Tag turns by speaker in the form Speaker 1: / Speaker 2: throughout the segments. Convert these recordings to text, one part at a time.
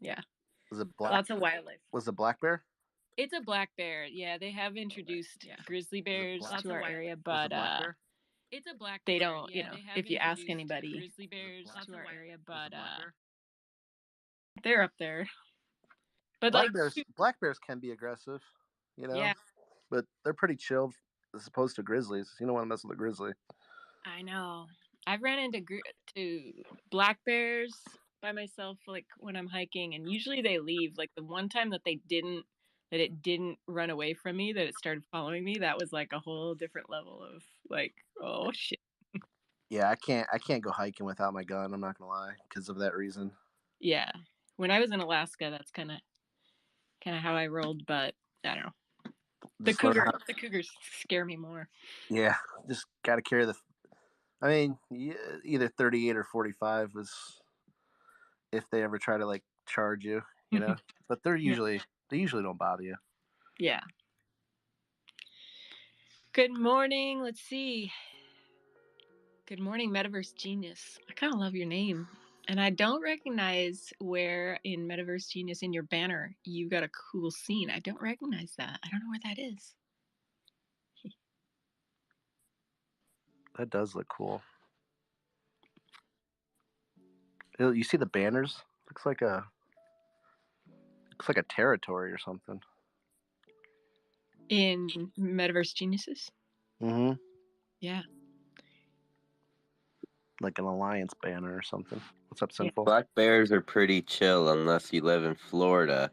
Speaker 1: Yeah,
Speaker 2: Was it black?
Speaker 1: lots of wildlife.
Speaker 2: Was it black bear?
Speaker 1: It's a black bear. Yeah, they have introduced grizzly bears to our area, but
Speaker 2: It's a black
Speaker 1: they
Speaker 2: bear.
Speaker 1: don't.
Speaker 2: Yeah, they have
Speaker 1: If you ask
Speaker 2: introduced
Speaker 1: anybody,
Speaker 2: grizzly bears to our area, but
Speaker 1: they're up there. But
Speaker 2: black bears can be aggressive, you know.
Speaker 1: Yeah,
Speaker 2: but they're pretty chill as opposed to grizzlies. You don't want to mess with a grizzly.
Speaker 1: I know. I've ran into to black bears by myself, like when I'm hiking, and usually they leave. Like the one time that it didn't run away from me, that it started following me, that was like a whole different level of like, oh shit.
Speaker 2: Yeah, I can't go hiking without my gun. I'm not gonna lie, because of that reason.
Speaker 1: Yeah, when I was in Alaska, that's kind of how I rolled, but I don't know. The cougars scare me more.
Speaker 2: Yeah, just got to carry the. I mean, either 38 or 45 was if they ever try to like charge you, you know. But they usually don't bother you.
Speaker 1: Yeah. Good morning. Let's see. Good morning, Metaverse Genius. I kind of love your name. And I don't recognize where in Metaverse Genius in your banner you got a cool scene. I don't recognize that. I don't know where that is.
Speaker 2: That does look cool. You see the banners? Looks like a territory or something.
Speaker 1: In Metaverse Geniuses?
Speaker 2: Mm-hmm.
Speaker 1: Yeah.
Speaker 2: Like an alliance banner or something. What's up, Sinful?
Speaker 3: Black bears are pretty chill unless you live in Florida.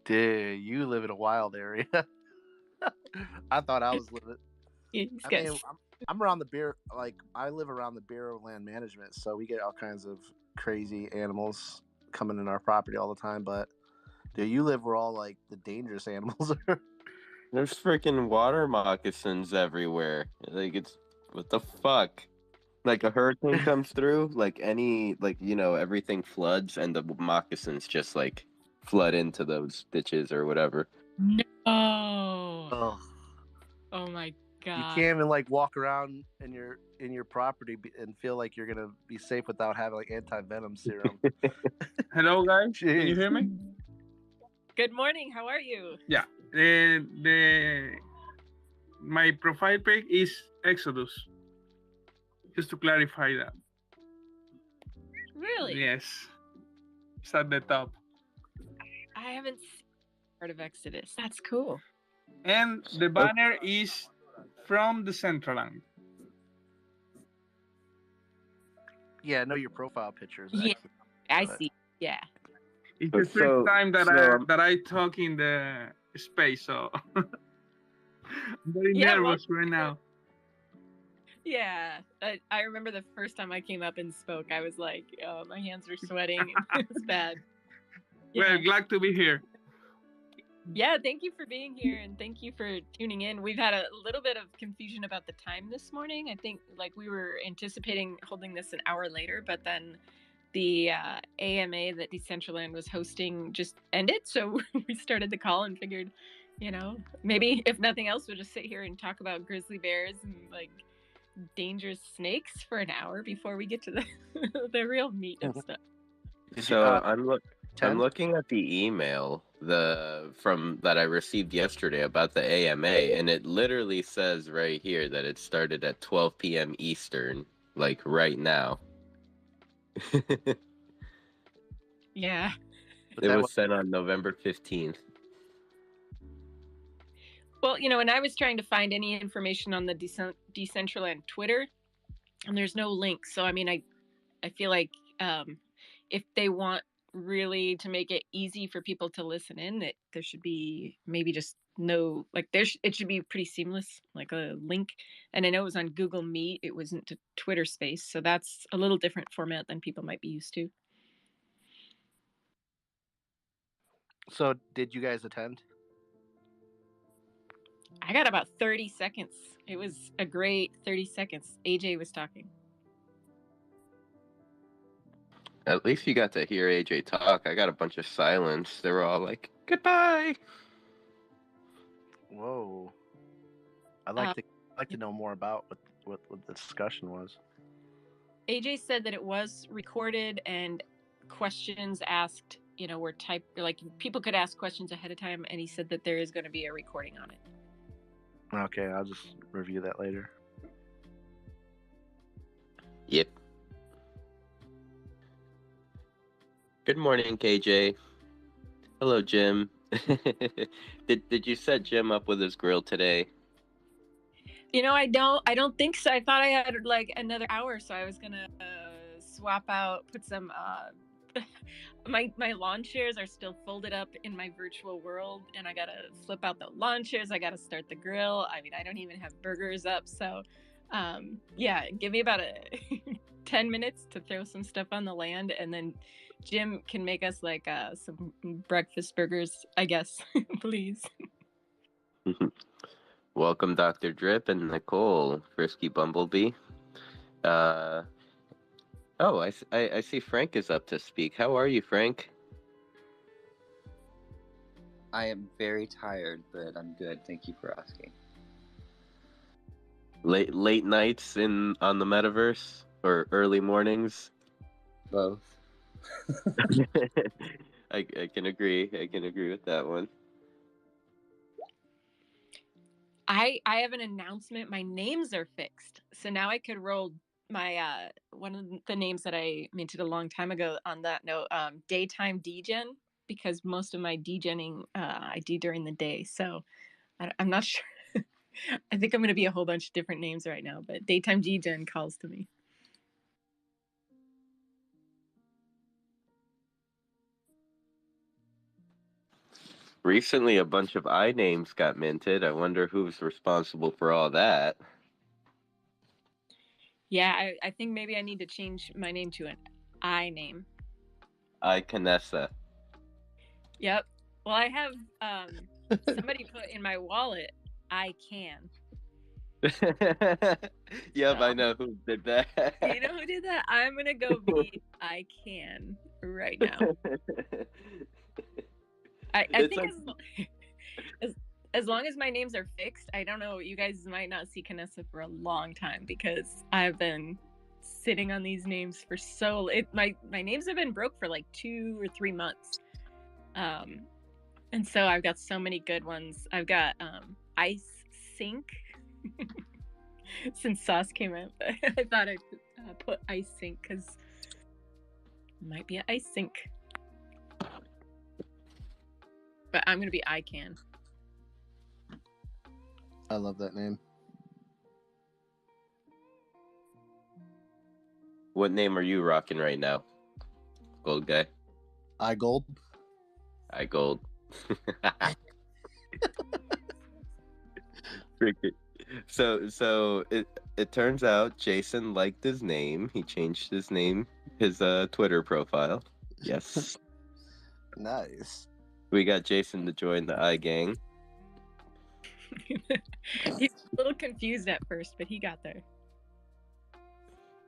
Speaker 2: Dude, you live in a wild area. I thought I was living. I mean, I'm around the beer. Like I live around the Bureau of Land Management, so we get all kinds of crazy animals coming in our property all the time. But dude, you live where all like the dangerous animals are.
Speaker 3: There's freaking water moccasins everywhere. Like it's what the fuck? Like a hurricane comes through, like everything floods, and the moccasins just like flood into those ditches or whatever.
Speaker 1: No.
Speaker 2: Oh
Speaker 1: my god.
Speaker 2: You can't even like walk around in your property and feel like you're gonna be safe without having like anti-venom serum.
Speaker 4: Hello, guys.
Speaker 2: Jeez.
Speaker 4: Can you hear me?
Speaker 1: Good morning. How are you?
Speaker 4: Yeah. My profile pic is Exodus. Just to clarify that.
Speaker 1: Really?
Speaker 4: Yes. It's at the top.
Speaker 1: I haven't seen part of Exodus. That's cool.
Speaker 4: And the banner is from Decentraland.
Speaker 2: Yeah, I know your profile pictures.
Speaker 1: Yeah, I see. Yeah.
Speaker 4: It's the first time that I talk in the space, so I'm very nervous right now.
Speaker 1: Yeah, I remember the first time I came up and spoke, I was like, oh, my hands were sweating. It was bad.
Speaker 4: Yeah. Well, glad to be here.
Speaker 1: Yeah, thank you for being here, and thank you for tuning in. We've had a little bit of confusion about the time this morning. I think like we were anticipating holding this an hour later, but then the AMA that Decentraland was hosting just ended, so we started the call and figured, maybe if nothing else, we'll just sit here and talk about grizzly bears and like dangerous snakes for an hour before we get to the real meat of stuff.
Speaker 3: So I'm looking at the email from that I received yesterday about the AMA, and it literally says right here that it started at 12 p.m. Eastern, like right now.
Speaker 1: Yeah.
Speaker 3: It was sent on November 15th.
Speaker 1: Well, and I was trying to find any information on the Decentraland Twitter, and there's no link. So, I mean, I feel like if they want really to make it easy for people to listen in, that there should be maybe just it should be pretty seamless, like a link. And I know it was on Google Meet. It wasn't a Twitter Space. So that's a little different format than people might be used to.
Speaker 2: So did you guys attend?
Speaker 1: I got about 30 seconds. It was a great 30 seconds. AJ was talking.
Speaker 3: At least you got to hear AJ talk. I got a bunch of silence. They were all like, goodbye.
Speaker 2: Whoa. I'd like to know more about what the discussion was.
Speaker 1: AJ said that it was recorded and questions asked, were typed, like people could ask questions ahead of time, and he said that there is going to be a recording on it.
Speaker 2: Okay, I'll just review that later.
Speaker 3: Yep. Good morning, KJ. Hello, Jim. Did you set Jim up with his grill today?
Speaker 1: I don't think so. I thought I had like another hour, so I was gonna swap out, put some my lawn chairs are still folded up in my virtual world, and I gotta flip out the lawn chairs. I gotta start the grill. I mean, I don't even have burgers up, so yeah, give me about 10 minutes to throw some stuff on the land, and then Jim can make us like some breakfast burgers, I guess. Please.
Speaker 3: Welcome, Dr. Drip and Nicole, Frisky Bumblebee. Oh, I see Frank is up to speak. How are you, Frank?
Speaker 5: I am very tired, but I'm good. Thank you for asking.
Speaker 3: Late nights on the metaverse or early mornings?
Speaker 5: Both.
Speaker 3: I can agree. I can agree with that one.
Speaker 1: I have an announcement. My names are fixed, so now I could roll my one of the names that I minted a long time ago. On that note, daytime degen, because most of my degenning I do during the day. So I'm not sure. I think I'm going to be a whole bunch of different names right now, but daytime degen calls to me.
Speaker 3: Recently, a bunch of names got minted. I wonder who's responsible for all that.
Speaker 1: Yeah, I think maybe I need to change my name to an I name.
Speaker 3: Canessa.
Speaker 1: Yep. Well, I have somebody put in my wallet, I can.
Speaker 3: Yep, I know who did that.
Speaker 1: You know who did that? I'm going to go be I can right now. I think like... as long as my names are fixed, I don't know, you guys might not see Canessa for a long time, because I've been sitting on these names for my names have been broke for like 2 or 3 months. And so I've got so many good ones. I've got Ice Sink. Since Sauce came out, I thought I'd put Ice Sink because it might be an ice sink. But I'm going to be I can.
Speaker 2: I love that name.
Speaker 3: What name are you rocking right now, Gold Guy?
Speaker 2: iGold.
Speaker 3: iGold. So it turns out Jason liked his name. He changed his name, his Twitter profile. Yes.
Speaker 2: Nice.
Speaker 3: We got Jason to join the iGang.
Speaker 1: He's a little confused at first, but he got there.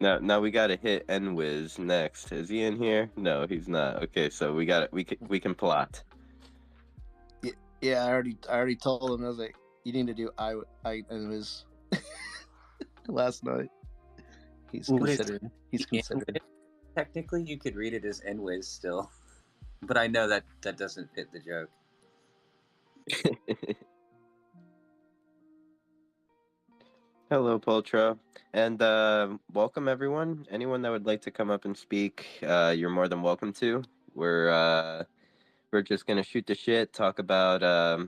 Speaker 3: Now we gotta hit NWiz next. Is he in here? No, he's not. Okay, so we can plot.
Speaker 2: Yeah, I already told him. I was like, you need to do I NWiz last night. He's considering.
Speaker 5: Technically, you could read it as NWiz still, but I know that doesn't fit the joke.
Speaker 3: Hello, Poltro, and welcome everyone. Anyone that would like to come up and speak, you're more than welcome to. We're just gonna shoot the shit, talk about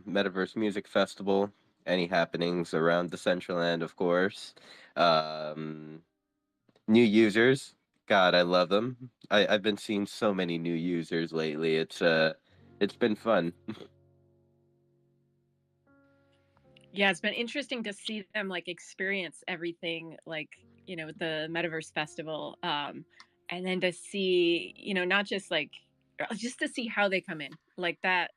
Speaker 3: Metaverse Music Festival, any happenings around Decentraland, of course. New users, God, I love them. I've been seeing so many new users lately. It's been fun.
Speaker 1: Yeah, it's been interesting to see them like experience everything, like, with the Metaverse Festival, and then to see, not just to see how they come in, like the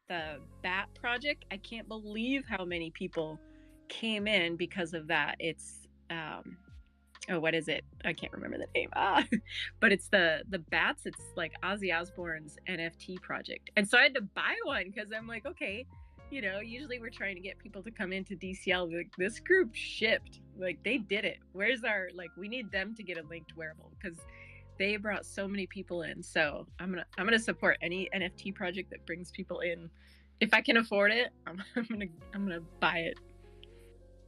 Speaker 1: Bat project. I can't believe how many people came in because of that. It's what is it? I can't remember the name. But it's the Bats. It's like Ozzy Osbourne's NFT project, and so I had to buy one because I'm like, okay, usually we're trying to get people to come into DCL. Like, this group shipped, like they did it. Where's our, like, we need them to get a linked wearable because they brought so many people in. So I'm gonna support any NFT project that brings people in. If I can afford it, I'm gonna buy it.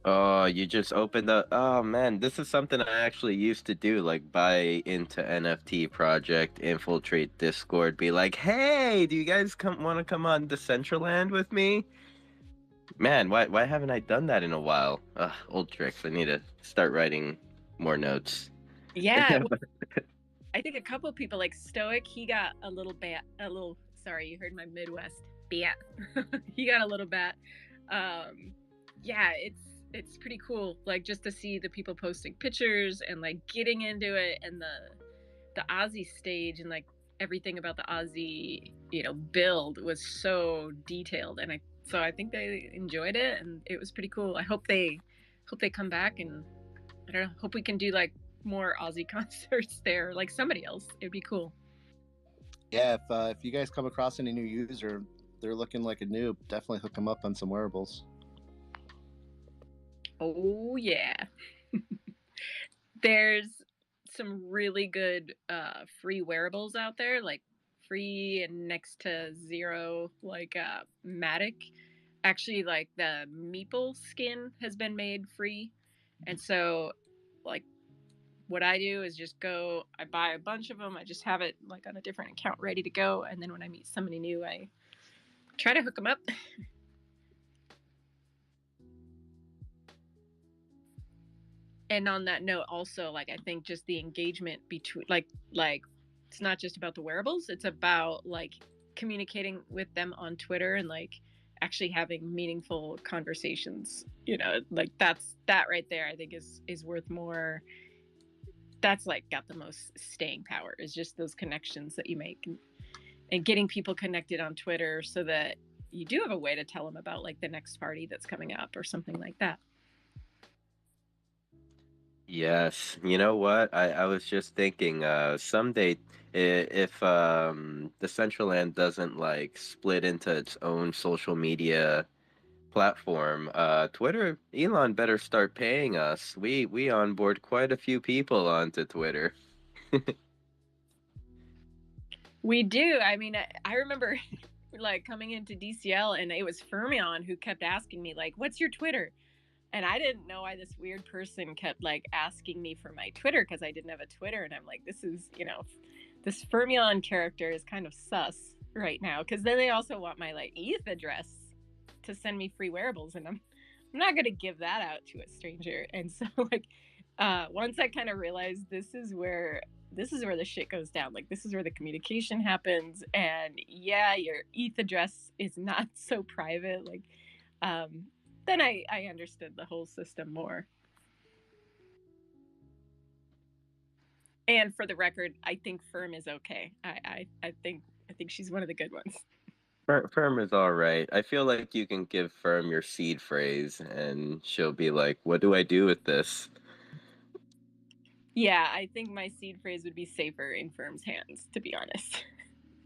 Speaker 3: Oh, you just opened up. Oh man, this is something I actually used to do, like buy into NFT project, infiltrate Discord, be like, "Hey, do you guys want to come on Decentraland with me?" Man, why haven't I done that in a while? Ugh, old tricks. I need to start writing more notes.
Speaker 1: Yeah. I think a couple people like Stoic, he got a little sorry, you heard my Midwest bat. He got a little bat. Yeah, it's pretty cool, like just to see the people posting pictures and like getting into it, and the Aussie stage and like everything about the Aussie, build was so detailed, and I think they enjoyed it, and it was pretty cool. I hope they come back, and I don't know, hope we can do like more Aussie concerts there, like somebody else. It'd be cool.
Speaker 2: Yeah, if you guys come across any new user, they're looking like a noob, definitely hook them up on some wearables.
Speaker 1: Oh yeah. There's some really good free wearables out there, like free and next to zero, like Matic. Actually, like the Meeple skin has been made free, and so like what I do is just I buy a bunch of them, I just have it like on a different account ready to go, and then when I meet somebody new, I try to hook them up. And on that note, also, like, I think just the engagement between like it's not just about the wearables, it's about like communicating with them on Twitter and like actually having meaningful conversations, like that right there, I think is worth more. That's like got the most staying power, is just those connections that you make, and getting people connected on Twitter so that you do have a way to tell them about like the next party that's coming up or something like that.
Speaker 3: Yes, you know what? I was just thinking, someday if Decentraland doesn't like split into its own social media platform, Twitter, Elon better start paying us. We onboard quite a few people onto Twitter.
Speaker 1: We do. I mean, I remember like coming into DCL, and it was Fermion who kept asking me like, "What's your Twitter?" And I didn't know why this weird person kept like asking me for my Twitter, because I didn't have a Twitter. And I'm like, this is, this Fermion character is kind of sus right now, because then they also want my like ETH address to send me free wearables, and I'm not gonna give that out to a stranger. And so like once I kind of realized this is where the shit goes down, like this is where the communication happens, and yeah, your ETH address is not so private, like then I understood the whole system more. And for the record, I think Firm is okay. I think she's one of the good ones.
Speaker 3: Firm is all right. I feel like you can give Firm your seed phrase, and she'll be like, "What do I do with this?"
Speaker 1: Yeah, I think my seed phrase would be safer in Firm's hands, to be honest.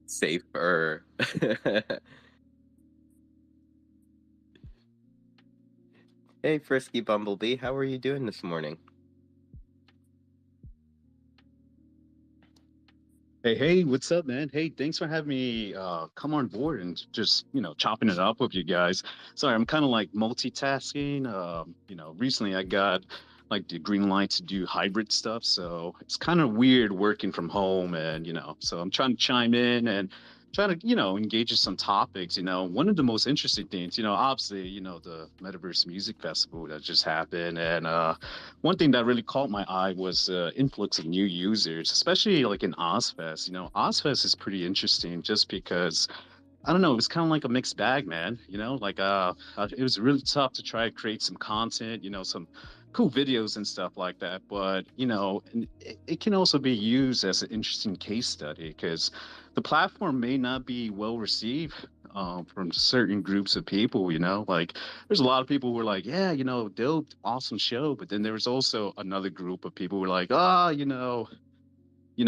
Speaker 3: Safer. Hey, Frisky Bumblebee, how are you doing this morning?
Speaker 6: Hey, what's up, man? Hey, thanks for having me come on board and just, chopping it up with you guys. Sorry, I'm kind of like multitasking. Recently I got like the green light to do hybrid stuff, so it's kind of weird working from home, and so I'm trying to chime in and trying to, engage in some topics. One of the most interesting things, obviously, the Metaverse Music Festival that just happened, and one thing that really caught my eye was influx of new users, especially like in Ozfest. Ozfest is pretty interesting just because I don't know, it was kind of like a mixed bag, man. It was really tough to try to create some content, some cool videos and stuff like that. But and it can also be used as an interesting case study because the platform may not be well received from certain groups of people. Like there's a lot of people who are like, yeah, dope, awesome show. But then there was also another group of people who were like,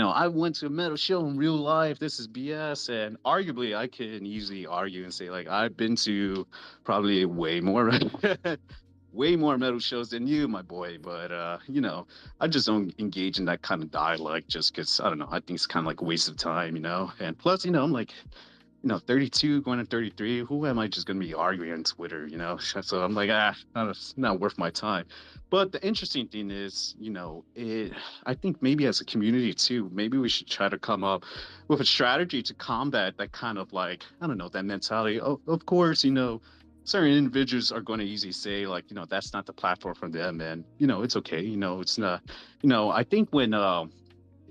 Speaker 6: I went to a metal show in real life. This is BS. And arguably, I can easily argue and say, like, I've been to probably way more, way more metal shows than you, my boy. But, I just don't engage in that kind of dialogue just because, I don't know, I think it's kind of like a waste of time, And plus, I'm like, 32 going to 33. Who am I just going to be arguing on Twitter, So I'm like, it's not worth my time. But the interesting thing is, I think maybe as a community too, maybe we should try to come up with a strategy to combat that kind of like, I don't know, that mentality. Of course, certain individuals are going to easily say like, that's not the platform for them. And, it's okay. It's not, I think when,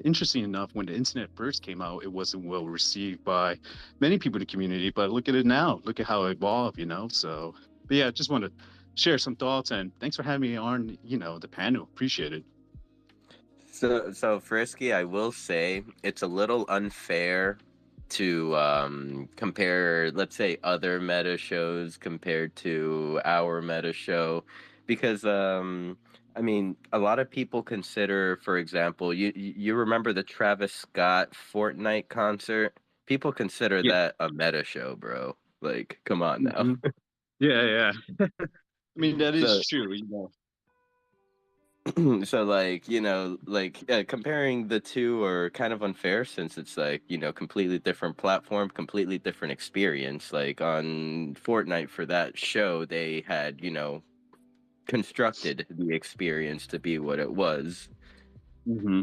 Speaker 6: interesting enough, when the internet first came out, it wasn't well received by many people in the community. But look at it now. Look at how it evolved, So, but yeah, just want to share some thoughts. And thanks for having me on, the panel. Appreciate it.
Speaker 3: So Frisky, I will say it's a little unfair to compare, let's say, other meta shows compared to our meta show, because I mean, a lot of people consider, for example, you remember the Travis Scott Fortnite concert? People consider that a meta show, bro. Like, come on now.
Speaker 6: Mm-hmm. Yeah. I mean, that is true,
Speaker 3: So like, comparing the two are kind of unfair since it's like, completely different platform, completely different experience. Like on Fortnite for that show, they had, constructed the experience to be what it was.
Speaker 6: Mm-hmm.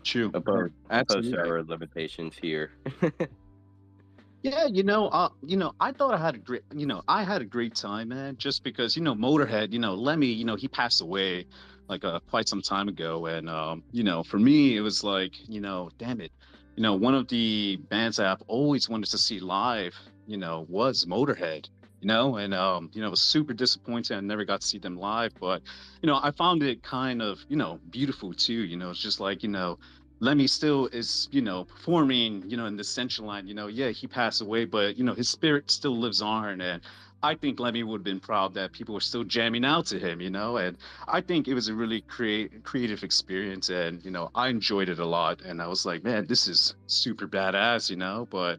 Speaker 6: True.
Speaker 3: Opposed to our limitations here.
Speaker 6: Yeah, I thought I had a great time, man. Just because, Motorhead, Lemmy, he passed away like quite some time ago, and for me, it was like, damn it, one of the bands that I've always wanted to see live, was Motorhead, and it was super disappointing. I never got to see them live, but I found it kind of, beautiful too. It's just like, Lemmy still is, performing, in the Decentraland. Yeah, he passed away, but his spirit still lives on, and I think Lemmy would have been proud that people were still jamming out to him, and I think it was a really creative experience, and I enjoyed it a lot, and I was like, man, this is super badass, but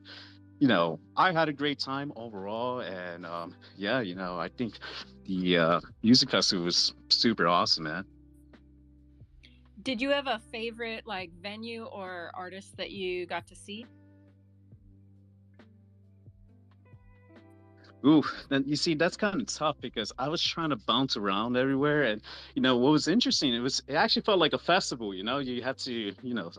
Speaker 6: I had a great time overall, and yeah, I think the music festival was super awesome, man.
Speaker 1: Did you have a favorite like venue or artist that you got to see?
Speaker 6: Ooh, then you see, that's kind of tough because I was trying to bounce around everywhere, and what was interesting, it actually felt like a festival. You had to,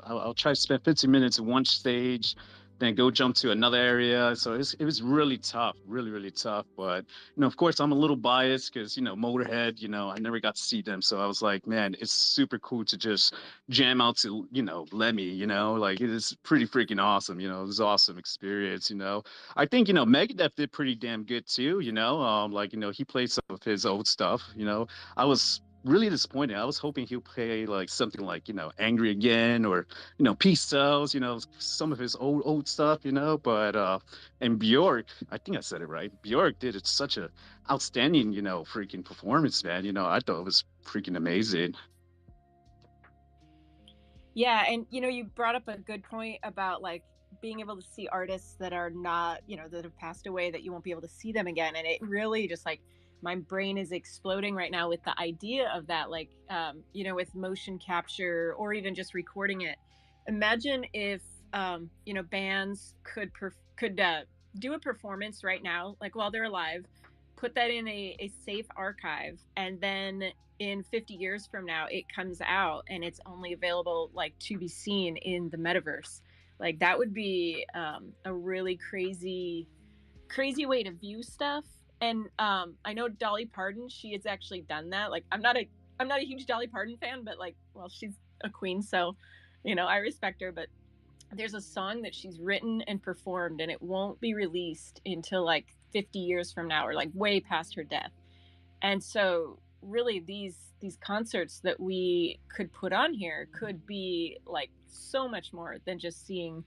Speaker 6: I'll try to spend 15 minutes in one stage, then go jump to another area. So it was really tough, really, really tough. But of course, I'm a little biased because Motorhead, I never got to see them, so I was like, man, it's super cool to just jam out to Lemmy, like it is pretty freaking awesome. It was an awesome experience. I think Megadeth did pretty damn good too. Like he played some of his old stuff. I was really disappointed. I was hoping he'll play like something like Angry Again or Peace Cells. Some of his old stuff. But and Bjork, I think I said it right. Bjork did such a outstanding freaking performance, man. I thought it was freaking amazing.
Speaker 1: Yeah, and you brought up a good point about like being able to see artists that are not, that have passed away, that you won't be able to see them again. And it really just like, my brain is exploding right now with the idea of that, like, with motion capture or even just recording it. Imagine if, bands could do a performance right now, like while they're alive, put that in a safe archive, and then in 50 years from now, it comes out and it's only available like to be seen in the metaverse. Like that would be a really crazy way to view stuff. And I know Dolly Parton, she has actually done that. Like I'm not a huge Dolly Parton fan, but like, well, she's a queen, so I respect her. But there's a song that she's written and performed, and it won't be released until like 50 years from now, or like way past her death. And so really these concerts that we could put on here could be like so much more than just seeing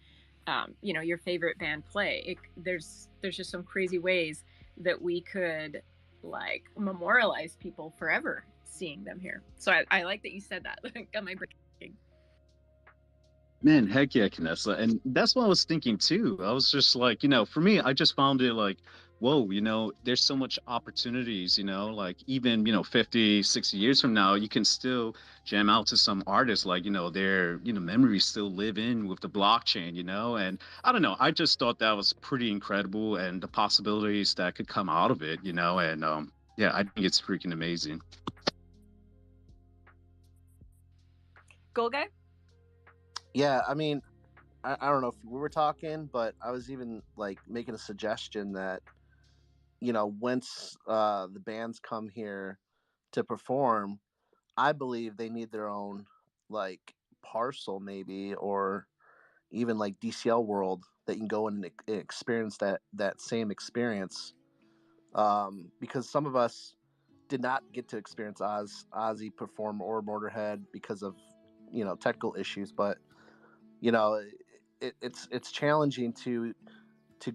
Speaker 1: your favorite band play. There's just some crazy ways that we could like memorialize people forever seeing them here. So I like that you said that. Got my brain.
Speaker 6: Man, heck yeah, Canessa. And that's what I was thinking too. I was just like, for me, I just found it like, whoa, there's so much opportunities, like even, 50, 60 years from now, you can still jam out to some artists like, their, memories still live in with the blockchain, and I don't know, I just thought that was pretty incredible and the possibilities that could come out of it, and yeah, I think it's freaking amazing.
Speaker 1: Gold Guy?
Speaker 2: Yeah, I mean, I don't know if we were talking, but I was even like making a suggestion that, once the bands come here to perform, I believe they need their own like parcel maybe, or even like DCL World that you can go and experience that same experience. Because some of us did not get to experience Ozzy perform or Motorhead because of technical issues, but it's challenging to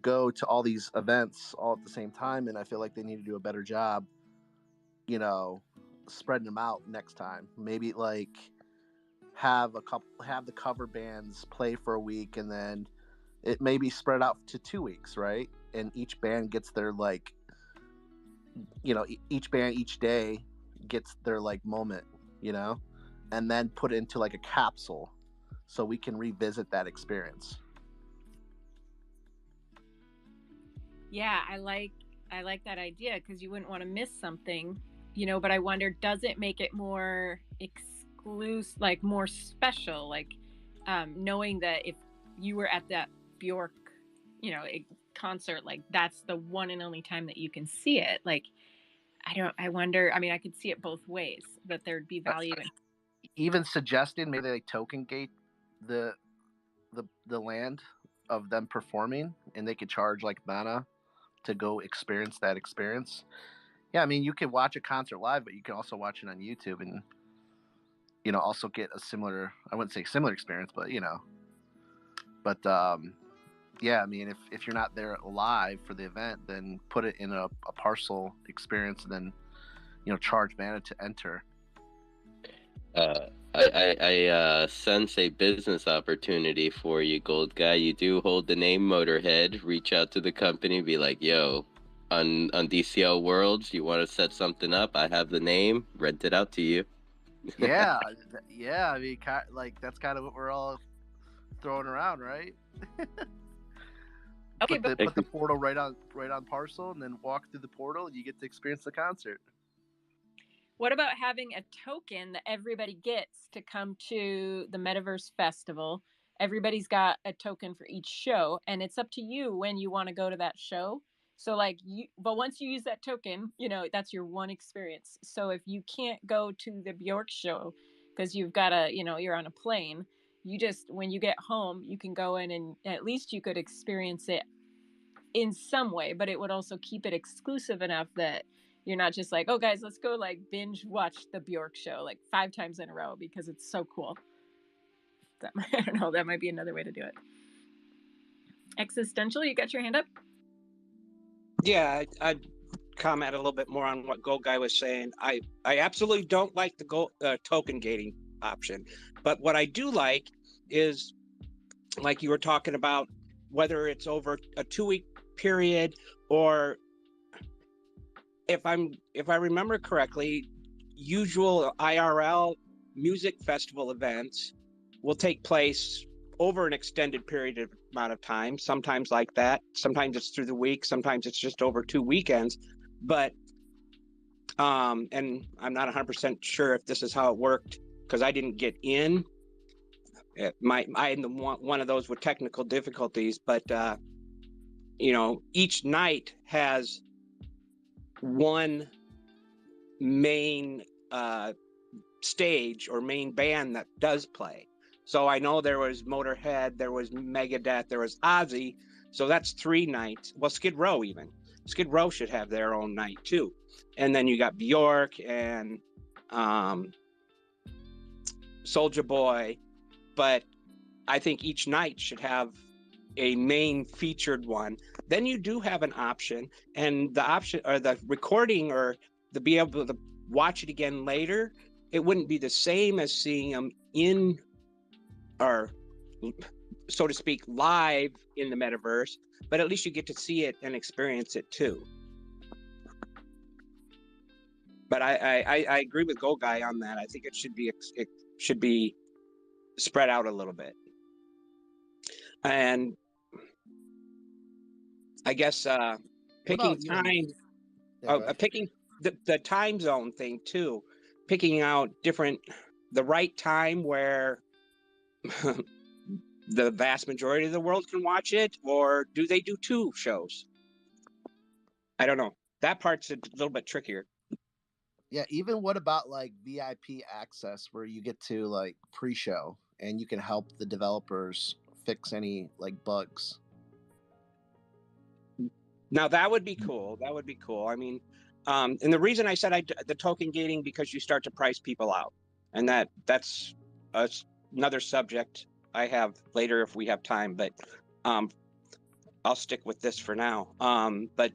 Speaker 2: go to all these events all at the same time, and I feel like they need to do a better job, spreading them out next time. Maybe like have the cover bands play for a week, and then it may be spread out to 2 weeks, right? And each band gets their like, each band each day gets their like moment, and then put it into like a capsule so we can revisit that experience.
Speaker 1: Yeah, I like that idea, because you wouldn't want to miss something, but I wonder, does it make it more exclusive, like more special, like knowing that if you were at that Bjork, concert, like that's the one and only time that you can see it. Like, I wonder, I mean, I could see it both ways, that there'd be value in
Speaker 2: even suggesting maybe they token gate the land of them performing, and they could charge like mana to go experience that experience. Yeah, I mean, you could watch a concert live, but you can also watch it on YouTube and also get a similar, I wouldn't say similar experience, but yeah, I mean, if you're not there live for the event, then put it in a parcel experience, and then charge mana to enter.
Speaker 3: I sense a business opportunity for you, Gold Guy. You do hold the name Motorhead. Reach out to the company, be like, yo, on DCL Worlds, you want to set something up? I have the name. Rent it out to you.
Speaker 2: Yeah, I mean, like that's kind of what we're all throwing around, right?
Speaker 1: Okay,
Speaker 2: put the portal right on parcel, and then walk through the portal, and you get to experience the concert.
Speaker 1: What about having a token that everybody gets to come to the Metaverse Festival? Everybody's got a token for each show, and it's up to you when you want to go to that show. So but once you use that token, that's your one experience. So if you can't go to the Bjork show because you've got you're on a plane, you just, when you get home, you can go in and at least you could experience it in some way, but it would also keep it exclusive enough that you're not just like, oh guys, let's go like binge watch the Bjork show like 5 times in a row because it's so cool. I don't know, that might be another way to do it. Existential, you got your hand up?
Speaker 7: Yeah, I'd comment a little bit more on what Gold Guy was saying. I absolutely don't like the token gating option, but what I do like is, like you were talking about, whether it's over a 2-week period, or if I remember correctly, usual IRL music festival events will take place over an extended period amount of time, sometimes like that. Sometimes it's through the week, sometimes it's just over 2 weekends. But and I'm not 100% sure if this is how it worked, because I didn't get in. I'm one of those with technical difficulties, but each night has one main stage or main band that does play. So I know there was Motorhead, there was Megadeth, there was Ozzy. So that's 3 nights. Well, Skid Row even. Skid Row should have their own night too. And then you got Bjork and Soulja Boy. But I think each night should have a main featured one. Then you do have an option, and the option, or the recording, or to be able to watch it again later, it wouldn't be the same as seeing them in, or so to speak, live in the metaverse, but at least you get to see it and experience it too. But I agree with Go Guy on that. I think it should be spread out a little bit. And I guess picking time, picking the time zone thing too, picking out the right time where the vast majority of the world can watch it, or do they do 2 shows? I don't know. That part's a little bit trickier.
Speaker 2: Yeah, even what about like VIP access where you get to like pre-show and you can help the developers fix any like bugs?
Speaker 7: Now that would be cool. That would be cool. I mean, and the reason I said the token gating, because you start to price people out, and that's another subject I have later if we have time. But I'll stick with this for now. But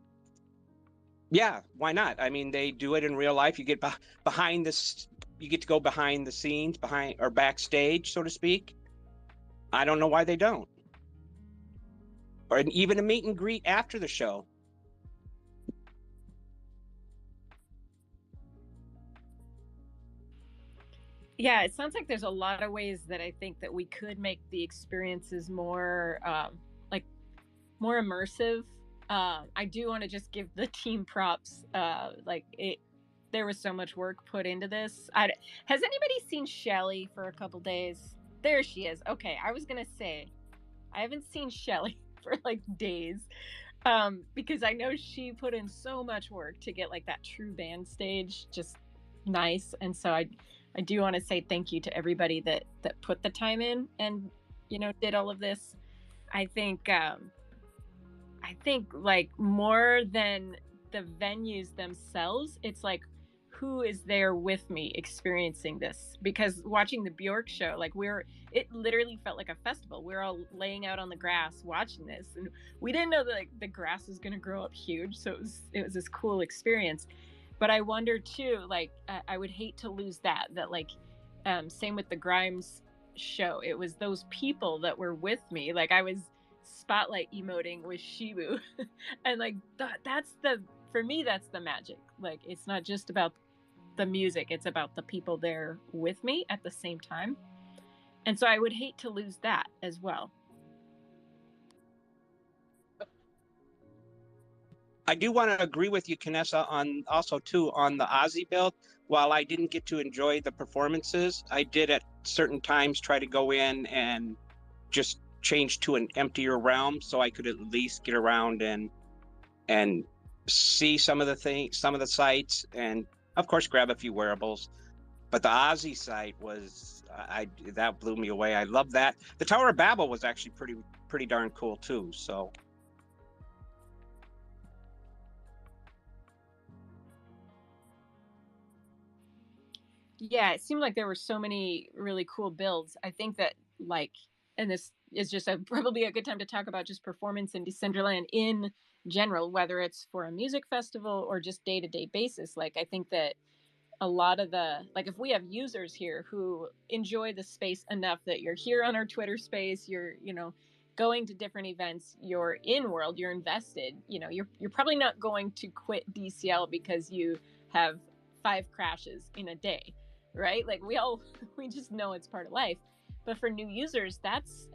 Speaker 7: yeah, why not? I mean, they do it in real life. You get behind this. You get to go behind the scenes, behind or backstage, so to speak. I don't know why they don't. Or even a meet and greet after the show.
Speaker 1: Yeah, it sounds like there's a lot of ways that I think that we could make the experiences more more immersive. I do want to just give the team props. There was so much work put into this. Has anybody seen Shelly for a couple days? There she is. Okay, I was gonna say I haven't seen Shelly for like days, because I know she put in so much work to get like that true band stage just nice. And so I do want to say thank you to everybody that put the time in and did all of this. I think like more than the venues themselves, it's like who is there with me experiencing this? Because watching the Bjork show, like it literally felt like a festival. We were all laying out on the grass watching this, and we didn't know that like the grass was going to grow up huge. So it was this cool experience. But I wonder too, like I would hate to lose that like same with the Grimes show. It was those people that were with me. Like I was spotlight emoting with Shibu and like for me that's the magic. Like it's not just about the music, it's about the people there with me at the same time. And so I would hate to lose that as well.
Speaker 7: I do want to agree with you, Kanessa, on the Ozzy build. While I didn't get to enjoy the performances, I did at certain times try to go in and just change to an emptier realm so I could at least get around and see some of the sites, and of course grab a few wearables. But the Ozzy site was that blew me away. I love that. The Tower of Babel was actually pretty darn cool too. So
Speaker 1: yeah, it seemed like there were so many really cool builds. I think that and this is just probably a good time to talk about just performance in Decentraland in general, whether it's for a music festival or just day-to-day basis. Like I think that a lot of if we have users here who enjoy the space enough that you're here on our Twitter space, you're going to different events, you're in world, you're invested, you're probably not going to quit DCL because you have 5 crashes in a day, right? Like we just know it's part of life. But for new users, that's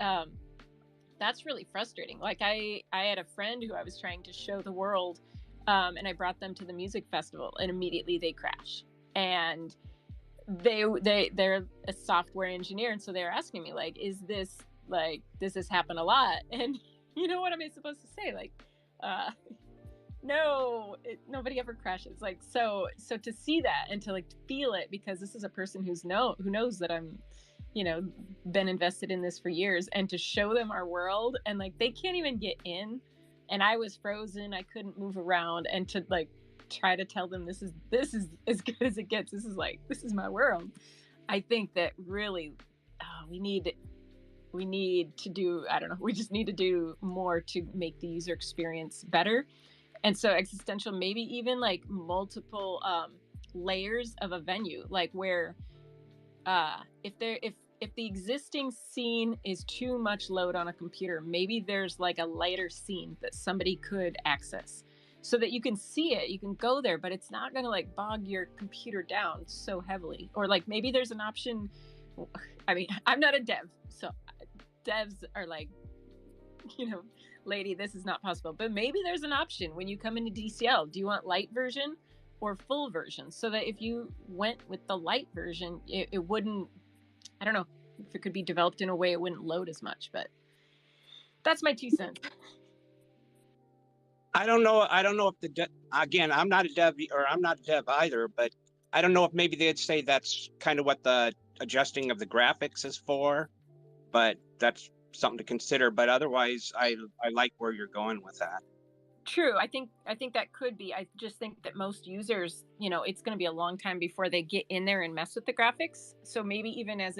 Speaker 1: really frustrating. Like I had a friend who I was trying to show the world, and I brought them to the music festival, and immediately they crash. And they're a software engineer, and so they're asking me like, does this happen a lot? And what am I supposed to say? Like, no, nobody ever crashes. Like, so to see that and to like feel it, because this is a person who knows that I'm been invested in this for years, and to show them our world, and like they can't even get in, and I was frozen, I couldn't move around, and to like try to tell them this is as good as it gets, this is my world. I think that really we need to do, I don't know, we just need to do more to make the user experience better. And so existential, maybe even like multiple layers of a venue, like where if if the existing scene is too much load on a computer, maybe there's like a lighter scene that somebody could access so that you can see it, you can go there, but it's not going to like bog your computer down so heavily. Or like maybe there's an option. I mean, I'm not a dev, so devs are like, you know, lady, this is not possible. But maybe there's an option when you come into DCL. Do you want light version or full version? So that if you went with the light version, it wouldn't, I don't know if it could be developed in a way it wouldn't load as much, but that's my 2 cents.
Speaker 7: I don't know if again, I'm not a dev either, but I don't know if maybe they'd say that's kind of what the adjusting of the graphics is for, but that's something to consider. But otherwise, I like where you're going with that.
Speaker 1: True. I think that could be. I just think that most users, you know, it's going to be a long time before they get in there and mess with the graphics. So maybe even as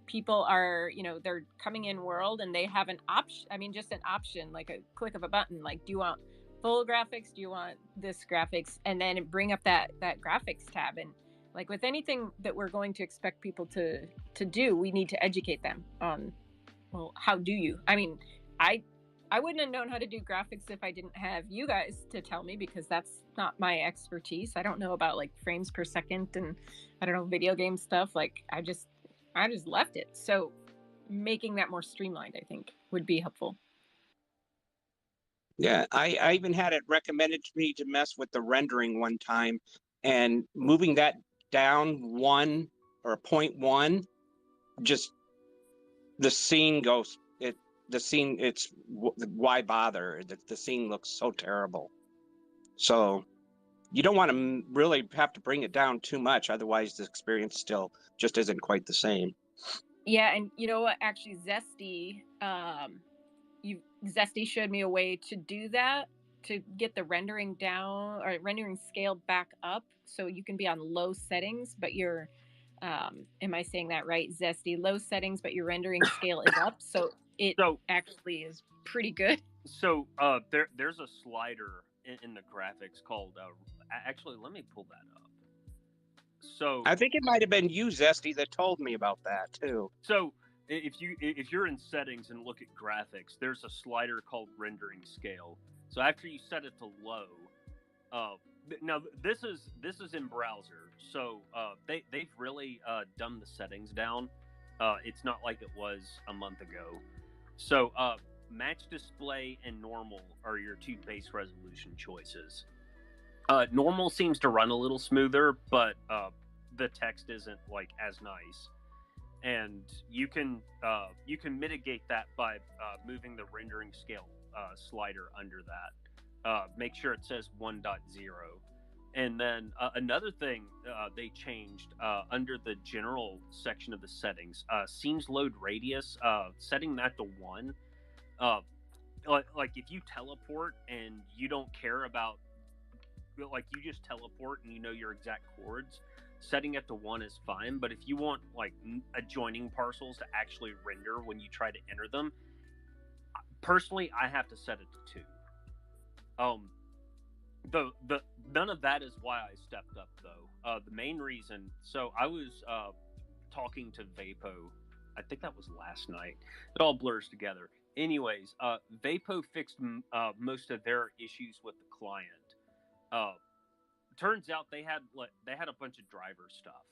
Speaker 1: people are, you know, they're coming in world and they have an option. I mean, just an option, like a click of a button. Like, do you want full graphics? Do you want this graphics? And then bring up that graphics tab. And like with anything that we're going to expect people to do, we need to educate them on, well, how do you? I mean, I wouldn't have known how to do graphics if I didn't have you guys to tell me, because that's not my expertise. I don't know about like frames per second and I don't know, video game stuff. Like I just left it. So making that more streamlined, I think, would be helpful.
Speaker 7: Yeah, I even had it recommended to me to mess with the rendering one time, and moving that down 1 or 0.1, just the scene goes, it's why bother? The scene looks so terrible. So you don't want to really have to bring it down too much, otherwise the experience still just isn't quite the same.
Speaker 1: Yeah, and you know what? Actually, Zesty showed me a way to do that, to get the rendering down or rendering scale back up, so you can be on low settings, but your am I saying that right, Zesty? Low settings, but your rendering scale is up, so it actually is pretty good.
Speaker 8: So there's a slider in the graphics called actually, let me pull that up. So
Speaker 7: I think it might have been you, Zesty, that told me about that too.
Speaker 8: So if you're in settings and look at graphics, there's a slider called rendering scale. So after you set it to low, now this is in browser, so they've really dumbed the settings down. It's not like it was a month ago. So match display and normal are your 2 base resolution choices. Normal seems to run a little smoother, but the text isn't like as nice. And you can mitigate that by moving the rendering scale slider under that. Make sure it says 1.0. And then another thing they changed under the general section of the settings, scenes load radius, setting that to 1. Like if you teleport and you don't care about, like you just teleport and you know your exact chords, setting it to 1 is fine. But if you want like adjoining parcels to actually render when you try to enter them, personally, I have to set it to 2. The none of that is why I stepped up though. The main reason, so I was talking to Vapo, I think that was last night. It all blurs together. Anyways, Vapo fixed most of their issues with the client. Turns out they had a bunch of driver stuff,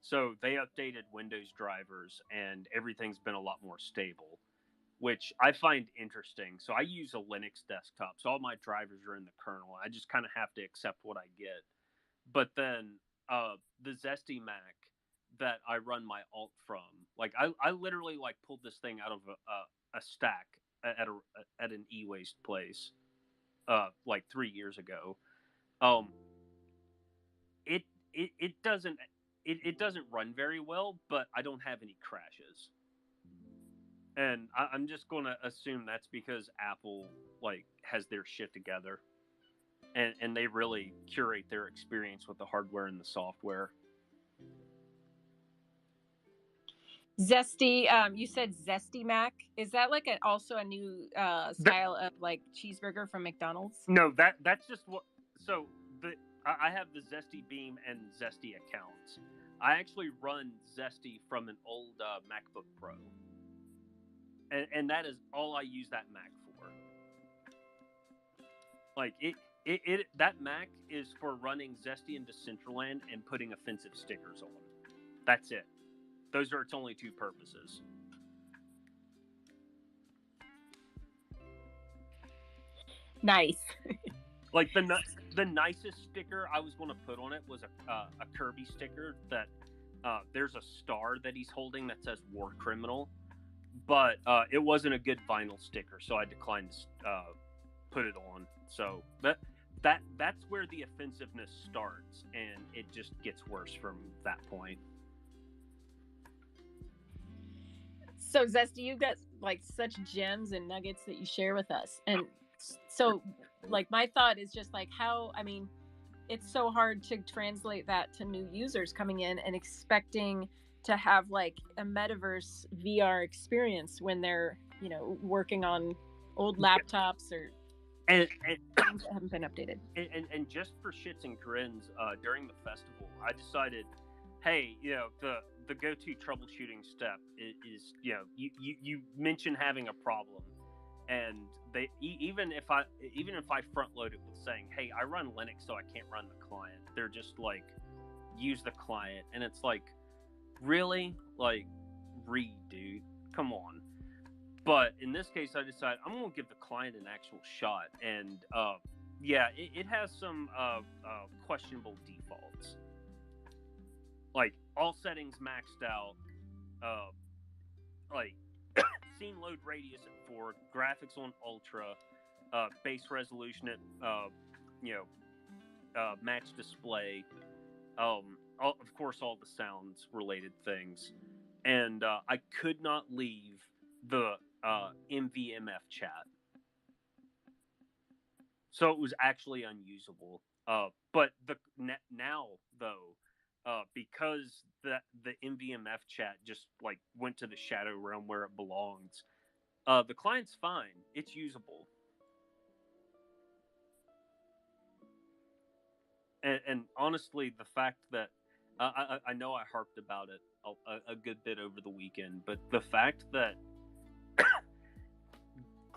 Speaker 8: so they updated Windows drivers and everything's been a lot more stable, which I find interesting. So I use a Linux desktop, so all my drivers are in the kernel. I just kind of have to accept what I get. But then the Zesty Mac that I run my alt from, like I literally like pulled this thing out of a stack at an e-waste place like 3 years ago. It doesn't run very well, but I don't have any crashes. And I'm just going to assume that's because Apple like has their shit together, and they really curate their experience with the hardware and the software.
Speaker 1: Zesty, you said Zesty Mac. Is that like also a new style of like cheeseburger from McDonald's?
Speaker 8: No, that's just what. So I have the Zesty Beam and Zesty accounts. I actually run Zesty from an old MacBook Pro, and that is all I use that Mac for. Like that Mac is for running Zesty and Decentraland and putting offensive stickers on. That's it. Those are its only two purposes.
Speaker 1: Nice.
Speaker 8: Like the nicest sticker I was going to put on it was a Kirby sticker that there's a star that he's holding that says War Criminal, but it wasn't a good vinyl sticker, so I declined to put it on. So that's where the offensiveness starts, and it just gets worse from that point.
Speaker 1: So Zesty, you've got like such gems and nuggets that you share with us, and so like my thought is just like how, I mean, it's so hard to translate that to new users coming in and expecting to have like a metaverse VR experience when they're, you know, working on old laptops or
Speaker 8: and
Speaker 1: things that haven't been updated.
Speaker 8: And just for shits and grins, during the festival, I decided, hey, you know, the go-to troubleshooting step is you know, you mention having a problem, and they even if I front load it with saying, hey, I run Linux, so I can't run the client, they're just like, use the client, and it's like, really, like, dude, come on. But in this case, I decided I'm going to give the client an actual shot. And yeah, it has some questionable defaults. Like, all settings maxed out. Like, scene load radius at 4, graphics on ultra, base resolution at, match display. Of course, all the sounds related things. And I could not leave the MVMF chat. So it was actually unusable. But now, though, because the MVMF chat just like went to the shadow realm where it belongs, the client's fine. It's usable. And honestly, the fact that I know I harped about it a good bit over the weekend, but the fact that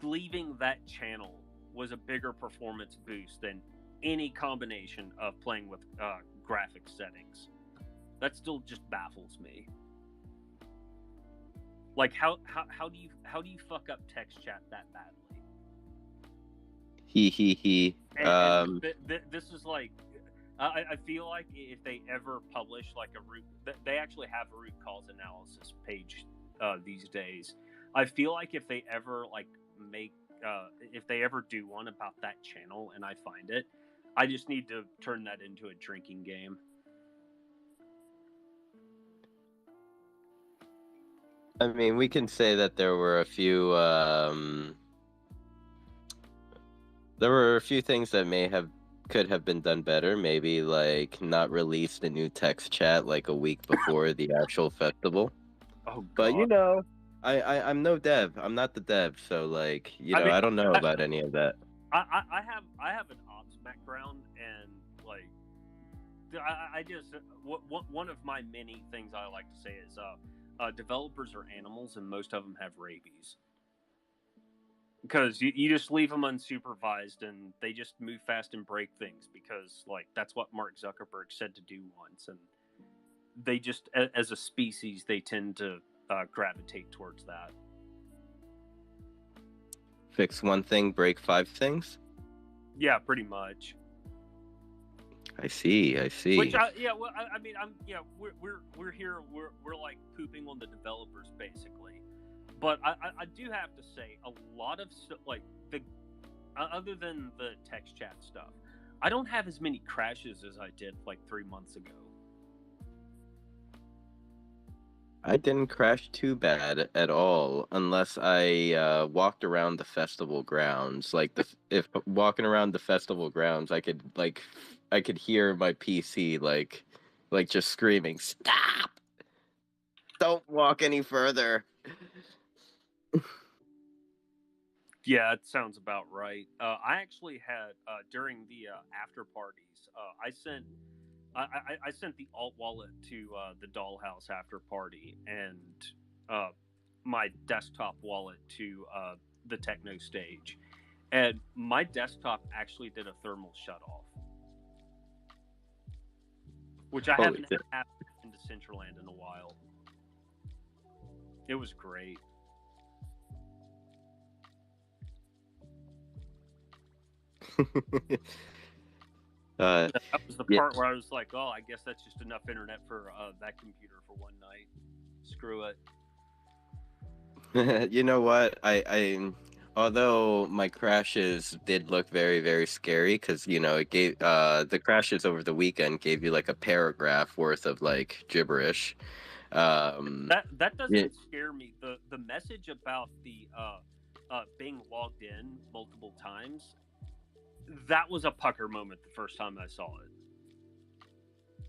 Speaker 8: leaving that channel was a bigger performance boost than any combination of playing with graphic settings, that still just baffles me. Like, how do you fuck up text chat that badly?
Speaker 3: He.
Speaker 8: And this is like, I feel like if they ever publish like a root, they actually have a root cause analysis page these days. I feel like if they ever like if they ever do one about that channel and I find it, I just need to turn that into a drinking game.
Speaker 3: I mean, we can say that there were a few things that could have been done better. Maybe like not release the new text chat like a week before the actual festival.
Speaker 8: Oh, God.
Speaker 3: But you know, I'm no dev. I'm not the dev, so like, you know, I don't know about any of that.
Speaker 8: I have an ops background, and like, I just one of my many things I like to say is developers are animals, and most of them have rabies. Because you just leave them unsupervised, and they just move fast and break things, because like that's what Mark Zuckerberg said to do once, and they just, as a species, they tend to gravitate towards that.
Speaker 3: Fix one thing, break 5 things?
Speaker 8: Yeah, pretty much.
Speaker 3: I see.
Speaker 8: Which I mean, we're here, we're like pooping on the developers basically, but I do have to say a lot of like other than the text chat stuff, I don't have as many crashes as I did like 3 months ago.
Speaker 3: I didn't crash too bad at all, unless I walked around the festival grounds. Like if walking around the festival grounds, I could hear my PC like just screaming, "Stop! Don't walk any further."
Speaker 8: Yeah, it sounds about right. I actually had during the after parties, I sent I sent the alt wallet to the Dollhouse after party, and my desktop wallet to the techno stage, and my desktop actually did a thermal shut off, which I haven't had in Decentraland in a while. It was great. That was the part where I was like, "Oh, I guess that's just enough internet for that computer for one night. Screw
Speaker 3: it." You know what? I although my crashes did look very, very scary, because it gave the crashes over the weekend gave you like a paragraph worth of like gibberish.
Speaker 8: That doesn't scare me. The message about the being logged in multiple times, that was a pucker moment the first time I saw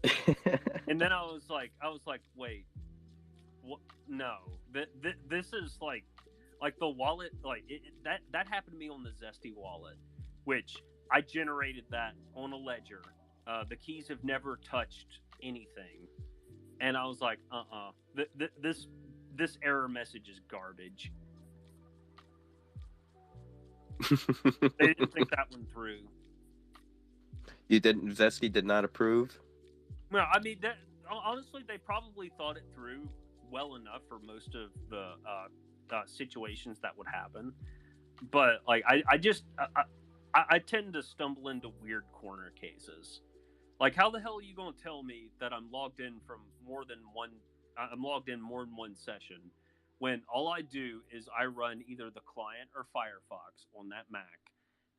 Speaker 8: it. And then I was like, wait, what? No, this is like the wallet, like that happened to me on the Zesty wallet, which I generated that on a ledger. The keys have never touched anything, and I was like, this error message is garbage. They didn't think that one through.
Speaker 3: Zesty did not approve?
Speaker 8: No, I mean, honestly, they probably thought it through well enough for most of the situations that would happen. But like, I tend to stumble into weird corner cases. Like, how the hell are you going to tell me that I'm logged in from more than one? I'm logged in more than one session, when all I do is I run either the client or Firefox on that Mac,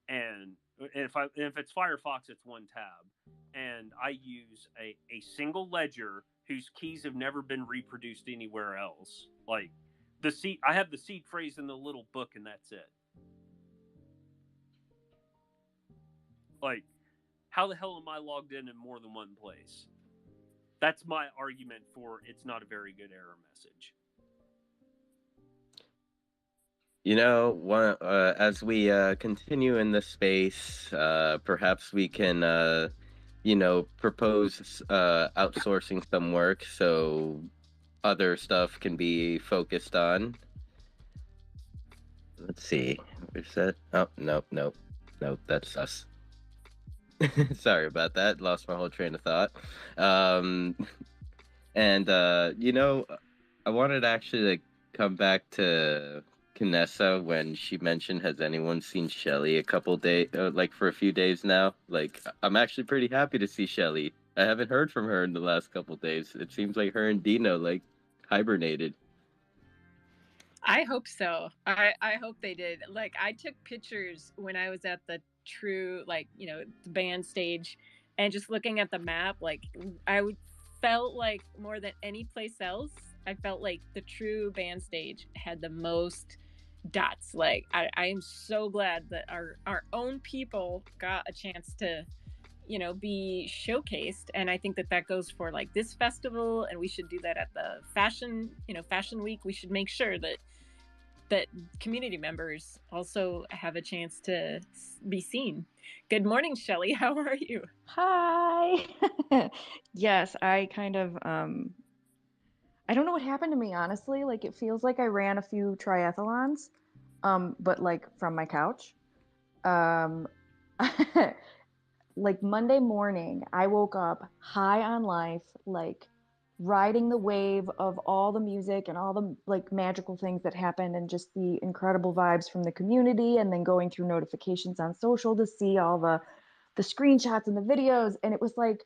Speaker 8: and if it's Firefox, it's one tab, and I use a single ledger whose keys have never been reproduced anywhere else. Like I have the seed phrase in the little book, and that's it. Like, how the hell am I logged in more than one place? That's my argument for it's not a very good error message.
Speaker 3: As we continue in this space, perhaps we can, propose outsourcing some work so other stuff can be focused on. Let's see. Where's that? Oh, nope, that's us. Sorry about that. Lost my whole train of thought. And I wanted to actually come back to Kanessa when she mentioned, has anyone seen Shelly a couple days, for a few days now? Like, I'm actually pretty happy to see Shelly. I haven't heard from her in the last couple days. It seems like her and Dino hibernated.
Speaker 1: I hope so. I hope they did. Like, I took pictures when I was at the True, the band stage, and just looking at the map, felt like more than any place else, I felt like the True band stage had the most dots. Like, I am so glad that our own people got a chance to be showcased, and I think that goes for this festival, and we should do that at the fashion week. We should make sure that community members also have a chance to be seen. Good morning, Shelly. How are you?
Speaker 9: Hi. Yes, I kind of I don't know what happened to me, honestly. Like, it feels like I ran a few triathlons, but from my couch. Like, Monday morning, I woke up high on life, riding the wave of all the music and all the magical things that happened, and just the incredible vibes from the community, and then going through notifications on social to see all the screenshots and the videos. And it was like,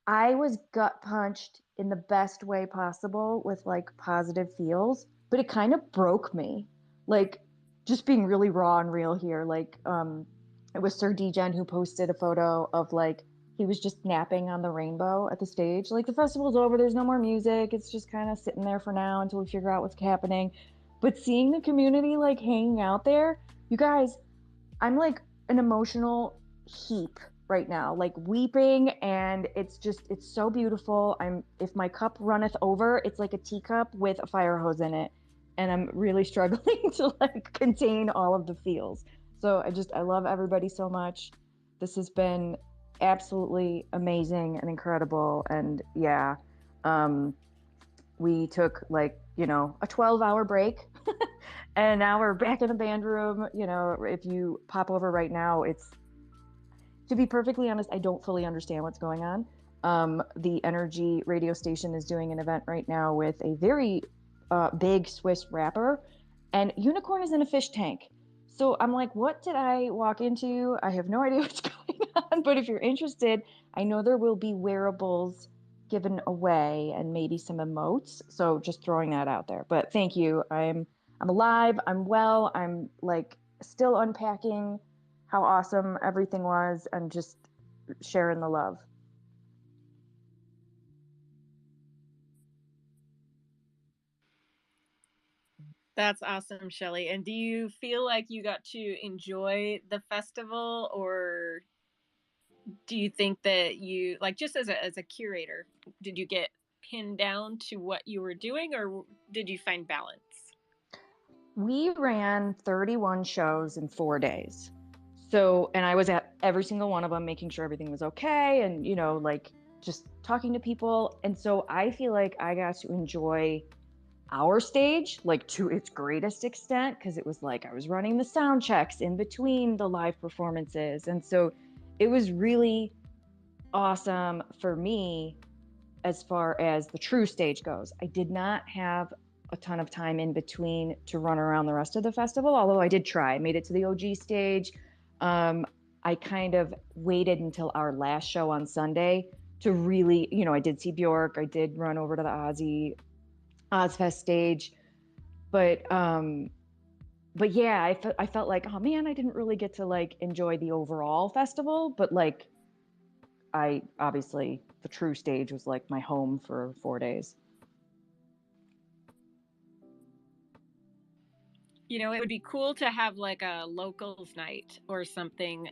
Speaker 9: I was gut punched in the best way possible with positive feels, but it kind of broke me. Just being really raw and real here. It was Sir Degen who posted a photo of he was just napping on the rainbow at the stage. The festival's over, there's no more music. It's just kind of sitting there for now until we figure out what's happening. But seeing the community hanging out there, you guys, I'm an emotional heap right now, weeping, and it's so beautiful. If my cup runneth over, it's like a teacup with a fire hose in it, and I'm really struggling to contain all of the feels. So I love everybody so much. This has been absolutely amazing and incredible. And yeah, we took like, you know, a 12-hour break and now we're back in the band room. You know, if you pop over right now, it's, to be perfectly honest, I don't fully understand what's going on. The Energy radio station is doing an event right now with a very big Swiss rapper, and Unicorn is in a fish tank. So I'm like, what did I walk into? I have no idea what's going on. But if you're interested, I know there will be wearables given away and maybe some emotes. So just throwing that out there. But thank you. I'm alive. I'm well. I'm like still unpacking how awesome everything was and just sharing the love.
Speaker 1: That's awesome, Shelly. And do you feel like you got to enjoy the festival, or do you think that you, like, just as a curator, did you get pinned down to what you were doing, or did you find balance?
Speaker 9: We ran 31 shows in 4 days. So, and I was at every single one of them, making sure everything was okay and, you know, like just talking to people. And so I feel like I got to enjoy our stage like to its greatest extent, because it was like I was running the sound checks in between the live performances. And so it was really awesome for me as far as the true stage goes. I did not have a ton of time in between to run around the rest of the festival, although I did try. I made it to the OG stage. I kind of waited until our last show on Sunday to really, you know, I did see Bjork. I did run over to the Ozfest stage, but yeah, I felt like, oh man, I didn't really get to like enjoy the overall festival, but like I obviously, the true stage was like my home for 4 days.
Speaker 1: You know, it would be cool to have like a locals night or something,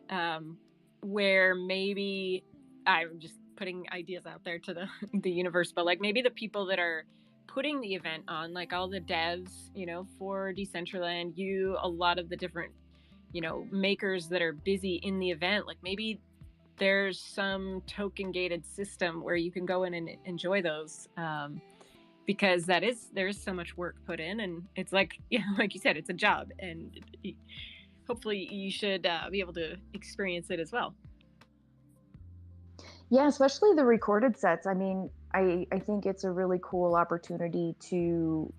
Speaker 1: where maybe, I'm just putting ideas out there to the universe, but like maybe the people that are putting the event on, like all the devs, you know, for Decentraland, a lot of the different, you know, makers that are busy in the event, like maybe there's some token gated system where you can go in and enjoy those, because there is so much work put in, and it's like, yeah, like you said, it's a job, and hopefully you should be able to experience it as well.
Speaker 9: Yeah, especially the recorded sets. I mean, I think it's a really cool opportunity to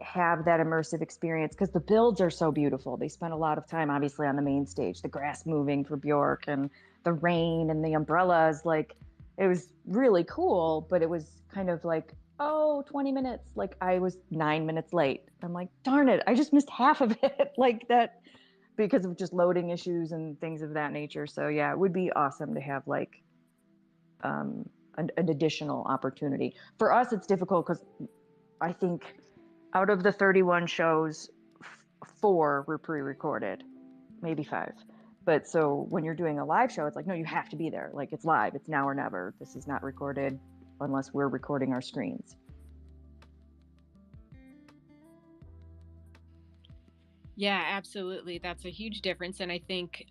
Speaker 9: have that immersive experience because the builds are so beautiful. They spent a lot of time, obviously, on the main stage, the grass moving for Bjork and the rain and the umbrellas. Like, it was really cool, but it was kind of like, oh, 20 minutes. Like, I was 9 minutes late. I'm like, darn it, I just missed half of it. Like that, because of just loading issues and things of that nature. So yeah, it would be awesome to have like an additional opportunity. For us, it's difficult because I think out of the 31 shows, 4 were pre-recorded, maybe 5. But so when you're doing a live show, it's like, no, you have to be there. Like, it's live. It's now or never. This is not recorded unless we're recording our screens.
Speaker 1: Yeah, absolutely. That's a huge difference. And I think,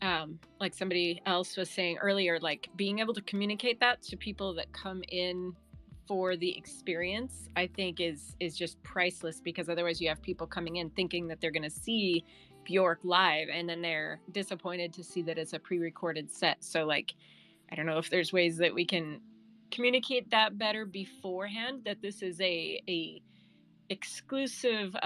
Speaker 1: like somebody else was saying earlier, like being able to communicate that to people that come in for the experience, I think is just priceless, because otherwise you have people coming in thinking that they're going to see Bjork live, and then they're disappointed to see that it's a pre-recorded set. So like, I don't know if there's ways that we can communicate that better beforehand, that this is a exclusive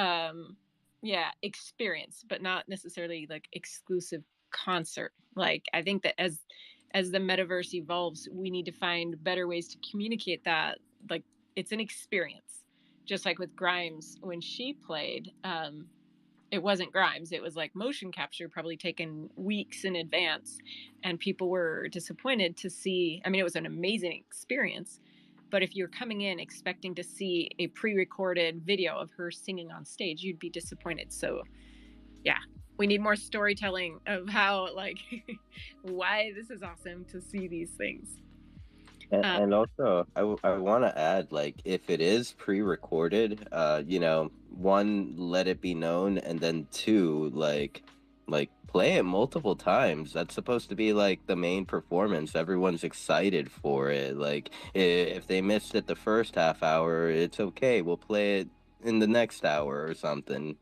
Speaker 1: experience, but not necessarily like exclusive concert. Like, I think that as the metaverse evolves, we need to find better ways to communicate that, like, it's an experience. Just like with Grimes, when she played, it wasn't Grimes, it was like motion capture, probably taken weeks in advance, and people were disappointed to see. I mean, it was an amazing experience, but if you're coming in expecting to see a pre-recorded video of her singing on stage, you'd be disappointed. So yeah, we need more storytelling of how, like, why this is awesome to see these things.
Speaker 3: And also, I want to add, like, if it is pre-recorded, you know, 1, let it be known, and then 2, like Like, play it multiple times. That's supposed to be like the main performance. Everyone's excited for it. Like, if they missed it the first half hour, it's okay. We'll play it in the next hour or something.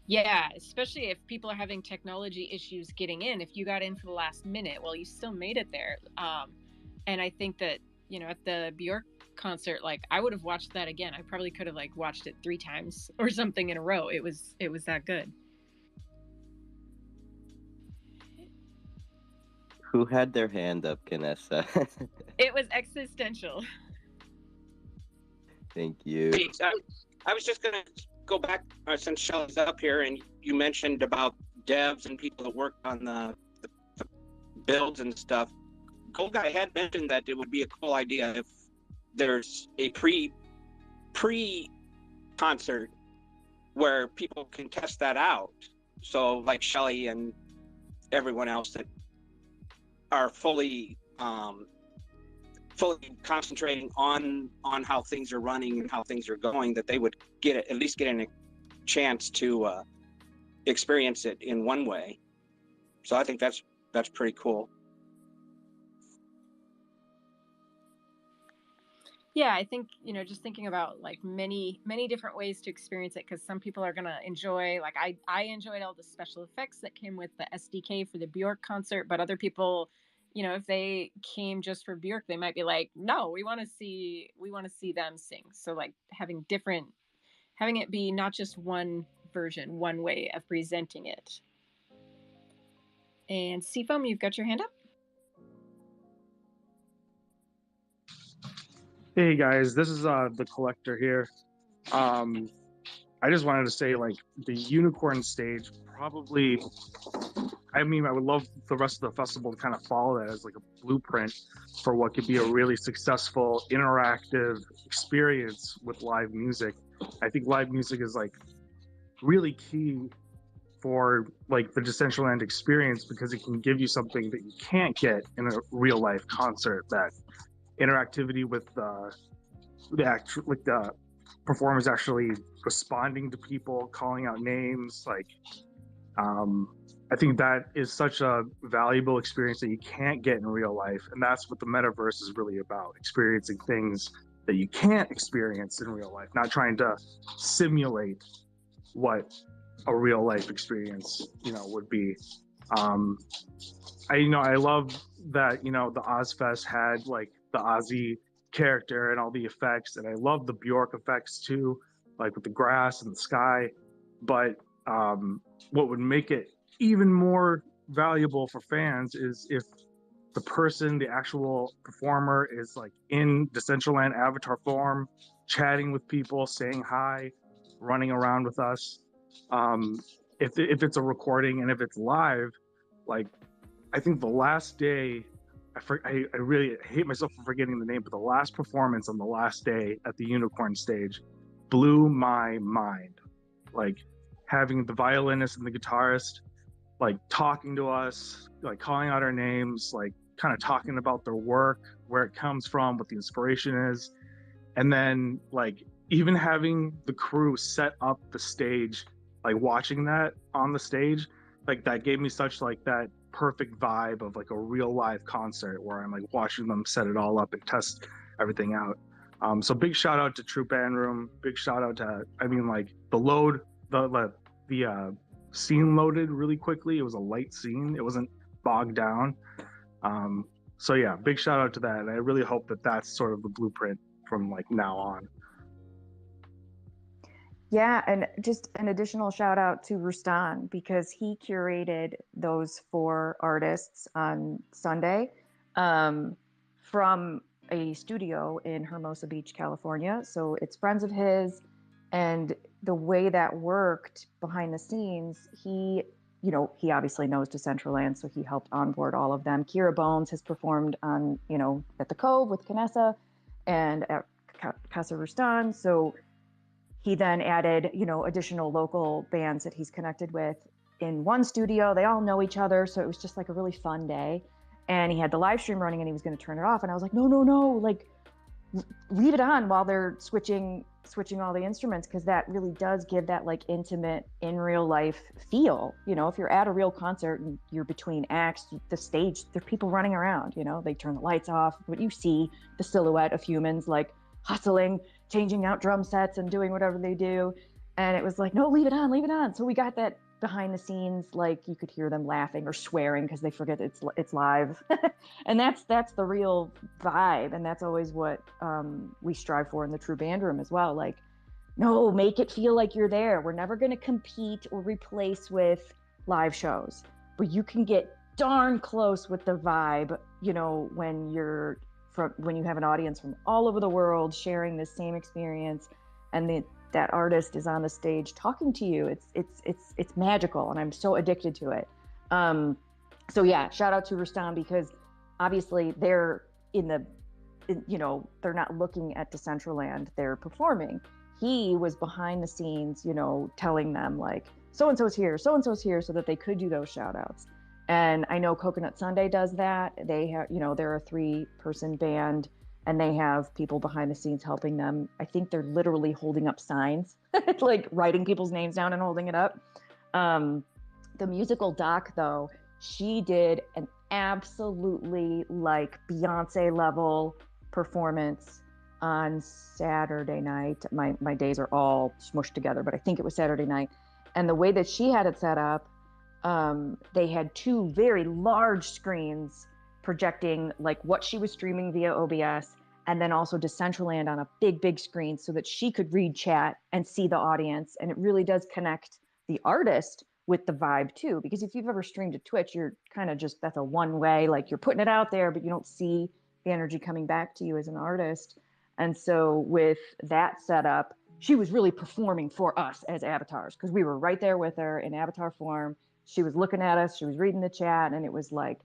Speaker 1: Yeah, especially if people are having technology issues getting in. If you got in for the last minute, well, you still made it there. And I think that, you know, at the Bjork concert, like, I would have watched that again. I probably could have like watched it 3 times or something in a row. It was that good.
Speaker 3: Who had their hand up, Canessa?
Speaker 1: It was existential.
Speaker 3: Thank you.
Speaker 7: I was just gonna go back since Shelly's up here, and you mentioned about devs and people that work on the builds and stuff. Gold Guy had mentioned that it would be a cool idea if there's a pre concert where people can test that out. So like Shelly and everyone else that are fully concentrating on how things are running and how things are going, that they would at least get a chance to experience it in one way. So I think that's pretty cool.
Speaker 1: Yeah, I think, you know, just thinking about like many different ways to experience it, because some people are going to enjoy, like I enjoyed all the special effects that came with the SDK for the Bjork concert, but other people, you know, if they came just for Bjork, they might be like, no, we want to see them sing. So like having it be not just one version, one way of presenting it. And Seafoam, you've got your hand up.
Speaker 10: Hey guys, this is the Collector here. I just wanted to say, like, the Unicorn stage probably, I mean, I would love the rest of the festival to kind of follow that as like a blueprint for what could be a really successful interactive experience with live music. I think live music is like really key for like the Decentraland experience, because it can give you something that you can't get in a real life concert. That interactivity with the performers actually responding to people, calling out names. Like, I think that is such a valuable experience that you can't get in real life, and that's what the metaverse is really about: experiencing things that you can't experience in real life, not trying to simulate what a real life experience, you know, would be. I love that, you know, the Ozfest had like the Ozzy character and all the effects, and I love the Bjork effects too, like with the grass and the sky. But what would make it even more valuable for fans is if the actual performer is like in Decentraland avatar form, chatting with people, saying hi, running around with us. If it's a recording and if it's live, like, I think the last day, I really hate myself for forgetting the name, but the last performance on the last day at the Unicorn stage blew my mind. Like, having the violinist and the guitarist like talking to us, like calling out our names, like kind of talking about their work, where it comes from, what the inspiration is. And then like even having the crew set up the stage, like watching that on the stage, like that gave me such like that perfect vibe of like a real live concert where I'm like watching them set it all up and test everything out. So big shout out to Troop Band Room. Big shout out to, I mean, like the scene loaded really quickly. It was a light scene. It wasn't bogged down. So yeah, big shout out to that. And I really hope that that's sort of the blueprint from like now on.
Speaker 9: Yeah, and just an additional shout out to Rustan, because he curated those 4 artists on Sunday from a studio in Hermosa Beach, California. So it's friends of his, and the way that worked behind the scenes, he obviously knows Decentraland, so he helped onboard all of them. Kira Bones has performed on, at the Cove with Canessa and at Casa Rustan. So he then added, additional local bands that he's connected with in one studio. They all know each other. So it was just like a really fun day. And he had the live stream running and he was going to turn it off. And I was like, no, like leave it on while they're switching all the instruments, because that really does give that like intimate, in real life feel. You know, if you're at a real concert and you're between acts, the stage, there are people running around, you know, they turn the lights off, but you see the silhouette of humans like hustling, changing out drum sets and doing whatever they do. And it was like, no, leave it on. So we got that behind the scenes, like you could hear them laughing or swearing because they forget it's live. And that's the real vibe, and that's always what we strive for in the True Band Room as well. Like, no, make it feel like you're there. We're never going to compete or replace with live shows, but you can get darn close with the vibe, you know, when you have an audience from all over the world sharing this same experience, and that artist is on the stage talking to you. It's magical, and I'm so addicted to it. So yeah, shout out to Rustam, because obviously they're they're not looking at Decentraland, they're performing. He was behind the scenes, you know, telling them like, so-and-so's here, so that they could do those shout outs. And I know Coconut Sunday does that. They have, you know, they're a 3-person band, and they have people behind the scenes helping them. I think they're literally holding up signs, like writing people's names down and holding it up. The musical doc, though, she did an absolutely like Beyonce level performance on Saturday night. My days are all smushed together, but I think it was Saturday night. And the way that she had it set up, they had 2 very large screens projecting like what she was streaming via OBS, and then also Decentraland on a big screen, so that she could read chat and see the audience. And it really does connect the artist with the vibe too, because if you've ever streamed to Twitch, you're kind of just, that's a one way, like you're putting it out there, but you don't see the energy coming back to you as an artist. And so with that setup, she was really performing for us as avatars, because we were right there with her in avatar form. She was looking at us, she was reading the chat, and it was like,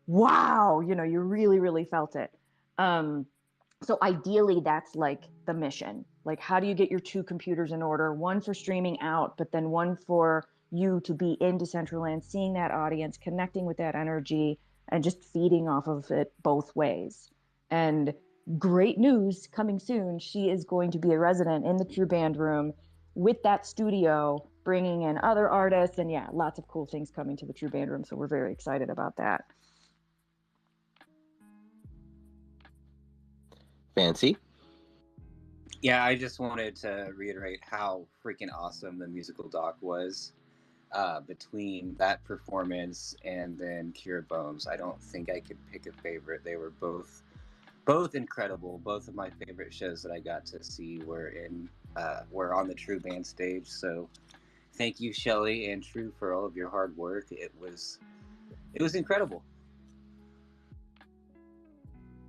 Speaker 9: wow, you know, you really felt it. So ideally, that's like the mission. Like, how do you get your 2 computers in order? One for streaming out, but then one for you to be in Decentraland, seeing that audience, connecting with that energy, and just feeding off of it both ways. And great news coming soon. She is going to be a resident in the True Band Room with that studio, bringing in other artists, and yeah, lots of cool things coming to the True Band Room. So we're very excited about that.
Speaker 3: Fancy.
Speaker 5: Yeah, I just wanted to reiterate how freaking awesome the musical doc was. Between that performance and then Cure Bones, I don't think I could pick a favorite. They were both incredible. Both of my favorite shows that I got to see were on the True Band stage. So thank you, Shelly and True, for all of your hard work. It was incredible.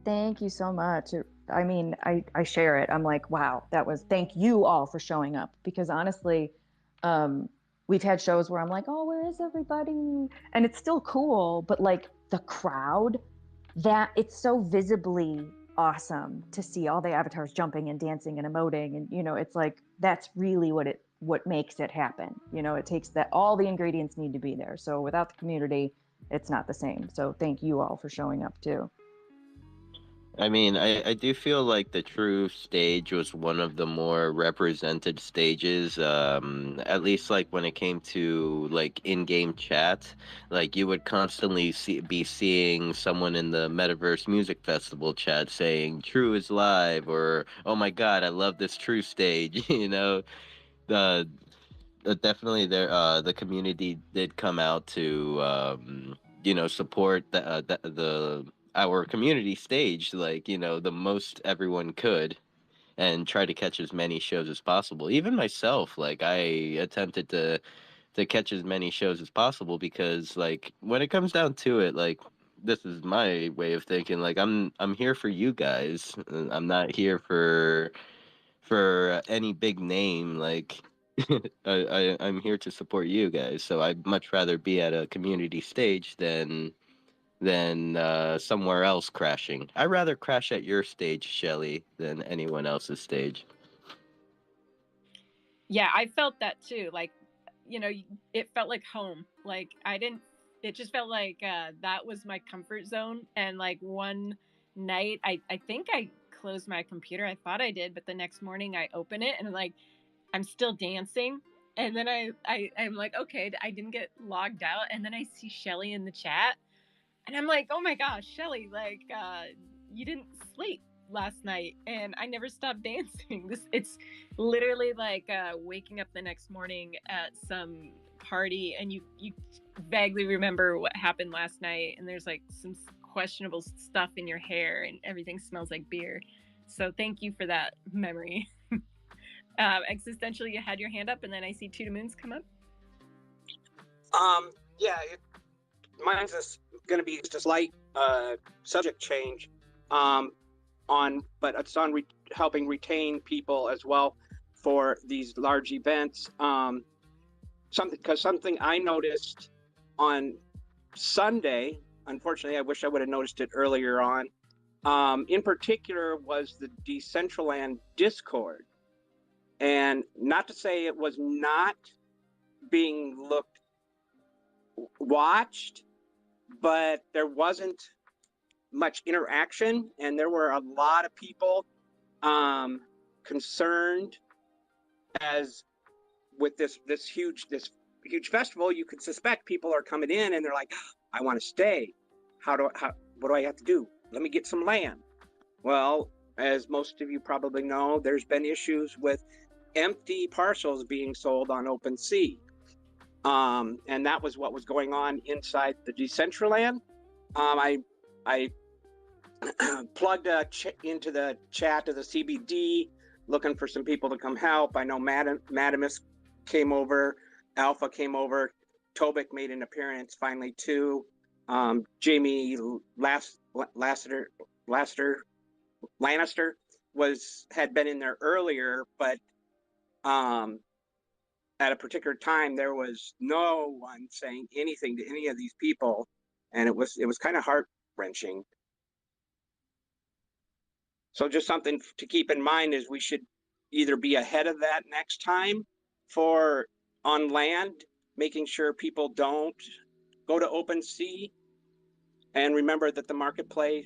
Speaker 9: Thank you so much. I mean, I share it. I'm like, wow, thank you all for showing up, because honestly, we've had shows where I'm like, oh, where is everybody? And it's still cool, but like the crowd, that it's so visibly awesome to see all the avatars jumping and dancing and emoting. And, you know, it's like, that's really what makes it happen. You know, it takes that, all the ingredients need to be there. So without the community, it's not the same. So thank you all for showing up too.
Speaker 3: I mean, I do feel like the True stage was one of the more represented stages, at least like when it came to like in-game chat. Like you would constantly be seeing someone in the Metaverse Music Festival chat saying True is live, or oh my god, I love this True stage. You know, the definitely the community did come out to support the our community stage, like, you know, the most everyone could, and try to catch as many shows as possible. Even myself, like, I attempted to catch as many shows as possible, because like when it comes down to it, like, this is my way of thinking, like, I'm here for you guys. I'm not here for any big name, like. I'm here to support you guys, so I'd much rather be at a community stage than somewhere else crashing. I'd rather crash at your stage, Shelly, than anyone else's stage.
Speaker 1: Yeah, I felt that too. Like, you know, it felt like home. Like, it just felt like that was my comfort zone. And like one night, I think I close my computer. I thought I did, but the next morning I open it and like I'm still dancing. And then I'm like, okay, I didn't get logged out. And then I see Shelly in the chat. And I'm like, oh my gosh, Shelly, like, you didn't sleep last night. And I never stopped dancing. It's literally like waking up the next morning at some party and you vaguely remember what happened last night. And there's like some questionable stuff in your hair and everything smells like beer. So thank you for that memory. Existential, you had your hand up, and then I see Two to Moons come up.
Speaker 7: Yeah, mine's going to be just a slight subject change, but it's on helping retain people as well for these large events. Something I noticed on Sunday, unfortunately, I wish I would have noticed it earlier on. In particular, was the Decentraland Discord. And not to say it was not being watched, but there wasn't much interaction, and there were a lot of people concerned, as with this huge festival. You could suspect people are coming in and they're like, I want to stay. What do I have to do? Let me get some land. Well, as most of you probably know, there's been issues with empty parcels being sold on OpenSea. And that was what was going on inside the Decentraland. I plugged into the chat of the CBD, looking for some people to come help. I know Madamus came over, Alpha came over, Tobik made an appearance finally too. Jamie Lannister had been in there earlier, but at a particular time there was no one saying anything to any of these people, and it was kind of heart-wrenching. So just something to keep in mind is we should either be ahead of that next time for on land, making sure people don't go to OpenSea, and remember that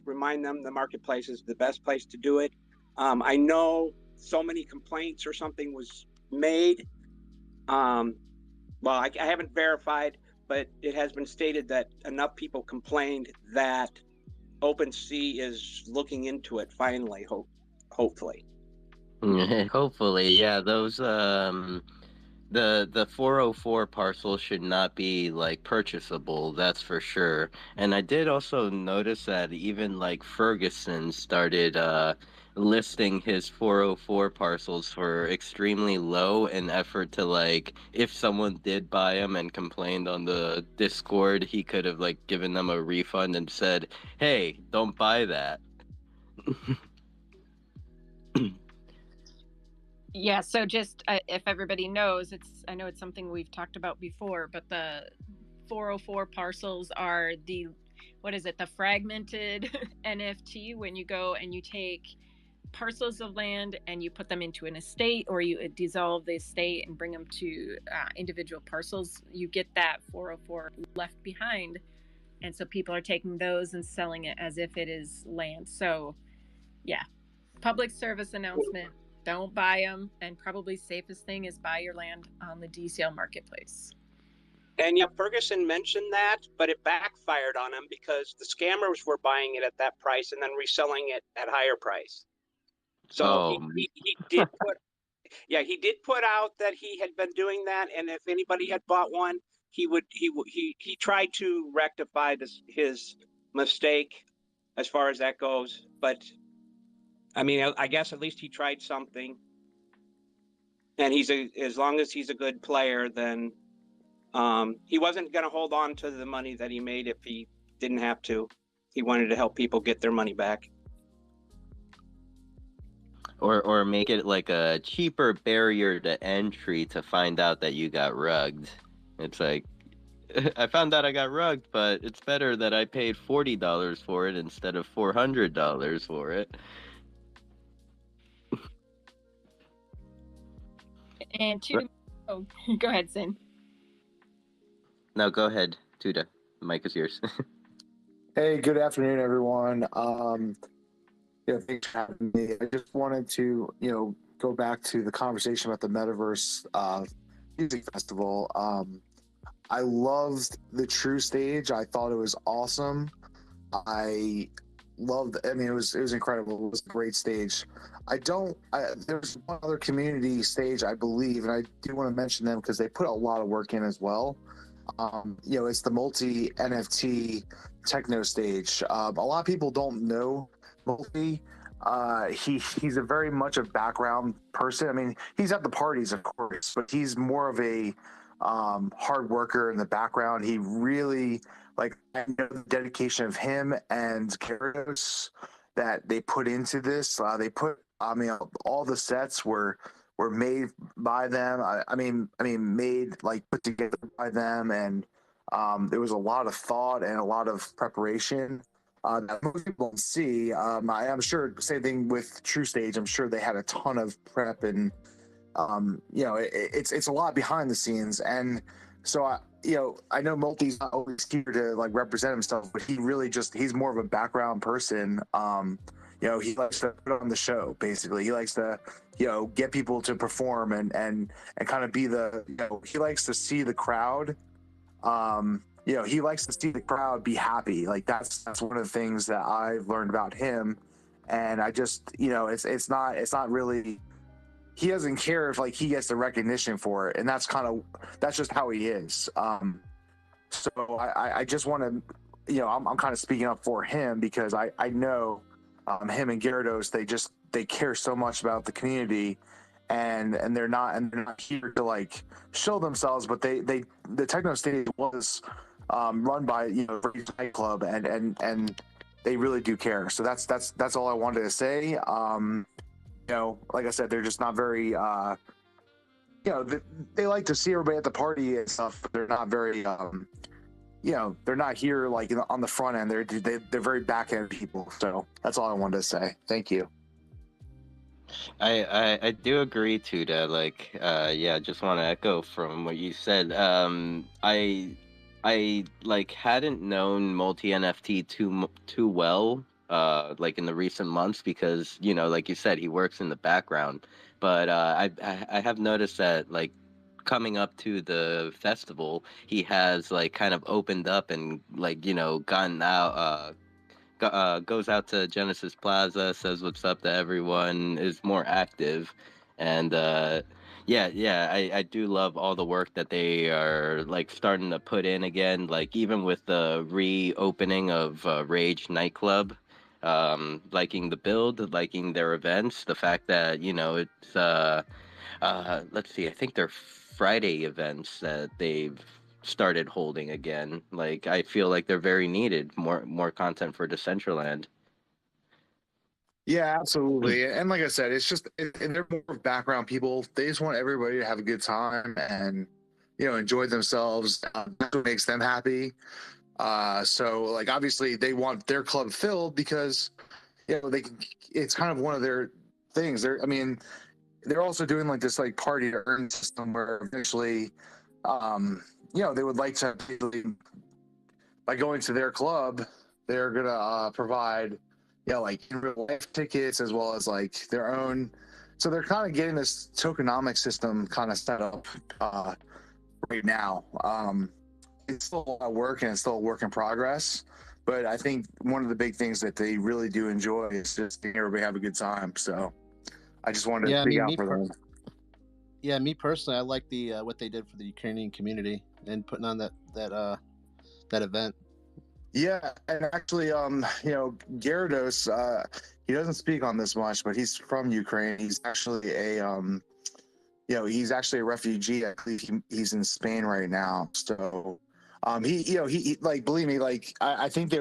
Speaker 7: remind them the marketplace is the best place to do it. I know so many complaints or something was made. Well, I haven't verified, but it has been stated that enough people complained that OpenSea is looking into it finally, hopefully.
Speaker 3: Hopefully, yeah. Those the 404 parcel should not be like purchasable, that's for sure. And I did also notice that even like Ferguson started listing his 404 parcels for extremely low in effort to, like, if someone did buy them and complained on the Discord, he could have like given them a refund and said, hey, don't buy that.
Speaker 1: Yeah, so just if everybody knows, I know it's something we've talked about before, but the 404 parcels are the fragmented NFT, when you go and you take parcels of land and you put them into an estate, or you dissolve the estate and bring them to individual parcels, you get that 404 left behind. And so people are taking those and selling it as if it is land. So yeah, public service announcement. Don't buy them, and probably safest thing is buy your land on the DCL marketplace.
Speaker 7: And yeah, Ferguson mentioned that, but it backfired on him because the scammers were buying it at that price and then reselling it at higher price. So he did put out that he had been doing that, and if anybody had bought one, he tried to rectify his mistake as far as that goes. But I mean, I guess at least he tried something, and as long as he's a good player, then he wasn't going to hold on to the money that he made if he didn't have to. He wanted to help people get their money back,
Speaker 3: or make it like a cheaper barrier to entry to find out that you got rugged. It's like, I found out I got rugged, but it's better that I paid $40 for it instead of $400 for it.
Speaker 1: And go ahead, Sin.
Speaker 3: No, go ahead, Tuda. The mic is yours.
Speaker 11: Hey, good afternoon, everyone. Yeah, thanks for having me. I just wanted to, go back to the conversation about the Metaverse Music Festival. I loved the True Stage. I thought it was awesome. I loved. I mean, it was incredible. It was a great stage. There's one other community stage, I believe, and I do want to mention them because they put a lot of work in as well. It's the multi NFT techno stage. A lot of people don't know multi. He's a very much a background person. I mean, he's at the parties, of course, but he's more of a hard worker in the background. He really I know the dedication of him and Gyarados that they put into this. I mean, all the sets were made by them. Made put together by them, and there was a lot of thought and a lot of preparation that most people don't see. I'm sure same thing with True Stage. I'm sure they had a ton of prep, and it's a lot behind the scenes. And so I know Multi's not always here to represent himself, but he's more of a background person. He likes to put on the show. Basically, he likes to get people to perform and kind of be he likes to see the crowd. He likes to see the crowd be happy. That's one of the things that I've learned about him. And I just it's not really, he doesn't care if he gets the recognition for it, and that's just how he is. So I just want to, I'm kind of speaking up for him because I know him and Gyarados, they care so much about the community, and they're not here to show themselves, but the techno stage was run by Braves nightclub, and they really do care. So that's all I wanted to say. Like I said, they're just not very they like to see everybody at the party and stuff, but they're not very they're not here on the front end. They're very back end people. So that's all I wanted to say. Thank you.
Speaker 3: I do agree to that. Just want to echo from what you said. I hadn't known multi NFT too well in the recent months because like you said, he works in the background. But I have noticed that coming up to the festival, he has kind of opened up and gotten out. Goes out to Genesis Plaza, says what's up to everyone, is more active, and I do love all the work that they are starting to put in again, even with the reopening of Rage nightclub. Liking the build, liking their events, the fact that it's let's see, I think they're Friday events that they've started holding again. I feel like they're very needed. More content for Decentraland.
Speaker 11: Yeah, absolutely. And like I said, it's just and they're more background people. They just want everybody to have a good time and enjoy themselves. That's what makes them happy. So obviously they want their club filled because they can, it's kind of one of their things. They're also doing this party to earn system where eventually they would like to, by going to their club, they're gonna provide in real life tickets as well as their own. So they're kind of getting this tokenomic system kind of set up right now. It's still a lot of work and it's still a work in progress, but I think one of the big things that they really do enjoy is just seeing everybody have a good time. So I just wanted to speak out for them.
Speaker 2: Yeah, me personally, I like the what they did for the Ukrainian community and putting on that event.
Speaker 11: Yeah, and actually, Gyarados, he doesn't speak on this much, but he's from Ukraine. He's actually he's actually a refugee. I believe he's in Spain right now. So, he believe me, I think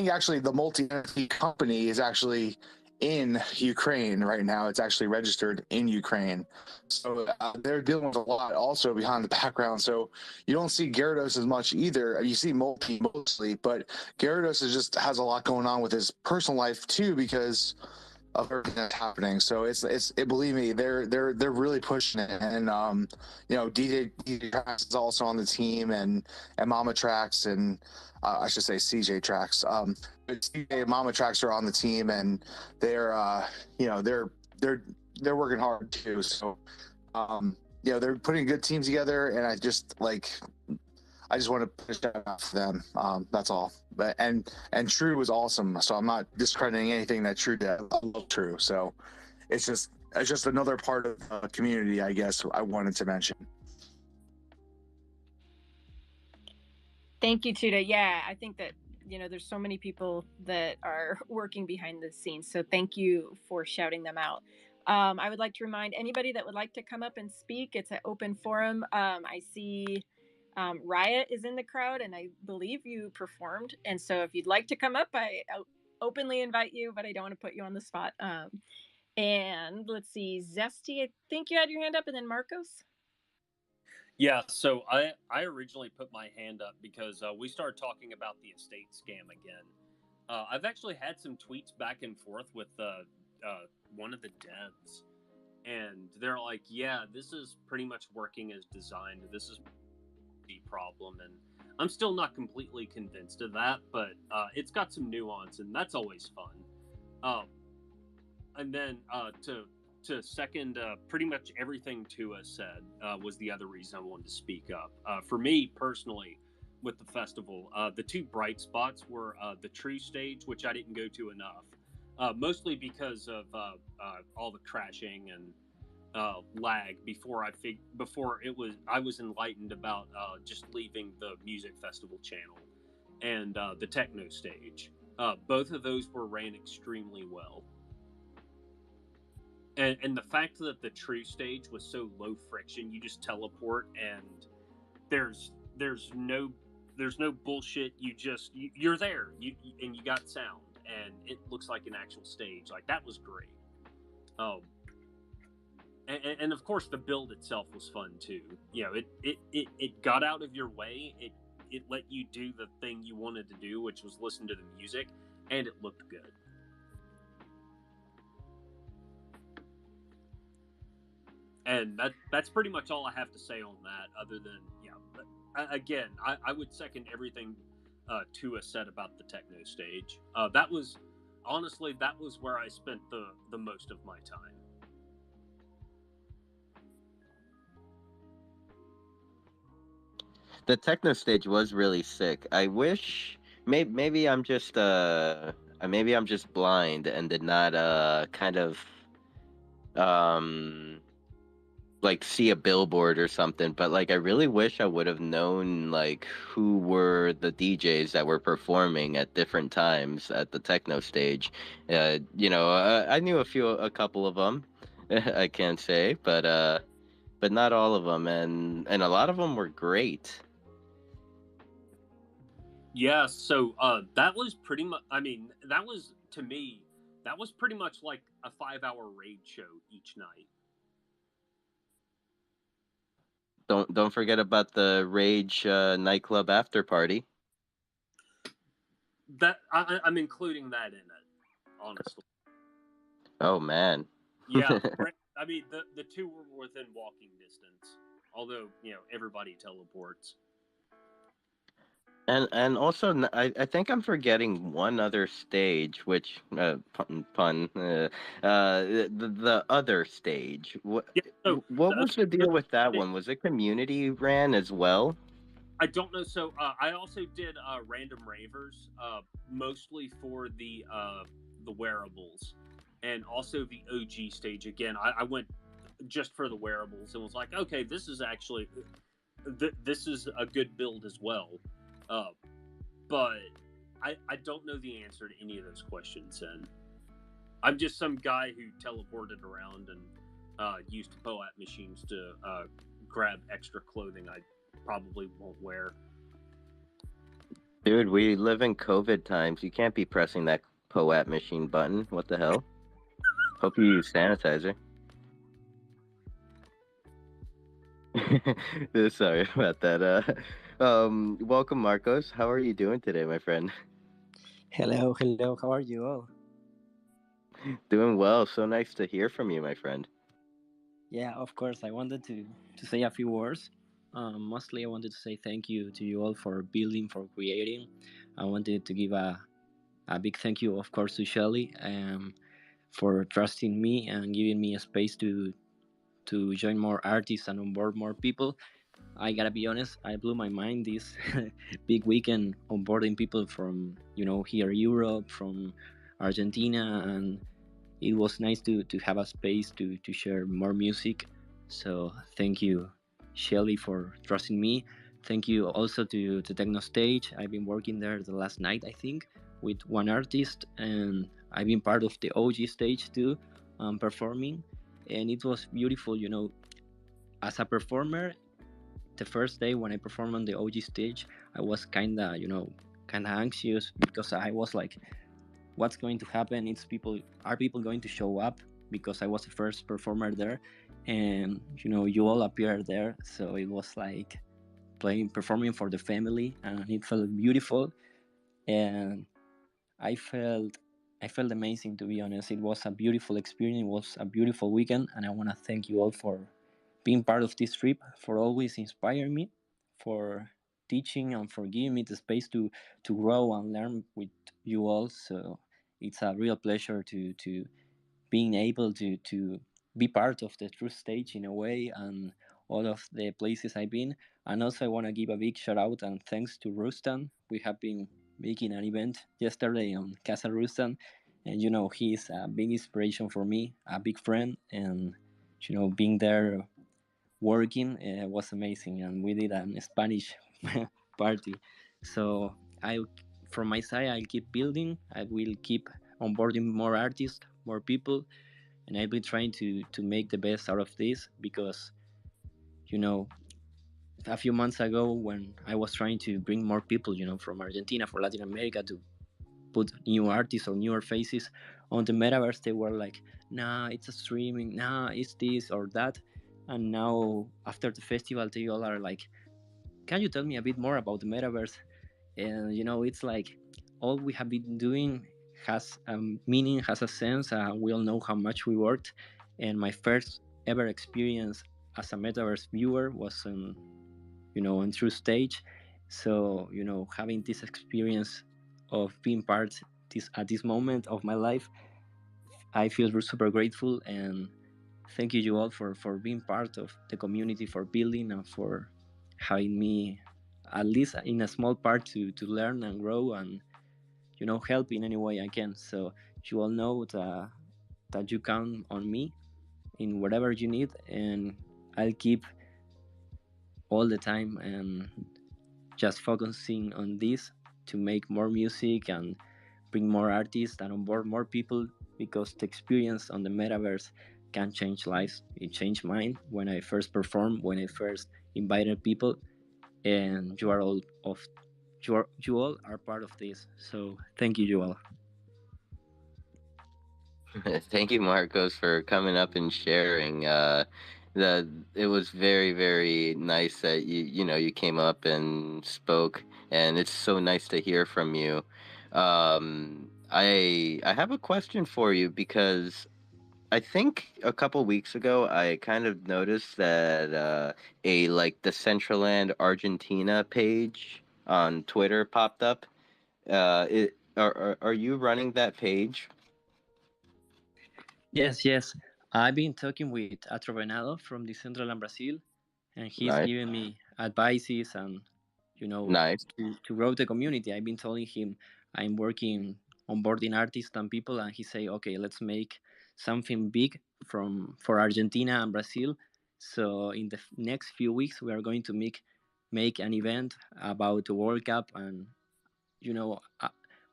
Speaker 11: actually the multi company is actually in Ukraine right now. It's actually registered in Ukraine. So they're dealing with a lot also behind the background. So you don't see Gyarados as much either. You see Multi mostly, but Gyarados just has a lot going on with his personal life too, because of everything that's happening. So believe me, they're really pushing it. And DJ Tracks is also on the team, and Mama Tracks, and I should say CJ Tracks. But CJ and Mama Tracks are on the team, and they're they're working hard too. So they're putting a good team together, and I just want to push that out for them. That's all. But and True was awesome. So I'm not discrediting anything that True did. I love True. So it's just another part of the community, I guess, I wanted to mention.
Speaker 1: Thank you, Tuda. Yeah, I think that there's so many people that are working behind the scenes. So thank you for shouting them out. I would like to remind anybody that would like to come up and speak. It's an open forum. I see Riot is in the crowd, and I believe you performed. And so if you'd like to come up, I openly invite you, but I don't want to put you on the spot. And let's see, Zesty, I think you had your hand up, and then Marcos.
Speaker 8: Yeah, so I originally put my hand up because we started talking about the estate scam again. I've actually had some tweets back and forth with one of the devs, and they're like, yeah, this is pretty much working as designed. This is the problem, and I'm still not completely convinced of that, but it's got some nuance, and that's always fun. And then to second pretty much everything Tua said was the other reason I wanted to speak up. For me personally, with the festival, the two bright spots were the True Stage, which I didn't go to enough, mostly because of all the crashing and lag before I was enlightened about just leaving the music festival channel, and the techno stage. Both of those were ran extremely well. And the fact that the True Stage was so low friction, you just teleport, and there's no bullshit. You're there, and you got sound, and it looks like an actual stage. Like, that was great. And of course the build itself was fun too. It got out of your way. It let you do the thing you wanted to do, which was listen to the music, and it looked good. And that's pretty much all I have to say on that, other than, again, I would second everything Tua said about the techno stage. That was where I spent the most of my time.
Speaker 3: The techno stage was really sick. I wish maybe I'm just blind and did not kind of like see a billboard or something, but like I really wish I would have known like who were the DJs that were performing at different times at the techno stage. I knew a couple of them. I can't say, but not all of them, and a lot of them were great.
Speaker 8: Yeah, so that was pretty much, that was, to me, that was pretty much like a 5-hour raid show each night.
Speaker 3: Don't forget about the Rage nightclub after party.
Speaker 8: That I'm including that in it, honestly.
Speaker 3: Oh man.
Speaker 8: Yeah, the two were within walking distance, although everybody teleports.
Speaker 3: And also, I think I'm forgetting one other stage, which pun. The other stage. What was the deal with that one? Was it community ran as well?
Speaker 8: I don't know. So I also did random ravers, mostly for the wearables, and also the OG stage. Again, I went just for the wearables and was like, okay, this is actually this is a good build as well. But I don't know the answer to any of those questions, and I'm just some guy who teleported around and used POAP machines to grab extra clothing I probably won't wear.
Speaker 3: Dude, we live in COVID times. You can't be pressing that POAP machine button. What the hell? Hope you use sanitizer. Sorry about that. Welcome, Marcos. How are you doing today, my friend?
Speaker 12: Hello. How are you all?
Speaker 3: Doing well. So nice to hear from you, my friend.
Speaker 12: Yeah, of course. I wanted to say a few words. Mostly, I wanted to say thank you to you all for building, for creating. I wanted to give a big thank you, of course, to Shelly for trusting me and giving me a space to join more artists and onboard more people. I gotta be honest, I blew my mind this big weekend onboarding people from here Europe, from Argentina, and it was nice to have a space to share more music. So thank you, Shelly, for trusting me. Thank you also to Techno Stage. I've been working there the last night, I think, with one artist, and I've been part of the OG stage too, performing, and it was beautiful. As a performer, the first day when I performed on the OG stage, I was kinda anxious because I was like, what's going to happen? Are people going to show up? Because I was the first performer there, and you all appeared there, so it was like performing for the family, and it felt beautiful, and I felt I felt amazing, to be honest. It was a beautiful experience. It was a beautiful weekend, and I want to thank you all for being part of this trip, for always inspiring me, for teaching and for giving me the space to grow and learn with you all. So it's a real pleasure to being able to be part of the true stage in a way, and all of the places I've been. And also I want to give a big shout out and thanks to Rustan. We have been making an event yesterday on Casa Rustan, and he's a big inspiration for me, a big friend, and being there working was amazing, and we did a Spanish party. So I, from my side, I'll keep building. I will keep onboarding more artists, more people, and I'll be trying to make the best out of this, because you know a few months ago, when I was trying to bring more people, from Argentina, for Latin America, to put new artists or newer faces on the metaverse, they were like, nah, it's a streaming, nah, it's this or that. And now after the festival, they all are like, can you tell me a bit more about the metaverse? And it's like all we have been doing has a meaning, has a sense. We all know how much we worked, and my first ever experience as a metaverse viewer was on True Stage. So having this experience of being part at this moment of my life, I feel super grateful, and thank you all for being part of the community, for building, and for having me at least in a small part to learn and grow, and help in any way I can. So you all know that you count on me in whatever you need, and I'll keep all the time and just focusing on this to make more music and bring more artists and onboard more people, because the experience on the metaverse can change lives. It changed mine when I first performed, when I first invited people, and you all are part of this. So thank you all.
Speaker 3: Thank you, Marcos, for coming up and sharing. It was very, very nice that you came up and spoke, and it's so nice to hear from you. I have a question for you, because I think a couple weeks ago I kind of noticed that a like Decentraland Argentina page on Twitter popped up. Are you running that page?
Speaker 12: Yes. I've been talking with Atro Venado from Decentraland Brazil, and he's
Speaker 3: Nice.
Speaker 12: giving me advices and
Speaker 3: Nice.
Speaker 12: to grow the community. I've been telling him I'm working on boarding artists and people, and he say, okay, let's make something big for Argentina and Brazil. So in the next few weeks, we are going to make an event about the World Cup, and you know uh,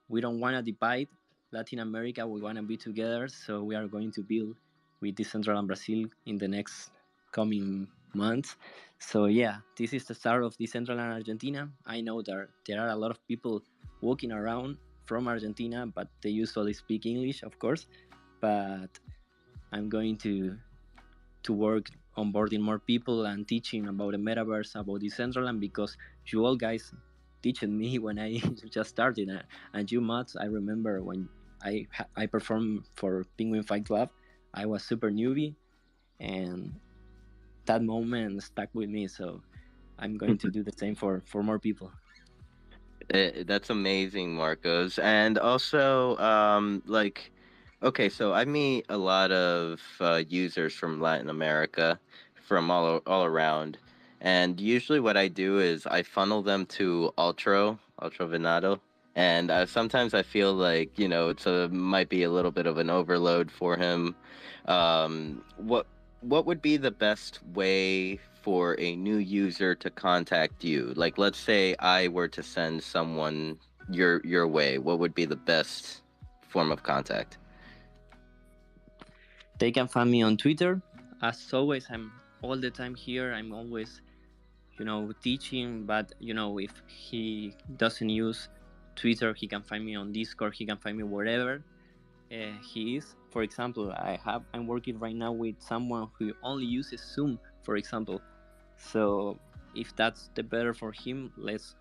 Speaker 12: we don't want to divide Latin America. We want to be together. So we are going to build with Decentraland Brazil in the next coming months. So yeah, this is the start of Decentraland Argentina. I know there are a lot of people walking around from Argentina, but they usually speak English, of course. But I'm going to work on boarding more people and teaching about the metaverse, about Decentraland, because you all guys teaching me when I just started. And you, Mats, I remember when I performed for Penguin Fight Club. I was super newbie, and that moment stuck with me. So I'm going to do the same for more people.
Speaker 3: That's amazing, Marcos. And also, like, okay, so I meet a lot of users from Latin America, from all around, and usually what I do is I funnel them to Ultra Venado, and sometimes I feel like it's a might be a little bit of an overload for him. What would be the best way for a new user to contact you? Like, let's say I were to send someone your way. What would be the best form of contact?
Speaker 12: They can find me on Twitter. As always, I'm all the time here. I'm always, teaching. But if he doesn't use Twitter, he can find me on Discord. He can find me wherever he is. For example, I'm working right now with someone who only uses Zoom, for example. So if that's the better for him, let's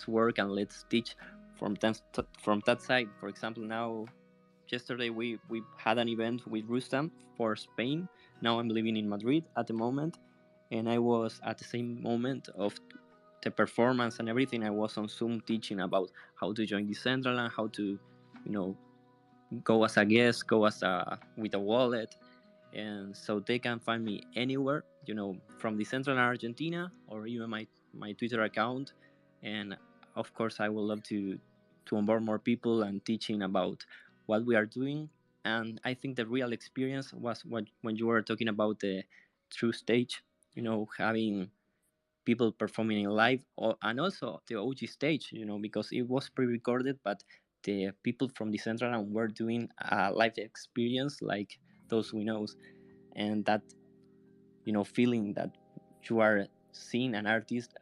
Speaker 12: work and let's teach from that side. For example, now yesterday we had an event with Rustam for Spain. Now I'm living in Madrid at the moment, and I was at the same moment of the performance and everything. I was on Zoom teaching about how to join Decentraland, how to, go as a guest, go as with a wallet, and so they can find me anywhere, from Decentraland Argentina, or even my Twitter account. And of course, I would love to onboard more people and teaching about what we are doing. And I think the real experience was when you were talking about the true stage, having people performing in live, and also the OG stage, because it was pre-recorded, but the people from Decentraland were doing a live experience like those we know, and that feeling that you are seeing an artist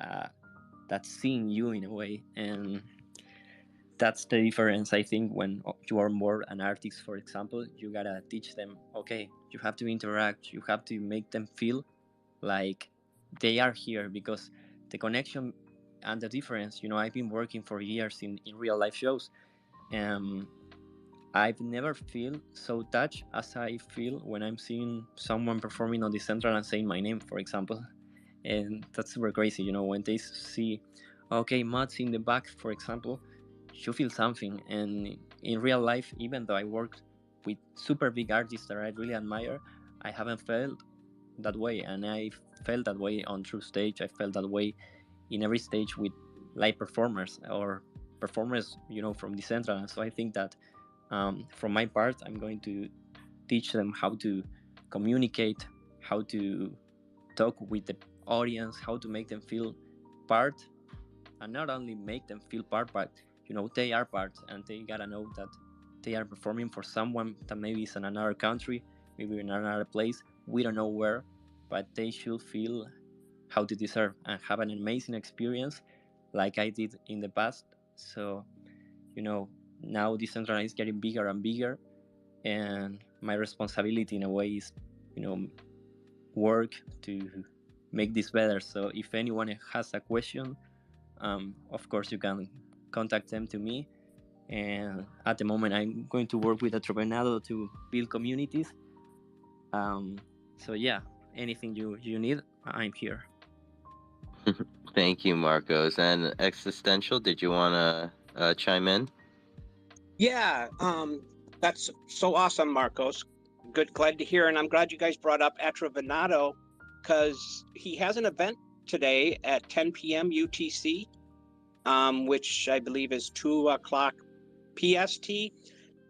Speaker 12: that's seeing you in a way. And that's the difference, I think. When you are more an artist, for example, you gotta teach them, okay, you have to interact, you have to make them feel like they are here, because the connection and the difference, I've been working for years in real life shows, and I've never feel so touched as I feel when I'm seeing someone performing on the central and saying my name, for example. And that's super crazy, when they see, okay, Matt's in the back, for example, you feel something. And in real life, even though I worked with super big artists that I really admire, I haven't felt that way. And I felt that way on True Stage. I felt that way in every stage with live performers or performers, from Decentraland. So I think that from my part, I'm going to teach them how to communicate, how to talk with the audience, how to make them feel part, and not only make them feel part, but they are part, and they gotta know that they are performing for someone that maybe is in another country, maybe in another place, we don't know where, but they should feel how they deserve and have an amazing experience like I did in the past. So now Decentraland is getting bigger and bigger, and my responsibility in a way is work to make this better. So if anyone has a question, of course you can contact them to me. And at the moment I'm going to work with Atropinado to build communities. So yeah, anything you need, I'm here.
Speaker 3: Thank you, Marcos. And Existential, did you want to chime in?
Speaker 7: Yeah, that's so awesome, Marcos. Glad to hear, and I'm glad you guys brought up Atrovinato, because he has an event today at 10 p.m. UTC, which I believe is 2 o'clock PST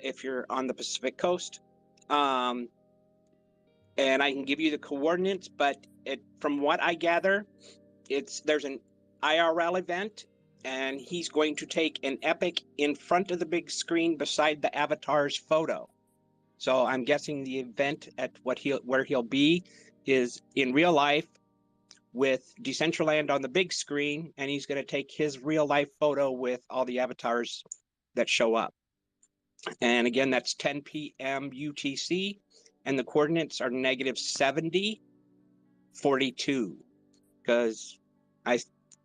Speaker 7: if you're on the Pacific Coast. And I can give you the coordinates, but from what I gather, there's an IRL event, and he's going to take an epic in front of the big screen beside the avatar's photo. So I'm guessing the event at where he'll be is in real life with Decentraland on the big screen, and he's going to take his real life photo with all the avatars that show up. And again, that's 10 p.m. UTC, and the coordinates are -70 42, because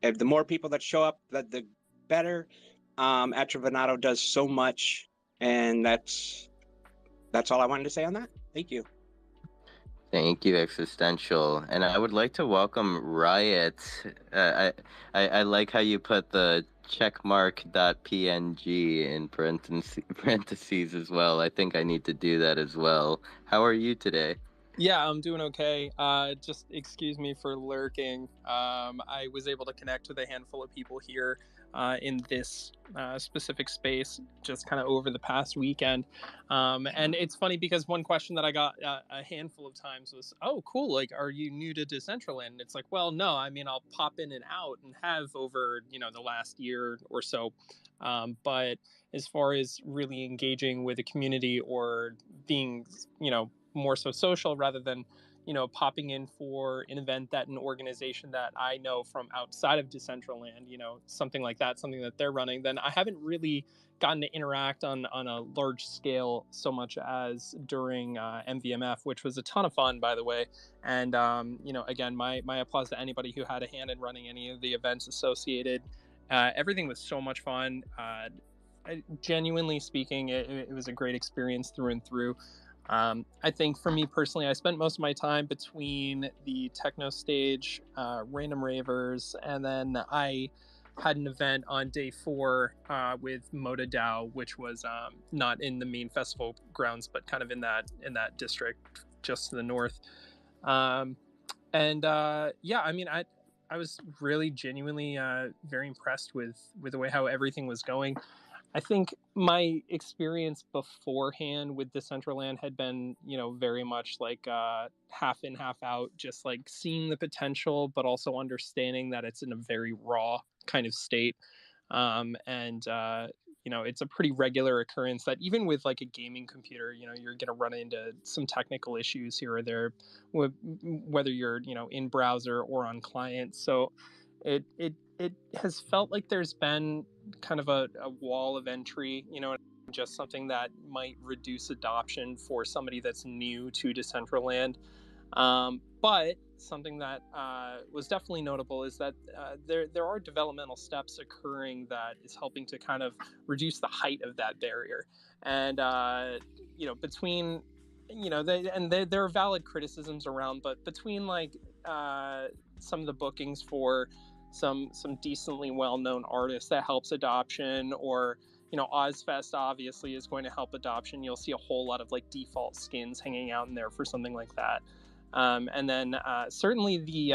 Speaker 7: the more people that show up, the better. Atrovinato does so much And that's all I wanted to say on that. Thank you.
Speaker 3: Thank you, Existential. And I would like to welcome Riot. I like how you put the checkmark.png in parentheses as well. I think I need to do that as well. How are you today?
Speaker 13: Yeah, I'm doing okay. Just excuse me for lurking. I was able to connect with a handful of people here in this specific space just kind of over the past weekend. And it's funny because one question that I got a handful of times was, oh, cool, like, are you new to Decentraland? And it's like, well, no, I mean, I'll pop in and out and have over, the last year or so. But as far as really engaging with a community or being, more so social rather than popping in for an event that an organization that I know from outside of Decentraland, something like that, something that they're running, then I haven't really gotten to interact on a large scale so much as during MVMF, which was a ton of fun, by the way. And again, my applause to anybody who had a hand in running any of the events associated. Everything was so much fun. Genuinely speaking, it was a great experience through and through. I think for me personally, I spent most of my time between the techno stage, Random Ravers, and then I had an event on day 4 with Moda DAO, which was not in the main festival grounds, but kind of in that district just to the north. Yeah, I mean, I was really genuinely very impressed with the way how everything was going. I think my experience beforehand with Decentraland had been, very much like half in, half out, just like seeing the potential, but also understanding that it's in a very raw kind of state. It's a pretty regular occurrence that even with like a gaming computer, you're going to run into some technical issues here or there, whether you're, in browser or on client. So it has felt like there's been kind of a wall of entry, just something that might reduce adoption for somebody that's new to Decentraland. But something that was definitely notable is that there are developmental steps occurring that is helping to kind of reduce the height of that barrier. And between there are valid criticisms around, but between like some of the bookings for some decently well-known artists, that helps adoption, or Ozfest obviously is going to help adoption. You'll see a whole lot of like default skins hanging out in there for something like that. And then certainly the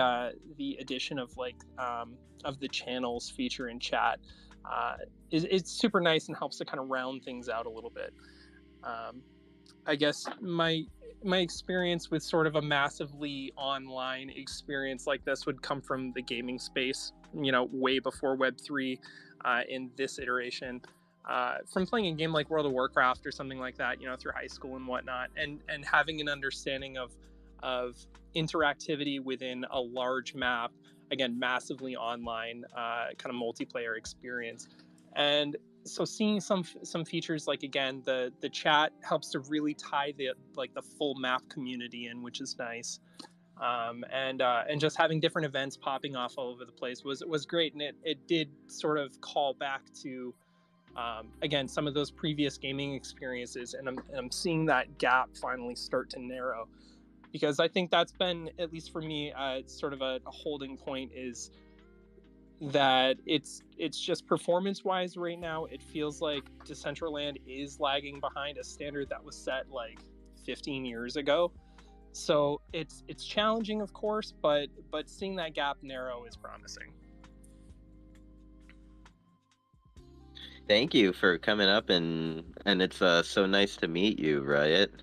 Speaker 13: addition of like of the channels feature in chat it's super nice and helps to kind of round things out a little bit. I guess my experience with sort of a massively online experience like this would come from the gaming space, way before Web3 in this iteration. From playing a game like World of Warcraft or something like that, through high school and whatnot, and having an understanding of interactivity within a large map, again, massively online kind of multiplayer experience. And so seeing some features like, again, the chat helps to really tie the full map community in, which is nice. And just having different events popping off all over the place was great, and it did sort of call back to again some of those previous gaming experiences, and I'm seeing that gap finally start to narrow, because I think that's been, at least for me, sort of a holding point, is that it's just performance-wise right now, it feels like Decentraland is lagging behind a standard that was set like 15 years ago. So it's challenging, of course, but seeing that gap narrow is promising.
Speaker 3: Thank you for coming up, and it's so nice to meet you, Riot.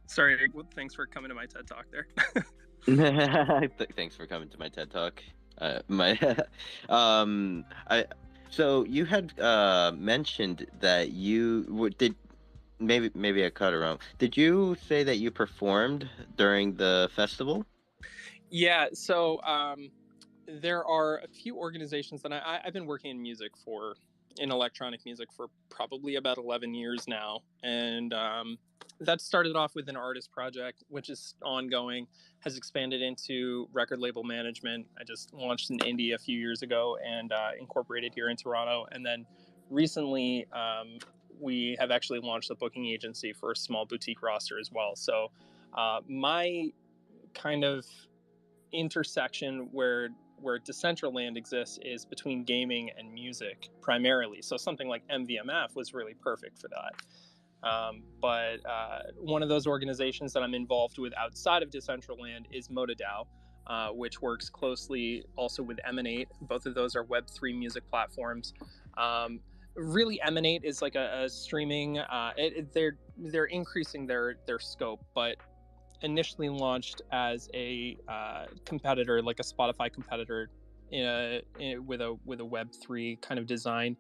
Speaker 13: Sorry, thanks for coming to my TED Talk there.
Speaker 3: Thanks for coming to my TED Talk. So you had mentioned that you did. Maybe I cut it wrong. Did you say that you performed during the festival?
Speaker 13: Yeah. So there are a few organizations that I've been working in electronic music for probably about 11 years now, and that started off with an artist project, which is ongoing, has expanded into record label management. I just launched an indie a few years ago and incorporated here in Toronto, and then recently, we have actually launched a booking agency for a small boutique roster as well. So my kind of intersection where Decentraland exists is between gaming and music primarily. So something like MVMF was really perfect for that. But one of those organizations that I'm involved with outside of Decentraland is ModaDAO, which works closely also with Emanate. Both of those are Web3 music platforms. Really, Emanate is like a streaming. They're increasing their scope, but initially launched as a competitor, like a Spotify competitor, with a Web3 kind of design.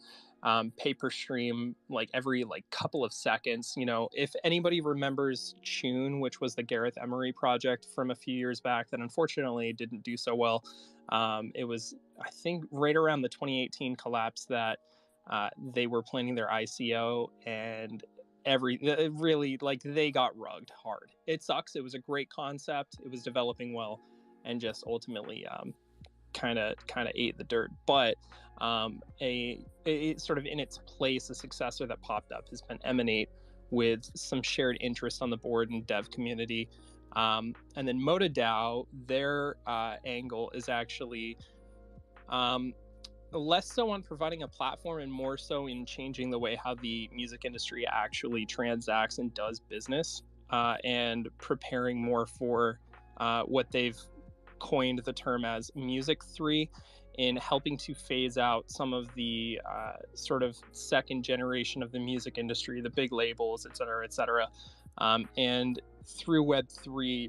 Speaker 13: Pay per stream, like every couple of seconds. You know, if anybody remembers Tune, which was the Gareth Emery project from a few years back that unfortunately didn't do so well. It was, I think, right around the 2018 collapse that they were planning their ICO, and really, like, they got rugged hard. It sucks. It was a great concept. It was developing well, and just ultimately kind of ate the dirt. But a sort of in its place, a successor that popped up has been Emanate, with some shared interest on the board and dev community. And then ModaDAO, their angle is actually less so on providing a platform and more so in changing the way how the music industry actually transacts and does business, and preparing more for what they've coined the term as Music 3, in helping to phase out some of the sort of second generation of the music industry, the big labels, et cetera, et cetera. And through Web3,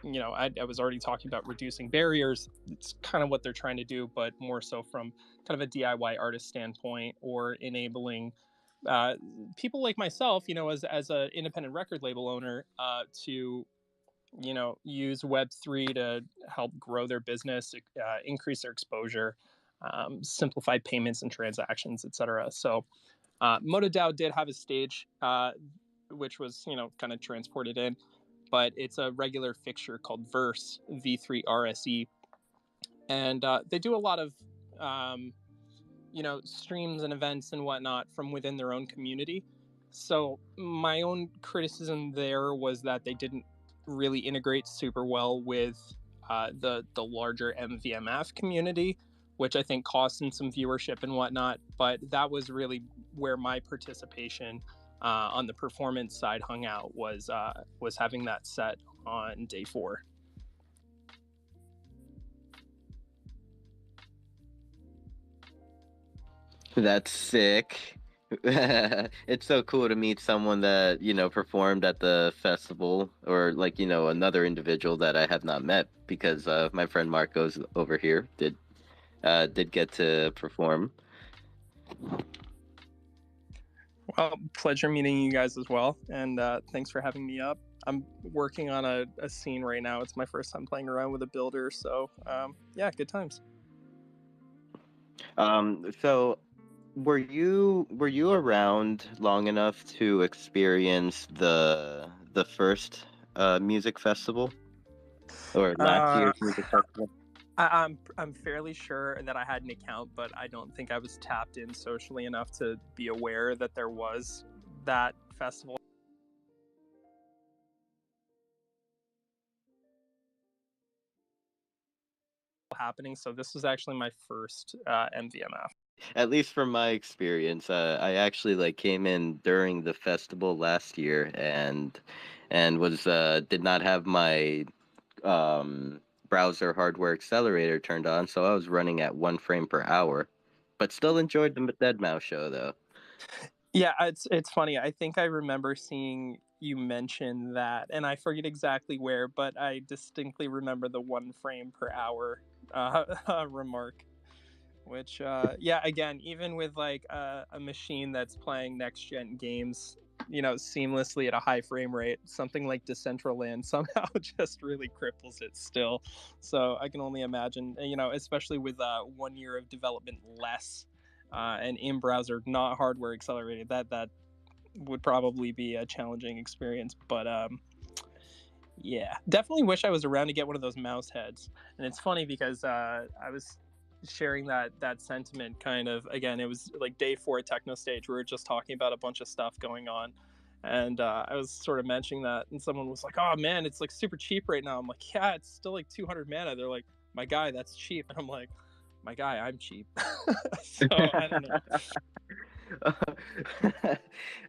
Speaker 13: you know, I was already talking about reducing barriers. It's kind of what they're trying to do, but more so from kind of a DIY artist standpoint, or enabling people like myself, you know, as an independent record label owner, to, you know, use Web3 to help grow their business, increase their exposure, simplify payments and transactions, etc. So ModaDAO did have a stage, which was, you know, kind of transported in, but it's a regular fixture called Verse, V3RSE. And they do a lot of, you know, streams and events and whatnot from within their own community. So my own criticism there was that they didn't really integrate super well with the larger MVMF community, which I think cost them some viewership and whatnot. But that was really where my participation on the performance side hung out, was having that set on day 4.
Speaker 3: That's sick. It's so cool to meet someone that, you know, performed at the festival, or like, you know, another individual that I have not met, because my friend Marco's over here did get to perform.
Speaker 13: Well, pleasure meeting you guys as well, and thanks for having me up. I'm working on a scene right now. It's my first time playing around with a builder, so yeah, good times.
Speaker 3: So were you around long enough to experience the first music festival, or last year's music festival?
Speaker 13: I'm fairly sure that I had an account, but I don't think I was tapped in socially enough to be aware that there was that festival happening. So this was actually my first MVMF.
Speaker 3: At least from my experience, I actually like came in during the festival last year, and was did not have my browser hardware accelerator turned on, so I was running at 1 frame per hour, but still enjoyed the deadmau5 show though.
Speaker 13: Yeah, it's funny. I think I remember seeing you mention that, and I forget exactly where, but I distinctly remember the 1 frame per hour remark. Which, yeah, again, even with like a machine that's playing next gen games, you know, seamlessly at a high frame rate, something like Decentraland somehow just really cripples it still. So I can only imagine, you know, especially with 1 year of development less, and in browser, not hardware accelerated, that would probably be a challenging experience. But yeah, definitely wish I was around to get one of those mouse heads. And it's funny because I was sharing that sentiment. Kind of, again, it was like day 4 techno stage. We were just talking about a bunch of stuff going on, and I was sort of mentioning that, and someone was like, "Oh man, it's like super cheap right now." I'm like, "Yeah, it's still like 200 mana." They're like, "My guy, that's cheap," and I'm like, "My guy, I'm cheap." So I don't know.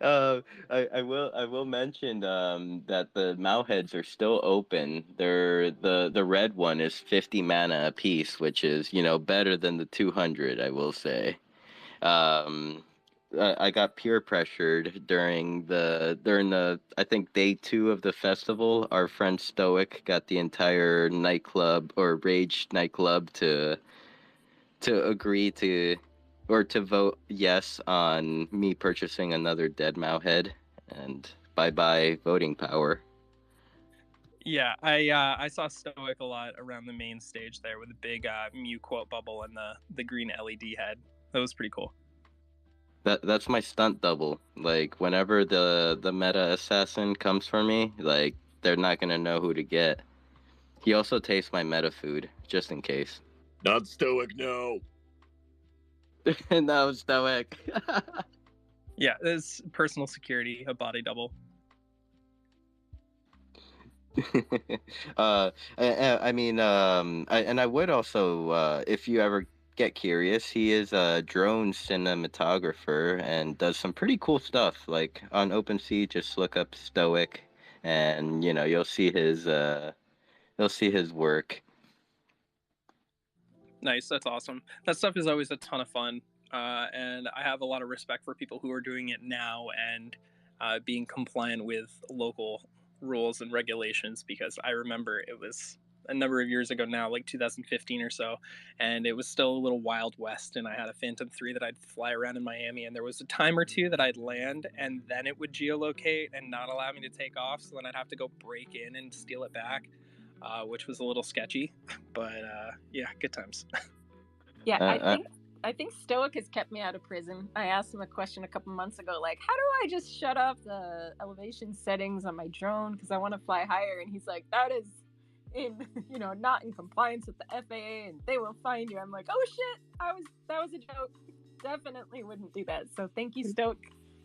Speaker 3: I will mention that the Mowheads are still open. The red one is 50 mana a piece, which is, you know, better than the 200, I will say. I got peer pressured during the I think day 2 of the festival. Our friend Stoic got the entire nightclub or Rage nightclub to agree to or to vote yes on me purchasing another dead Mowhead, and bye voting power.
Speaker 13: Yeah, I saw Stoic a lot around the main stage there with a big Mew quote bubble and the green LED head. That was pretty cool.
Speaker 3: That's my stunt double. Like, whenever the meta assassin comes for me, like, they're not gonna know who to get. He also tastes my meta food, just in case.
Speaker 14: Not Stoic, no.
Speaker 3: No, Stoic.
Speaker 13: Yeah, there's personal security, a body double.
Speaker 3: I mean, I would also, if you ever get curious, he is a drone cinematographer and does some pretty cool stuff. Like on OpenSea, just look up Stoic, and you know you'll see his work.
Speaker 13: Nice, that's awesome. That stuff is always a ton of fun, and I have a lot of respect for people who are doing it now and being compliant with local rules and regulations, because I remember it was a number of years ago now, like 2015 or so, and it was still a little Wild West, and I had a Phantom 3 that I'd fly around in Miami, and there was a time or two that I'd land and then it would geolocate and not allow me to take off, so then I'd have to go break in and steal it back, which was a little sketchy, but yeah, good times.
Speaker 1: Yeah, I think Stoic has kept me out of prison. I asked him a question a couple months ago, like, how do I just shut off the elevation settings on my drone because I want to fly higher? And he's like, that is not in compliance with the FAA, and they will fine you. I'm like, oh shit, that was a joke. Definitely wouldn't do that. So thank you, Stoic,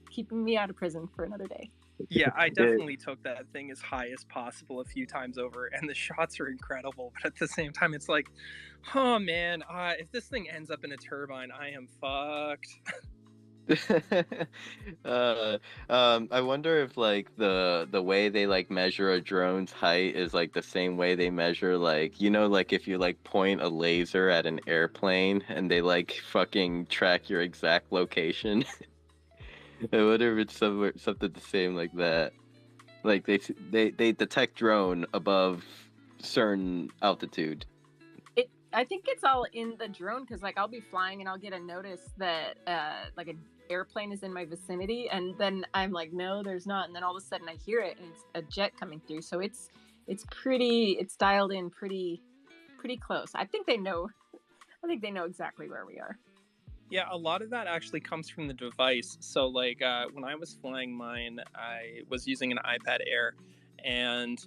Speaker 1: keeping me out of prison for another day.
Speaker 13: Yeah, I definitely took that thing as high as possible a few times over, and the shots are incredible, but at the same time, it's like, oh man, if this thing ends up in a turbine, I am fucked.
Speaker 3: I wonder if like the way they like measure a drone's height is like the same way they measure, like, you know, like if you like point a laser at an airplane and they like fucking track your exact location. I wonder if it's something the same like that. Like they detect drone above certain altitude.
Speaker 1: I think it's all in the drone, because like I'll be flying and I'll get a notice that like an airplane is in my vicinity, and then I'm like, no, there's not, and then all of a sudden I hear it and it's a jet coming through. So it's dialed in pretty close. I think they know exactly where we are.
Speaker 13: Yeah, a lot of that actually comes from the device. So like when I was flying mine, I was using an iPad Air, and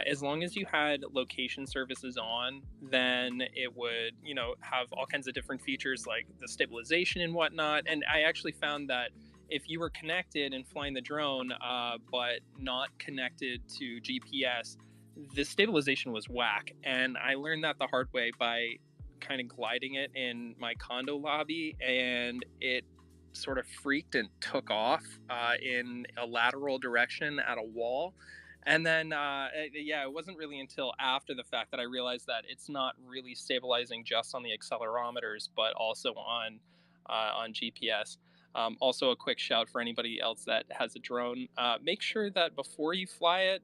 Speaker 13: as long as you had location services on, then it would, have all kinds of different features like the stabilization and whatnot. And I actually found that if you were connected and flying the drone, but not connected to GPS, the stabilization was whack. And I learned that the hard way by kind of gliding it in my condo lobby, and it sort of freaked and took off in a lateral direction at a wall. And then it wasn't really until after the fact that I realized that it's not really stabilizing just on the accelerometers, but also on GPS. Also, a quick shout for anybody else that has a drone: make sure that before you fly it,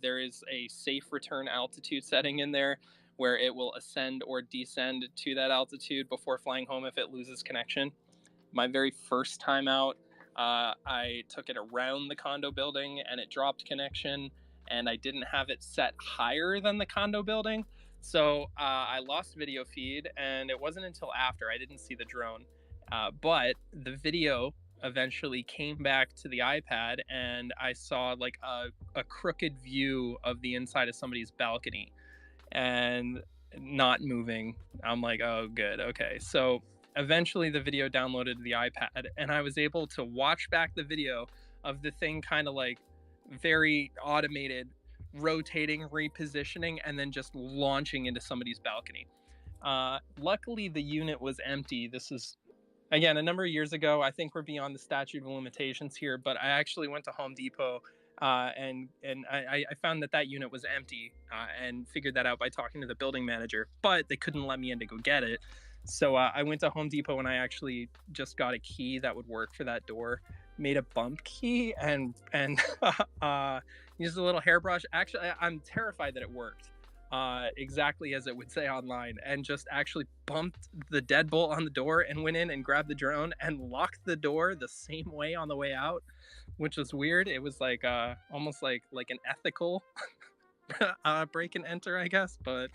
Speaker 13: there is a safe return altitude setting in there, where it will ascend or descend to that altitude before flying home if it loses connection. My very first time out, I took it around the condo building and it dropped connection, and I didn't have it set higher than the condo building. So I lost video feed, and it wasn't until after I didn't see the drone. But the video eventually came back to the iPad, and I saw like a crooked view of the inside of somebody's balcony. And not moving. I'm like, oh, good. Okay. So eventually the video downloaded to the iPad, and I was able to watch back the video of the thing kind of like very automated, rotating, repositioning, and then just launching into somebody's balcony. Luckily, the unit was empty. This is, again, a number of years ago. I think we're beyond the statute of limitations here, but I actually went to Home Depot and I found that unit was empty and figured that out by talking to the building manager, but they couldn't let me in to go get it. So I went to Home Depot and I actually just got a key that would work for that door, made a bump key and used a little hairbrush. Actually, I'm terrified that it worked exactly as it would say online, and just actually bumped the deadbolt on the door and went in and grabbed the drone and locked the door the same way on the way out, which was weird. It was like almost like an ethical break and enter, I guess. But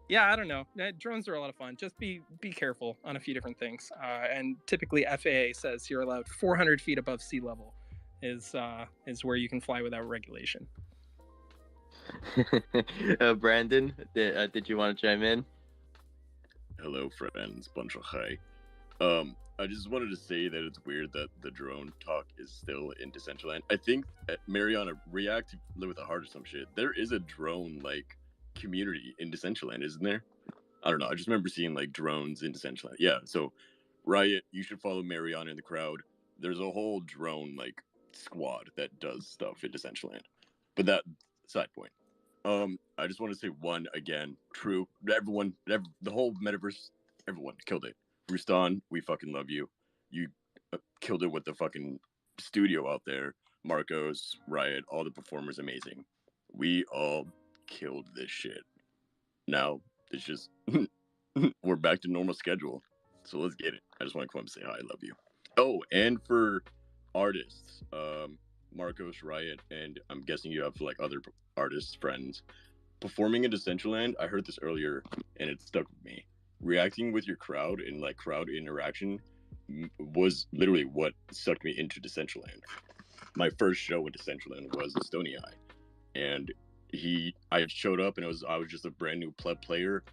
Speaker 13: yeah, I don't know. Drones are a lot of fun. Just be careful on a few different things. And typically FAA says you're allowed 400 feet above sea level is where you can fly without regulation.
Speaker 3: Brandon, did you want to chime in?
Speaker 14: Hello, friends. Bunch of hi. I just wanted to say that it's weird that the drone talk is still in Decentraland. I think Mariana, react with a heart or some shit. There is a drone like community in Decentraland, isn't there? I don't know. I just remember seeing like drones in Decentraland. Yeah. So, Riot, you should follow Mariana in the crowd. There's a whole drone like squad that does stuff in Decentraland. But that side point. I just want to say one again. True. Everyone, the whole metaverse, everyone killed it. Rustan, we fucking love you. You killed it with the fucking studio out there. Marcos, Riot, all the performers, amazing. We all killed this shit. Now it's just we're back to normal schedule. So let's get it. I just want to come up and say hi. I love you. Oh, and for artists, Marcos, Riot, and I'm guessing you have like other artists, friends, performing in Decentraland. I heard this earlier and it stuck with me. Reacting with your crowd and like crowd interaction was literally what sucked me into Decentraland. My first show in Decentraland was Estonia, and I showed up and I was just a brand new pleb player,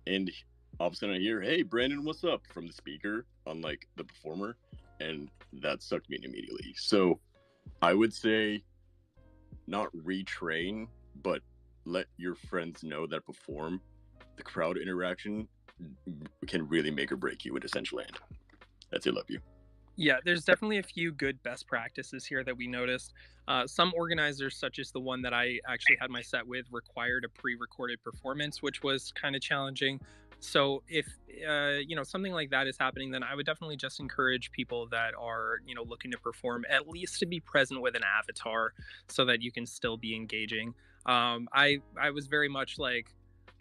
Speaker 14: and all of a sudden I hear, "Hey Brandon, what's up?" from the speaker on like the performer, and that sucked me in immediately. So I would say not retrain, but let your friends know that perform. The crowd interaction can really make or break you with Decentraland. That's it. Love you.
Speaker 13: Yeah, there's definitely a few good best practices here that we noticed. Some organizers, such as the one that I actually had my set with, required a pre-recorded performance, which was kind of challenging. So if something like that is happening, then I would definitely just encourage people that are looking to perform at least to be present with an avatar, so that you can still be engaging. I was very much like,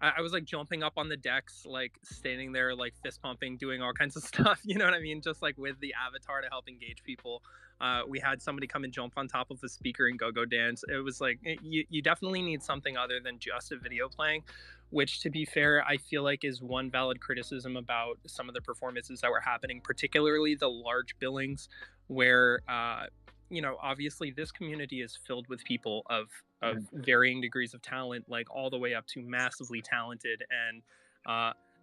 Speaker 13: I was like jumping up on the decks, like standing there, like fist pumping, doing all kinds of stuff. You know what I mean? Just like with the avatar to help engage people. We had somebody come and jump on top of the speaker and go dance. It was like, you definitely need something other than just a video playing, which, to be fair, I feel like is one valid criticism about some of the performances that were happening, particularly the large billings where, obviously this community is filled with people of varying degrees of talent, like all the way up to massively talented. And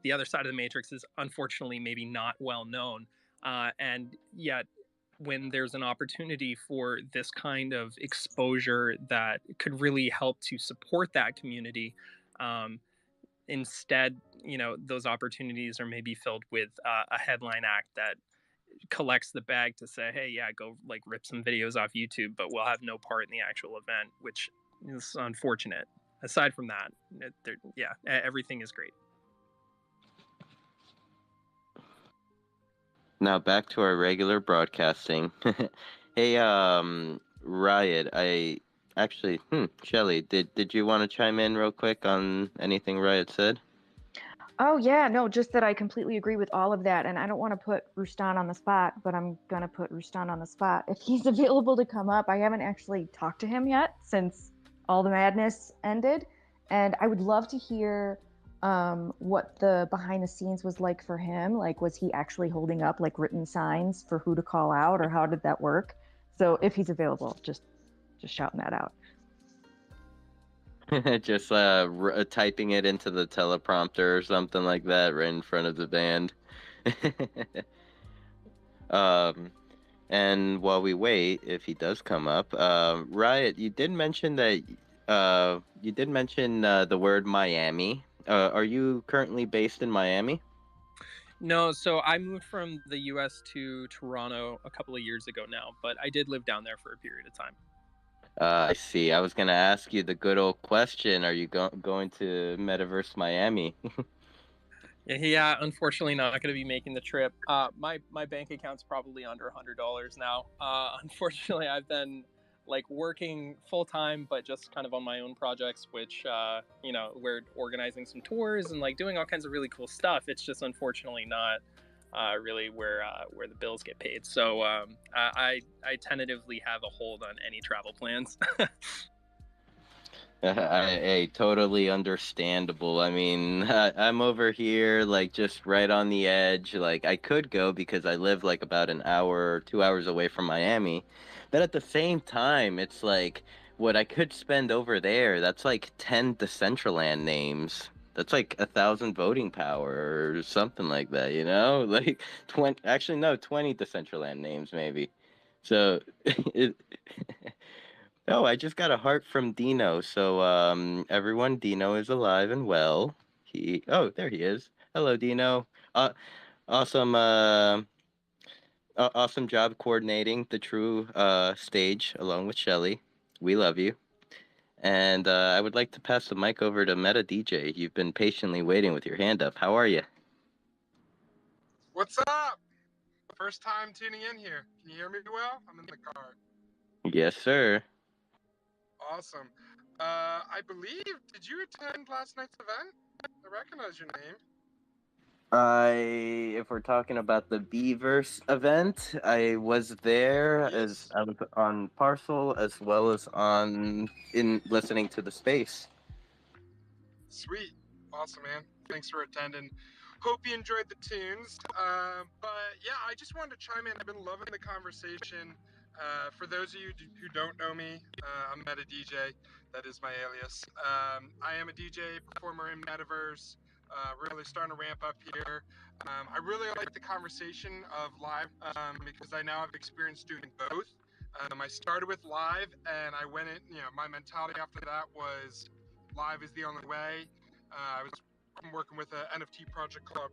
Speaker 13: the other side of the matrix is unfortunately maybe not well known. And yet when there's an opportunity for this kind of exposure that could really help to support that community, instead, those opportunities are maybe filled with a headline act that collects the bag to say, hey, yeah, go like rip some videos off YouTube, but we'll have no part in the actual event, which is unfortunate. Aside from that, everything is great.
Speaker 3: Now back to our regular broadcasting. Hey, Riot, Shelly, did you want to chime in real quick on anything Riot said?
Speaker 9: Oh, yeah, no, just that I completely agree with all of that. And I don't want to put Rustan on the spot, but I'm going to put Rustan on the spot. If he's available to come up, I haven't actually talked to him yet since all the madness ended. And I would love to hear what the behind the scenes was like for him. Like, was he actually holding up like written signs for who to call out, or how did that work? So if he's available, just shouting that out.
Speaker 3: Just typing it into the teleprompter or something like that right in front of the band. um, and while we wait, if he does come up, Riot, you did mention that the word Miami. Are you currently based in Miami?
Speaker 13: No, so I moved from the U.S. to Toronto a couple of years ago now, but I did live down there for a period of time.
Speaker 3: I see. I was gonna ask you the good old question: are you going to Metaverse Miami?
Speaker 13: Yeah, unfortunately, not going to be making the trip. My bank account's probably under $100 now. Unfortunately, I've been like working full time, but just kind of on my own projects, which we're organizing some tours and like doing all kinds of really cool stuff. It's just unfortunately not really where the bills get paid. So I tentatively have a hold on any travel plans.
Speaker 3: Totally understandable. I mean, I'm over here, like, just right on the edge. Like, I could go because I live, like, about an hour, 2 hours away from Miami. But at the same time, it's like, what I could spend over there, that's like 10 Decentraland names. That's like 1,000 voting power or something like that, you know? Like, 20, actually, no, 20 Decentraland names, maybe. So, it. Oh, I just got a heart from Dino. So, everyone, Dino is alive and well. There he is. Hello, Dino. Uh, awesome, awesome job coordinating the true stage along with Shelly. We love you. And I would like to pass the mic over to Meta DJ. You've been patiently waiting with your hand up. How are you?
Speaker 15: What's up? First time tuning in here. Can you hear me well? I'm in the car.
Speaker 3: Yes, sir.
Speaker 15: Awesome. I believe, did you attend last night's event? I recognize your name.
Speaker 3: If we're talking about the Beaverse event, I was there as I was on Parcel as well as in listening to the space.
Speaker 15: Sweet. Awesome, man. Thanks for attending. Hope you enjoyed the tunes. But yeah, I just wanted to chime in. I've been loving the conversation. For those of you who don't know me, I'm Meta DJ. That is my alias. I am a DJ performer in Metaverse. Really starting to ramp up here. I really like the conversation of live because I now have experience doing both. I started with live and I went in, my mentality after that was live is the only way. I'm working with an NFT project called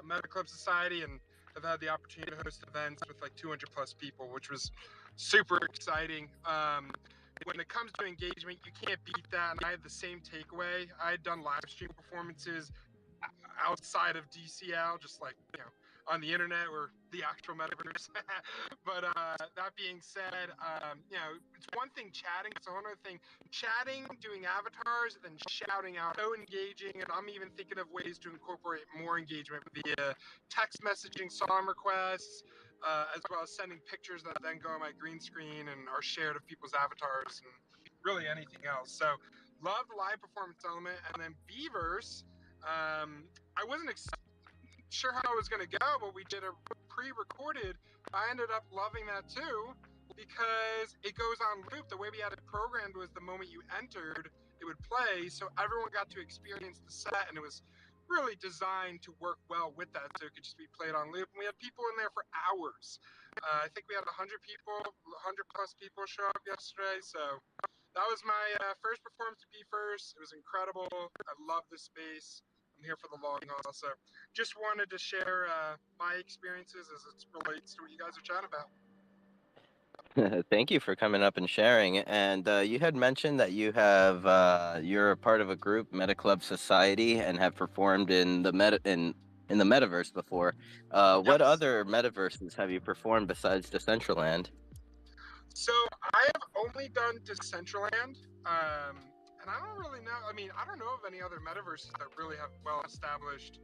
Speaker 15: Meta Club Society and have had the opportunity to host events with like 200 plus people, which was super exciting. When it comes to engagement, you can't beat that. And I had the same takeaway. I had done live stream performances outside of DCL, just like, on the internet or the actual metaverse. But that being said, it's one thing chatting, it's another thing chatting, doing avatars, and then shouting out. So engaging, and I'm even thinking of ways to incorporate more engagement via text messaging, song requests, as well as sending pictures that then go on my green screen and are shared of people's avatars and really anything else. So love the live performance element. And then Beaverse, I wasn't sure how it was going to go, but we did a pre-recorded. I ended up loving that too because it goes on loop. The way we had it programmed was the moment you entered, it would play, so everyone got to experience the set, and it was really designed to work well with that, so it could just be played on loop. And we had people in there for hours. I think we had 100 plus people show up yesterday, so that was my first performance to be first. It was incredible. I love this space. I'm here for the long haul. So just wanted to share my experiences as it relates to what you guys are chatting about.
Speaker 3: Thank you for coming up and sharing. And you had mentioned that you're a part of a group, Meta Club Society, and have performed in the metaverse before. What other metaverses have you performed besides Decentraland?
Speaker 15: So I have only done Decentraland, and I don't really know. I mean, I don't know of any other metaverses that really have well-established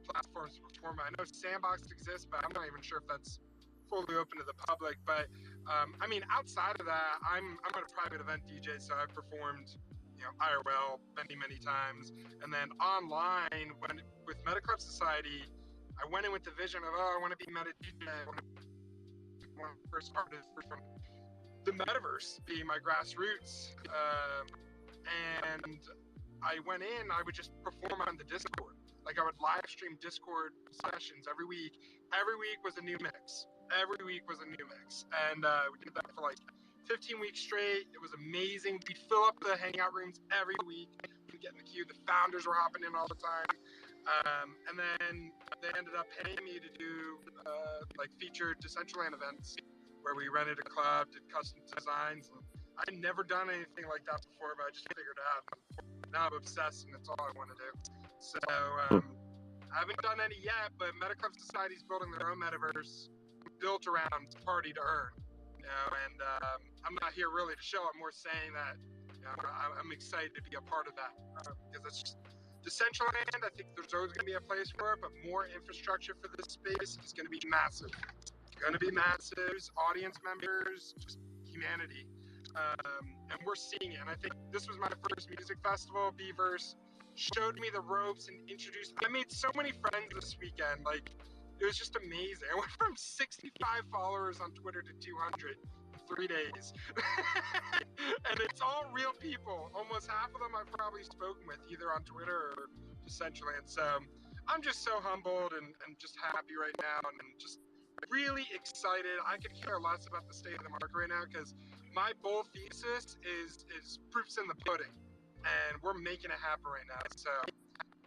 Speaker 15: platforms to perform. I know Sandbox exists, but I'm not even sure if that's fully open to the public. But I mean, outside of that, I'm a private event DJ, so I've performed, IRL many times, and then online with Meta Club Society, I went in with the vision of, I want to be Meta DJ. I want to be one of the first artists from the metaverse being my grassroots. and I went in. I would just perform on the Discord. Like I would live stream Discord sessions every week. Every week was a new mix. Every week was a new mix, and we did that for like 15 weeks straight. It was amazing. We'd fill up the hangout rooms every week. We'd get in the queue. The founders were hopping in all the time. And then they ended up paying me to do like featured Decentraland events where we rented a club, did custom designs. I'd never done anything like that before, but I just figured it out. Now I'm obsessed, and that's all I want to do. So I haven't done any yet, but Metaclub Society's building their own metaverse built around Party to Earn. You know, and I'm not here really to show. I'm more saying that I'm excited to be a part of that because it's just Decentraland. I think there's always going to be a place for it, but more infrastructure for this space is going to be massive. It's going to be massive. Audience members, just humanity. And we're seeing it. And I think this was my first music festival. Beavers showed me the ropes and introduced. I made so many friends this weekend. Like, it was just amazing. I went from 65 followers on Twitter to 200 in 3 days. And it's all real people. Almost half of them I've probably spoken with, either on Twitter or Decentraland. So I'm just so humbled and just happy right now, and just really excited. I could care less about the state of the market right now because my bold thesis is proofs in the pudding, and we're making it happen right now. So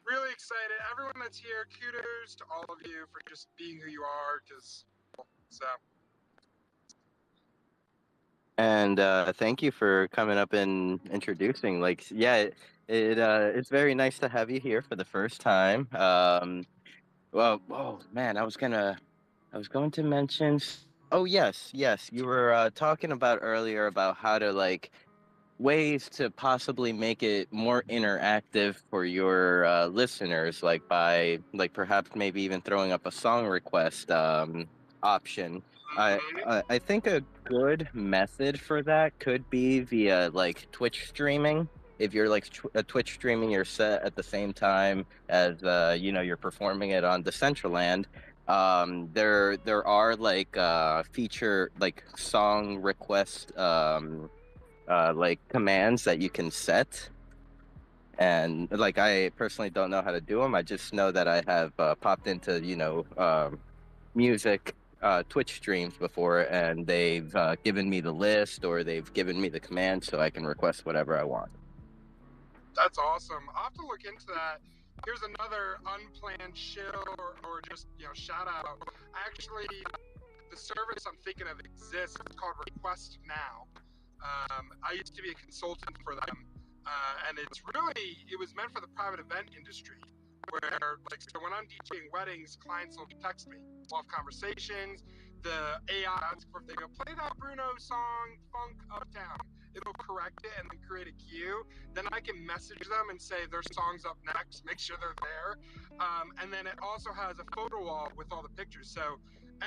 Speaker 15: really excited. Everyone that's here, kudos to all of you for just being who you are.
Speaker 3: And thank you for coming up and introducing. Like, yeah, it's very nice to have you here for the first time. Well, oh man, I was going to mention. Oh yes, you were talking about earlier about how to like ways to possibly make it more interactive for your listeners, like by like perhaps maybe even throwing up a song request option. I think a good method for that could be via like Twitch streaming. If you're like Twitch streaming your set at the same time as you're performing it on Decentraland, there are like feature like song request like commands that you can set, and like I personally don't know how to do them. I just know that I have popped into music Twitch streams before, and they've given me the list or they've given me the command so I can request whatever I want.
Speaker 15: That's awesome. I'll have to look into that. Here's another unplanned shill or just shout out. Actually, the service I'm thinking of exists. It's called Request Now. I used to be a consultant for them, and it was meant for the private event industry, where like so when I'm DJing weddings, clients will text me, we'll have conversations. The AI asks for if they go play that Bruno song, Funk Uptown. It'll correct it and then create a queue. Then I can message them and say their song's up next, make sure they're there. And then it also has a photo wall with all the pictures. So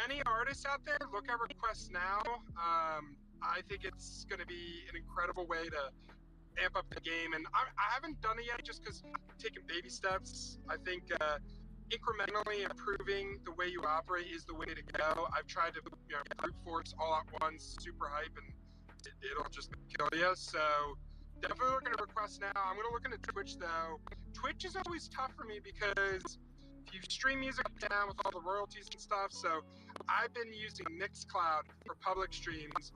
Speaker 15: any artists out there, look at Request Now. I think it's going to be an incredible way to amp up the game. And I haven't done it yet just because I'm taking baby steps. I think incrementally improving the way you operate is the way to go. I've tried to brute force all at once, super hype, and it'll just kill you. So definitely looking at Request Now. I'm going to look into Twitch, though. Twitch is always tough for me because you stream music down with all the royalties and stuff. So I've been using Mixcloud for public streams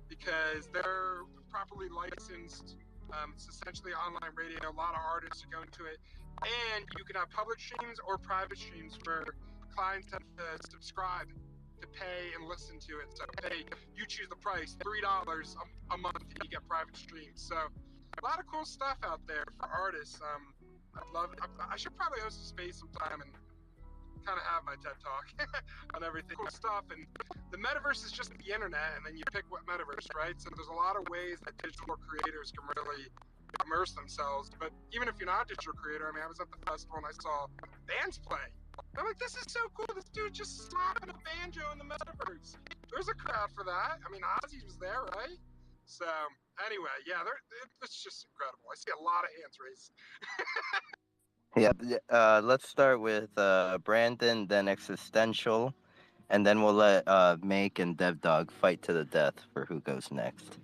Speaker 15: because they're properly licensed. It's essentially online radio. A lot of artists are going to it. And you can have public streams or private streams where clients have to subscribe to pay and listen to it. So hey, you choose the price, $3 a month, and you get private streams. So a lot of cool stuff out there for artists. I'd love it. I should probably host a space sometime and kind of have my TED talk on everything. Cool stuff. And the metaverse is just the internet, and then you pick what metaverse, right? So there's a lot of ways that digital creators can really immerse themselves. But even if you're not a digital creator, I mean, I was at the festival and I saw bands play. I'm like, this is so cool. This dude just slapping a banjo in the metaverse. There's a crowd for that. I mean, Ozzy was there, right? So anyway, yeah, it's just incredible. I see a lot of hands raised.
Speaker 3: Yeah, let's start with Brandon, then Existential, and then we'll let Make and DevDog fight to the death for who goes next.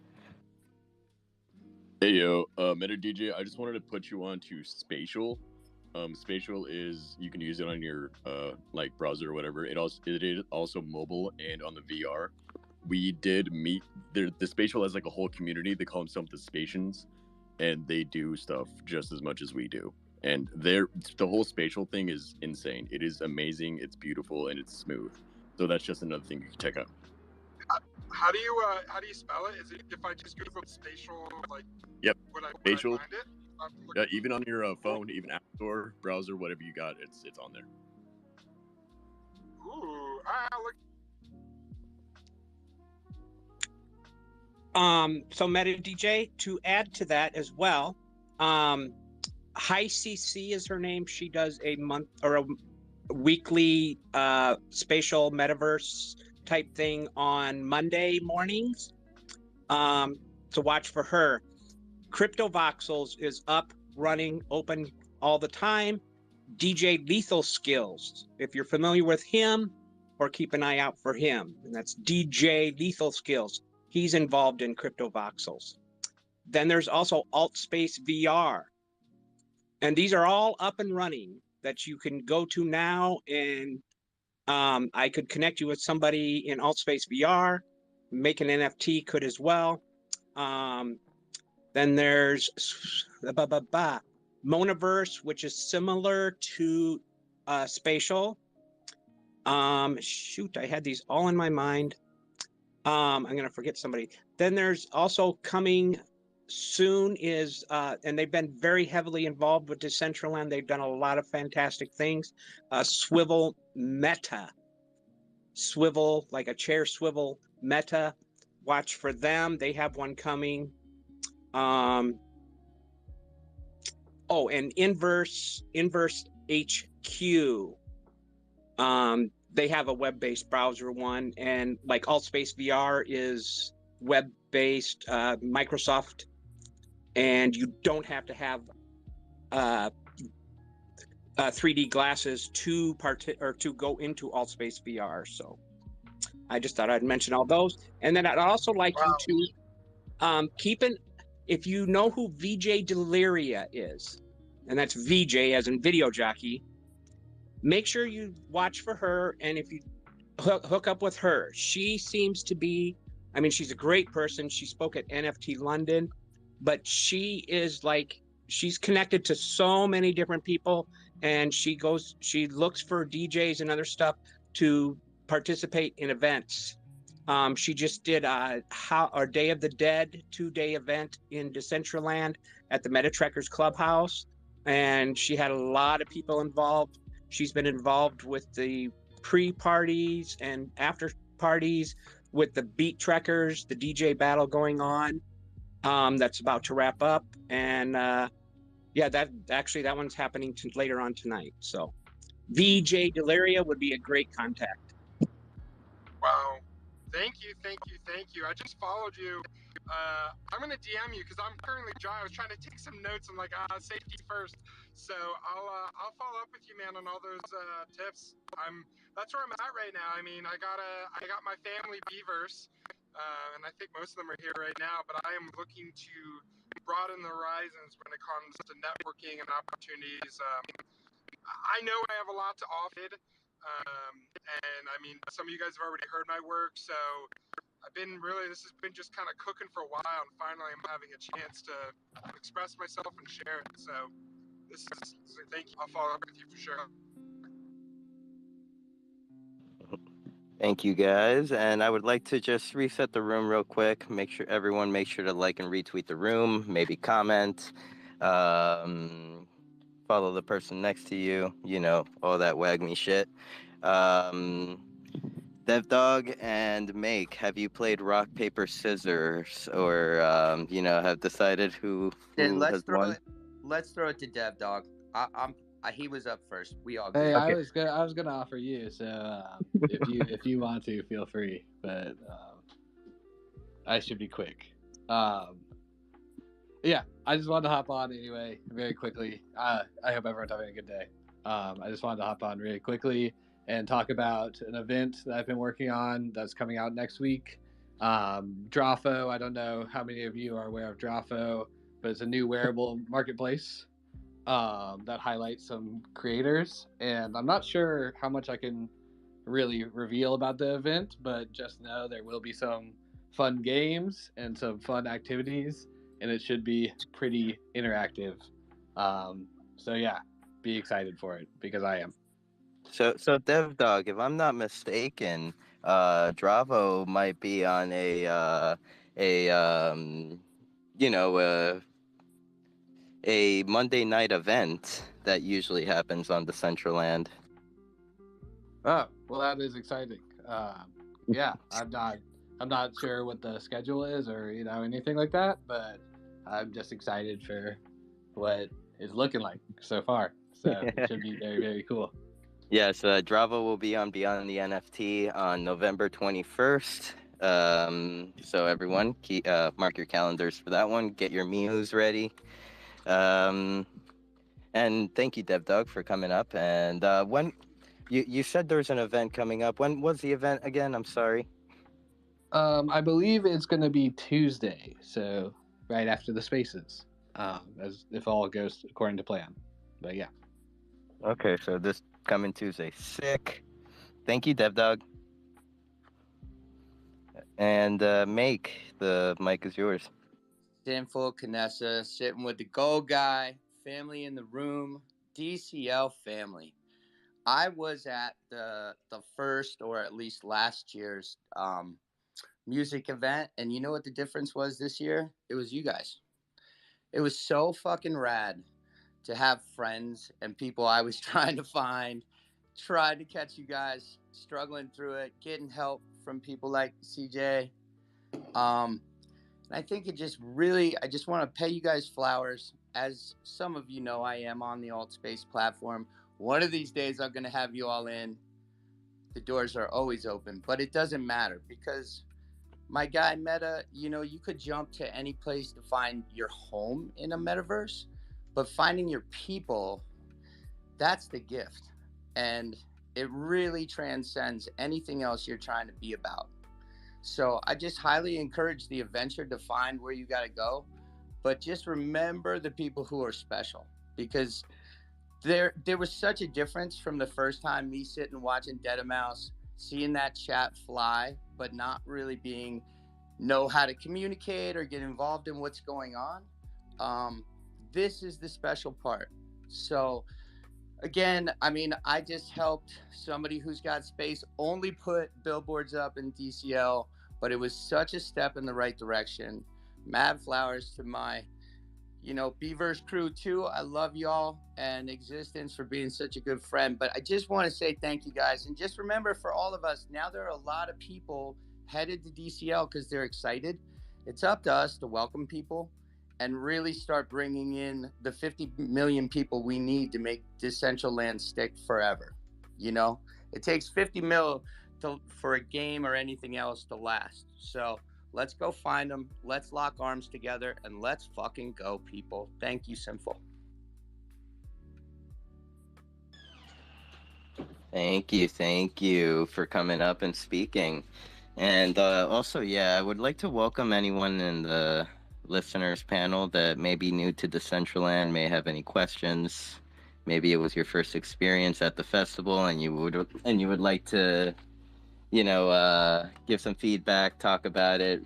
Speaker 14: Hey yo, Meta DJ, I just wanted to put you on to Spatial. Spatial is, you can use it on your like browser or whatever. It is also mobile and on the VR. We did meet the Spatial has like a whole community. They call themselves the Spatians, and they do stuff just as much as we do. And the whole Spatial thing is insane. It is amazing. It's beautiful and it's smooth. So that's just another thing you can check out.
Speaker 15: How do you spell it? Is it if I just Google Spatial, like?
Speaker 14: Yep.
Speaker 15: Would I
Speaker 14: Spatial.
Speaker 15: find it?
Speaker 14: Yeah, even on your phone, even App Store, browser, whatever you got, it's on there.
Speaker 15: Ooh, look.
Speaker 7: So Meta DJ, to add to that as well, High CC is her name. She does a month or a weekly spatial metaverse type thing on Monday mornings. To watch for her. Crypto Voxels is up, running, open all the time. DJ Lethal Skills, if you're familiar with him, or keep an eye out for him, and that's DJ Lethal Skills. He's involved in Crypto Voxels. Then there's also AltSpace VR, and these are all up and running that you can go to now, and I could connect you with somebody in AltSpace VR. Make an NFT could as well. Then there's Monaverse, which is similar to Spatial. Shoot, I had these all in my mind. I'm gonna forget somebody. Then there's also coming soon is, and they've been very heavily involved with Decentraland. They've done a lot of fantastic things. Swivel Meta. Swivel, like a chair swivel Meta. Watch for them. They have one coming. Oh, and Inverse HQ. They have a web-based browser one, and like AltSpace VR is web-based, Microsoft, and you don't have to have 3D glasses to go into AltSpace VR. So I just thought I'd mention all those, and then I'd also like you to if you know who VJ Deliria is, and that's VJ as in video jockey, make sure you watch for her, and if you hook up with her. She seems to be, I mean, she's a great person. She spoke at NFT London, but she is like, she's connected to so many different people, and she looks for DJs and other stuff to participate in events. She just did our Day of the Dead 2-day event in Decentraland at the MetaTrekkers Clubhouse, and she had a lot of people involved. She's been involved with the pre-parties and after parties with the Beat Trekkers, the DJ battle going on. That's about to wrap up, and that one's happening later on tonight. So, VJ Deliria would be a great contact.
Speaker 15: Wow. Thank you. I just followed you. I'm gonna DM you because I'm currently I was trying to take some notes on like safety first. So I'll follow up with you, man, on all those tips. That's where I'm at right now. I mean, I got my family beavers, and I think most of them are here right now. But I am looking to broaden the horizons when it comes to networking and opportunities. I know I have a lot to offer. And I mean, some of you guys have already heard my work, so this has been just kind of cooking for a while, and finally I'm having a chance to express myself and share it. So thank you. I'll follow up with you for sure.
Speaker 3: Thank you, guys. And I would like to just reset the room real quick. Make sure to like and retweet the room, maybe comment, follow the person next to you, all that wag me shit. DevDog and Make, have you played rock, paper, scissors, or have decided who has won?
Speaker 16: Let's throw it to DevDog. He was up first. We all.
Speaker 17: Hey,
Speaker 16: okay.
Speaker 17: I was gonna offer you. So if you want to, feel free. But I should be quick. Yeah, I just wanted to hop on anyway, very quickly. I hope everyone's having a good day. I just wanted to hop on really quickly and talk about an event that I've been working on that's coming out next week. Drafo, I don't know how many of you are aware of Drafo, but it's a new wearable marketplace that highlights some creators. And I'm not sure how much I can really reveal about the event, but just know there will be some fun games and some fun activities, and it should be pretty interactive. So yeah, be excited for it because I am.
Speaker 3: So DevDog, if I'm not mistaken, Dravo might be on a you know a Monday night event that usually happens on Decentraland.
Speaker 17: Oh, well, that is exciting. Yeah, I'm not sure what the schedule is or anything like that, but I'm just excited for what it's looking like so far. So it should be very, very cool.
Speaker 3: Yes, Dravo will be on Beyond the NFT on November 21st. So everyone, mark your calendars for that one. Get your memes ready. And thank you, DevDog, for coming up. And when you said there's an event coming up, when was the event again? I'm sorry.
Speaker 17: I believe it's going to be Tuesday, so right after the spaces, as if all goes according to plan. But yeah.
Speaker 3: Okay, so this coming Tuesday. Sick. Thank you, DevDog. And Make, the mic is yours.
Speaker 16: Sinful Canessa, sitting with the gold guy, family in the room, DCL family. I was at the first, or at least last year's music event, and you know what the difference was this year? It was you guys. It was so fucking rad to have friends and people I was trying to find, tried to catch you guys struggling through it, getting help from people like CJ. And I think it just really, I just want to pay you guys flowers. As some of you know, I am on the Alt Space platform. One of these days, I'm going to have you all in. The doors are always open, but it doesn't matter because my guy Meta, you could jump to any place to find your home in a metaverse, but finding your people, that's the gift. And it really transcends anything else you're trying to be about. So I just highly encourage the adventure to find where you got to go, but just remember the people who are special, because there was such a difference from the first time me sitting watching Dead Mouse, seeing that chat fly, but not really know how to communicate or get involved in what's going on. This is the special part. So again, I mean, I just helped somebody who's got space only put billboards up in DCL, but it was such a step in the right direction. Mad flowers to my, Beavers crew too. I love y'all and Existence for being such a good friend. But I just want to say thank you guys. And just remember, for all of us, now there are a lot of people headed to DCL because they're excited. It's up to us to welcome people and really start bringing in the 50 million people we need to make Decentraland stick forever. It takes 50 mil for a game or anything else to last. So let's go find them. Let's lock arms together and let's fucking go, people. Thank you, Sinful.
Speaker 3: Thank you for coming up and speaking. And also, yeah, I would like to welcome anyone in the listeners panel that may be new to Decentraland, may have any questions. Maybe it was your first experience at the festival and you would like to, give some feedback, talk about it.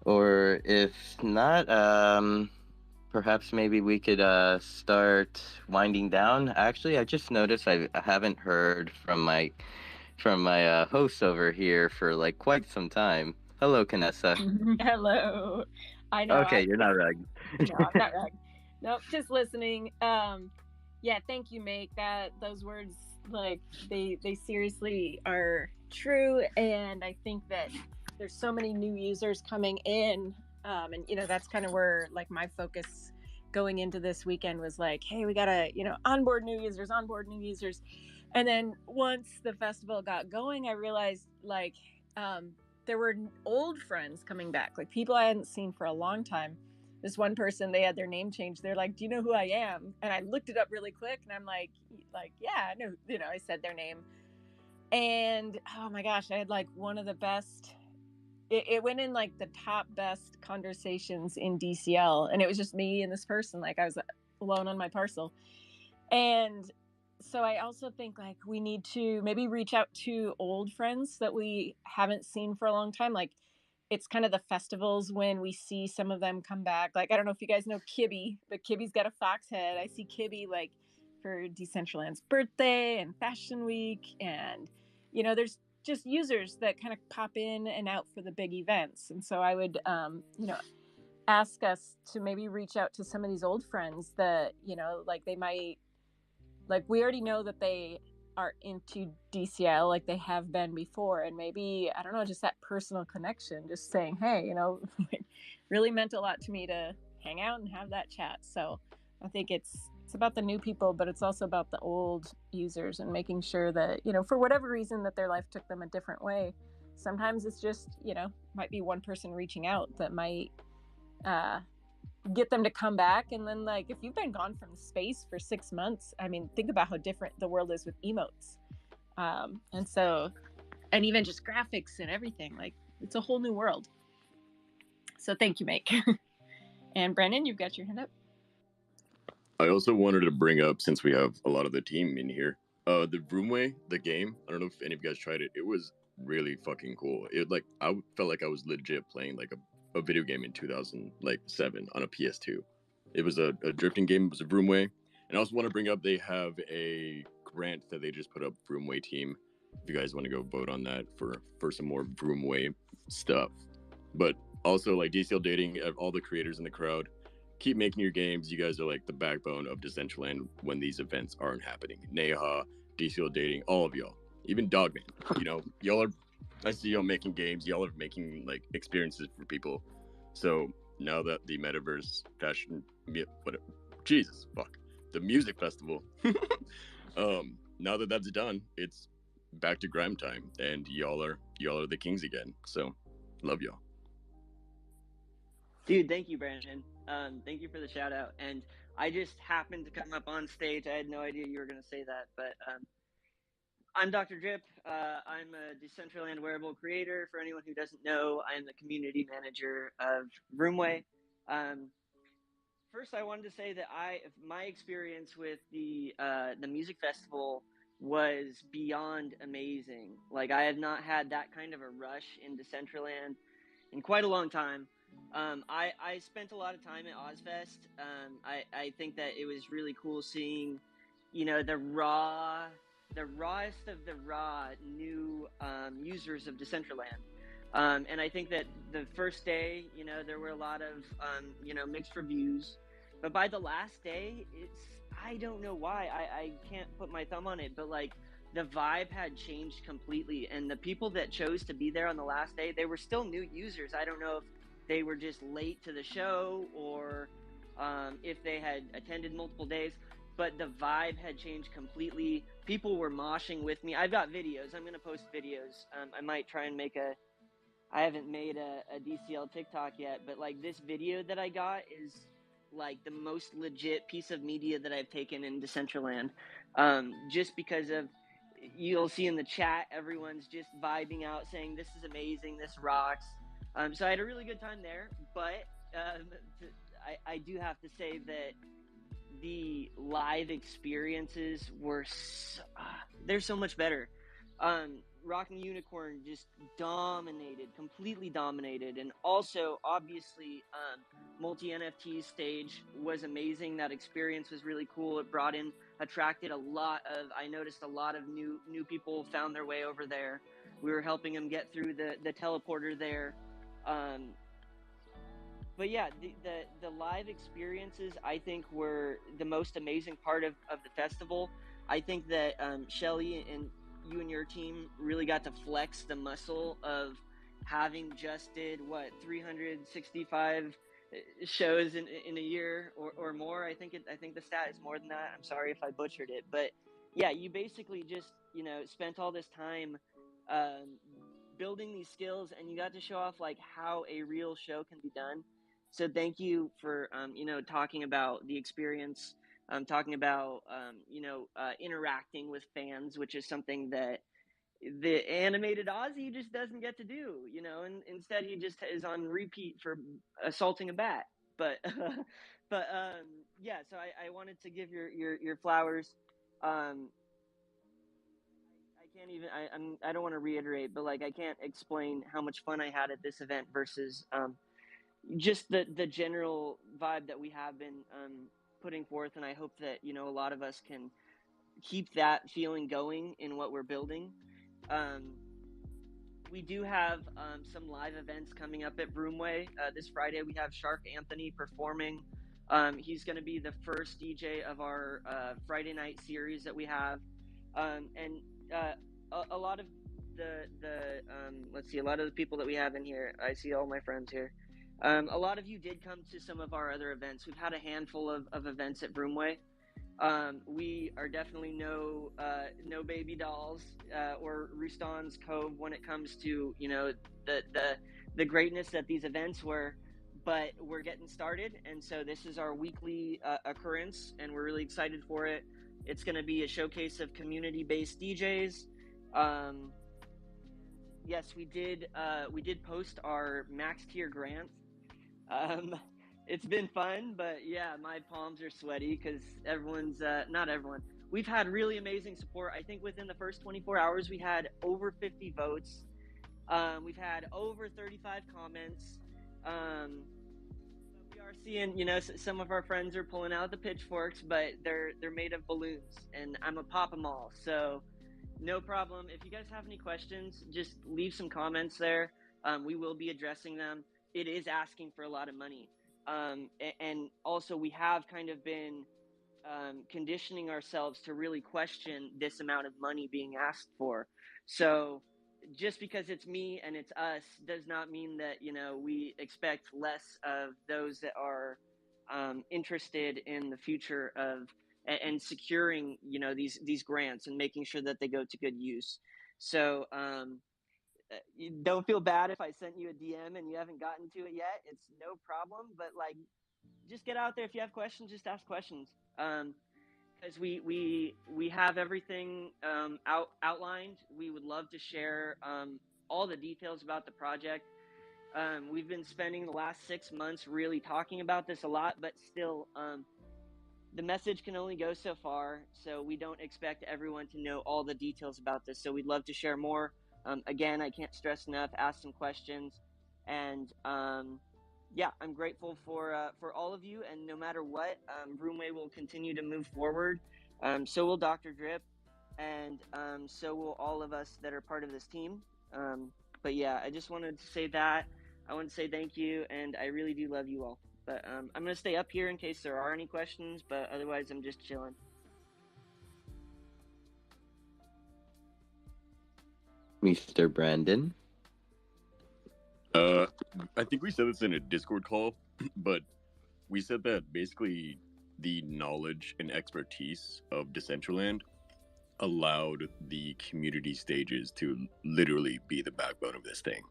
Speaker 3: Or if not, perhaps maybe we could start winding down. Actually, I just noticed I haven't heard from my host over here for like quite some time. Hello, Canessa.
Speaker 1: Hello. I know.
Speaker 3: Okay, you're not Rug.
Speaker 1: No, I'm not Rug. Nope, just listening. Yeah, thank you, Make. Those words, like they seriously are true, and I think that there's so many new users coming in, and that's kind of where like my focus going into this weekend was like, hey, we gotta onboard new users. And then once the festival got going, I realized like there were old friends coming back, like people I hadn't seen for a long time. This one person, they had their name changed. They're like, do you know who I am? And I looked it up really quick and I'm like, yeah, I know, I said their name. And oh my gosh, I had like one of the best it went in like the top best conversations in DCL, and it was just me and this person. Like I was alone on my parcel. And so I also think like we need to maybe reach out to old friends that we haven't seen for a long time. Like it's kind of the festivals when we see some of them come back. Like I don't know if you guys know Kibby, but Kibby's got a fox head. I see Kibby like for Decentraland's birthday and Fashion Week, and there's just users that kind of pop in and out for the big events. And so I would ask us to maybe reach out to some of these old friends that like they might, like we already know that they are into DCL, like they have been before, and maybe I don't know, just that personal connection, just saying, hey, it really meant a lot to me to hang out and have that chat. So I think it's about the new people, but it's also about the old users and making sure that for whatever reason that their life took them a different way. Sometimes it's just might be one person reaching out that might get them to come back. And then like if you've been gone from space for 6 months, I mean, think about how different the world is with emotes, and even just graphics and everything. Like it's a whole new world. So thank you, Make. And Brandon, you've got your hand up.
Speaker 14: I also wanted to bring up, since we have a lot of the team in here, the Roomway, the game. I don't know if any of you guys tried it. It was really fucking cool. I felt like I was legit playing like a video game in 2007 on a PS2. It was a drifting game. It was a Roomway. And I also want to bring up, they have a grant that they just put up, Roomway team. If you guys want to go vote on that for some more Roomway stuff. But also like DCL Dating, all the creators in the crowd, keep making your games. You guys are like the backbone of Decentraland when these events aren't happening. Neha, DCL Dating, all of y'all, even Dogman. Y'all are. I see y'all making games. Y'all are making like experiences for people. So now that the Metaverse Fashion, Jesus fuck, the music festival. Now that that's done, it's back to grime time, and y'all are the kings again. So love y'all.
Speaker 18: Dude, thank you, Brandon. Thank you for the shout out. And I just happened to come up on stage. I had no idea you were going to say that, but I'm Dr. Drip. I'm a Decentraland wearable creator. For anyone who doesn't know, I'm the community manager of Roomway. First, I wanted to say that my experience with the music festival was beyond amazing. Like I have not had that kind of a rush in Decentraland in quite a long time. I spent a lot of time at Ozfest. I think that it was really cool seeing, the rawest of the raw new users of Decentraland. And I think that the first day, there were a lot of, mixed reviews. But by the last day, I don't know why. I can't put my thumb on it, but like the vibe had changed completely. And the people that chose to be there on the last day, they were still new users. I don't know if they were just late to the show or if they had attended multiple days, but the vibe had changed completely. People were moshing with me. I've got videos. I'm going to post videos. I might try and I haven't made a DCL TikTok yet, but like this video that I got is like the most legit piece of media that I've taken in Decentraland. Just because of, you'll see in the chat, everyone's just vibing out saying, this is amazing, this rocks. So I had a really good time there, but I do have to say that the live experiences were they're so much better. Rocking Unicorn just completely dominated, and also obviously multi NFT stage was amazing. That experience was really cool. It attracted I noticed a lot of new people found their way over there. We were helping them get through the teleporter there. But yeah, the live experiences I think were the most amazing part of the festival. I think that Shelly and you and your team really got to flex the muscle of having just did 365 shows in a year or more. I think the stat is more than that. I'm sorry if I butchered it, but yeah, you basically just spent all this time building these skills, and you got to show off like how a real show can be done. So thank you for talking about the experience, talking about interacting with fans, which is something that the animated Ozzy he just doesn't get to do, you know, and instead he just is on repeat for assaulting a bat. But yeah, so I wanted to give your flowers. I can't even I don't want to reiterate, but like I can't explain how much fun I had at this event versus just the general vibe that we have been putting forth, and I hope that, you know, a lot of us can keep that feeling going in what we're building. We do have some live events coming up at Broomway. This Friday we have Shark Anthony performing. He's going to be the first DJ of our Friday night series that we have, and a lot of the let's see, a lot of the people that we have in here. I see all my friends here. A lot of you did come to some of our other events. We've had a handful of events at Broomway. We are definitely no baby dolls or Ruston's Cove when it comes to, you know, the greatness that these events were, but we're getting started, and so this is our weekly occurrence, and we're really excited for it. It's going to be a showcase of community-based DJs. Yes, we did post our max tier grant. It's been fun, but yeah, my palms are sweaty because everyone's not everyone. We've had really amazing support. I think within the first 24 hours, we had over 50 votes. We've had over 35 comments. We are seeing, you know, some of our friends are pulling out the pitchforks, but they're made of balloons, and I'm gonna pop them all. So no problem. If you guys have any questions, just leave some comments there. We will be addressing them. It is asking for a lot of money. And also we have kind of been conditioning ourselves to really question this amount of money being asked for. So just because it's me and it's us does not mean that, you know, we expect less of those that are interested in the future of and securing, you know, these grants and making sure that they go to good use. So you don't feel bad if I sent you a DM and you haven't gotten to it yet. It's no problem, but like, just get out there. If you have questions, just ask questions. Because we have everything outlined. We would love to share all the details about the project. We've been spending the last 6 months really talking about this a lot, but still, the message can only go so far. So we don't expect everyone to know all the details about this. So we'd love to share more. Again, I can't stress enough. Ask some questions, and yeah, I'm grateful for all of you. And no matter what, Broomway will continue to move forward. So will Dr. Drip, and so will all of us that are part of this team. But yeah, I just wanted to say that. I want to say thank you, and I really do love you all. But I'm going to stay up here in case there are any questions, but otherwise I'm just chilling.
Speaker 3: Mr. Brandon?
Speaker 14: I think we said this in a Discord call, but we said that basically the knowledge and expertise of Decentraland allowed the community stages to literally be the backbone of this thing.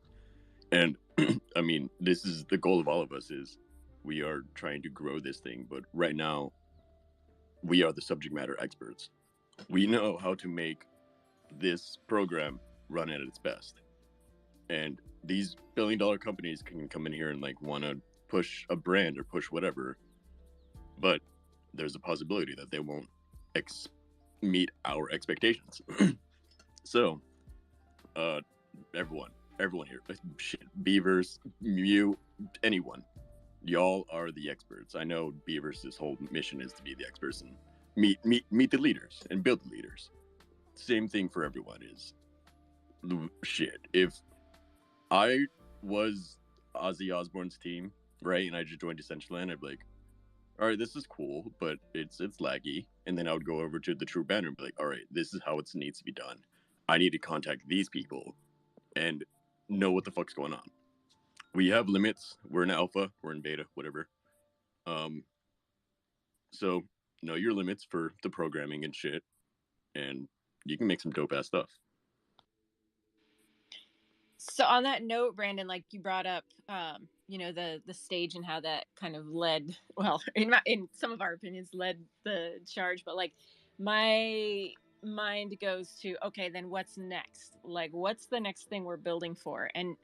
Speaker 14: And I mean, this is the goal of all of us, is we are trying to grow this thing, but right now we are the subject matter experts. We know how to make this program run at its best. And these billion-dollar companies can come in here and like want to push a brand or push whatever, but there's a possibility that they won't meet our expectations. So everyone here, shit, Beavers, Mew, anyone, y'all are the experts. I know Beavers' whole mission is to be the experts and meet the leaders and build the leaders. Same thing for everyone is shit. If I was Ozzy Osbourne's team, right, and I just joined Decentraland, I'd be like, all right, this is cool, but it's laggy. And then I would go over to the True Banner and be like, all right, this is how it needs to be done. I need to contact these people and know what the fuck's going on. We have limits. We're in alpha, we're in beta, whatever. So know your limits for the programming and shit, and you can make some dope ass stuff.
Speaker 1: So on that note, Brandon, like you brought up, you know, the stage and how that kind of led, well, in some of our opinions, led the charge. But like my mind goes to, okay, then what's next? Like, what's the next thing we're building for? And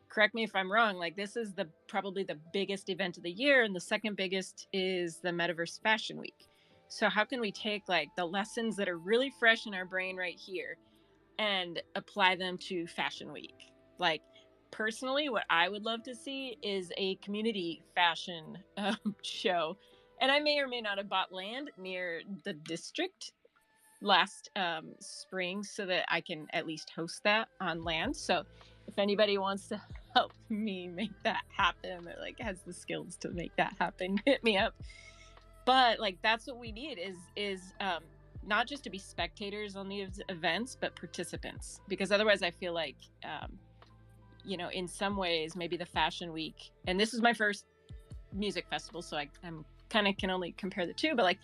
Speaker 1: correct me if I'm wrong, like this is probably the biggest event of the year, and the second biggest is the Metaverse Fashion Week. So how can we take like the lessons that are really fresh in our brain right here and apply them to Fashion Week? Like, personally, what I would love to see is a community fashion show. And I may or may not have bought land near the district last spring so that I can at least host that on land. So if anybody wants to help me make that happen, or like has the skills to make that happen, hit me up. But like, that's what we need is not just to be spectators on these events, but participants. Because otherwise I feel like, you know, in some ways, maybe the Fashion Week, and this is my first music festival, so I'm kind of can only compare the two, but like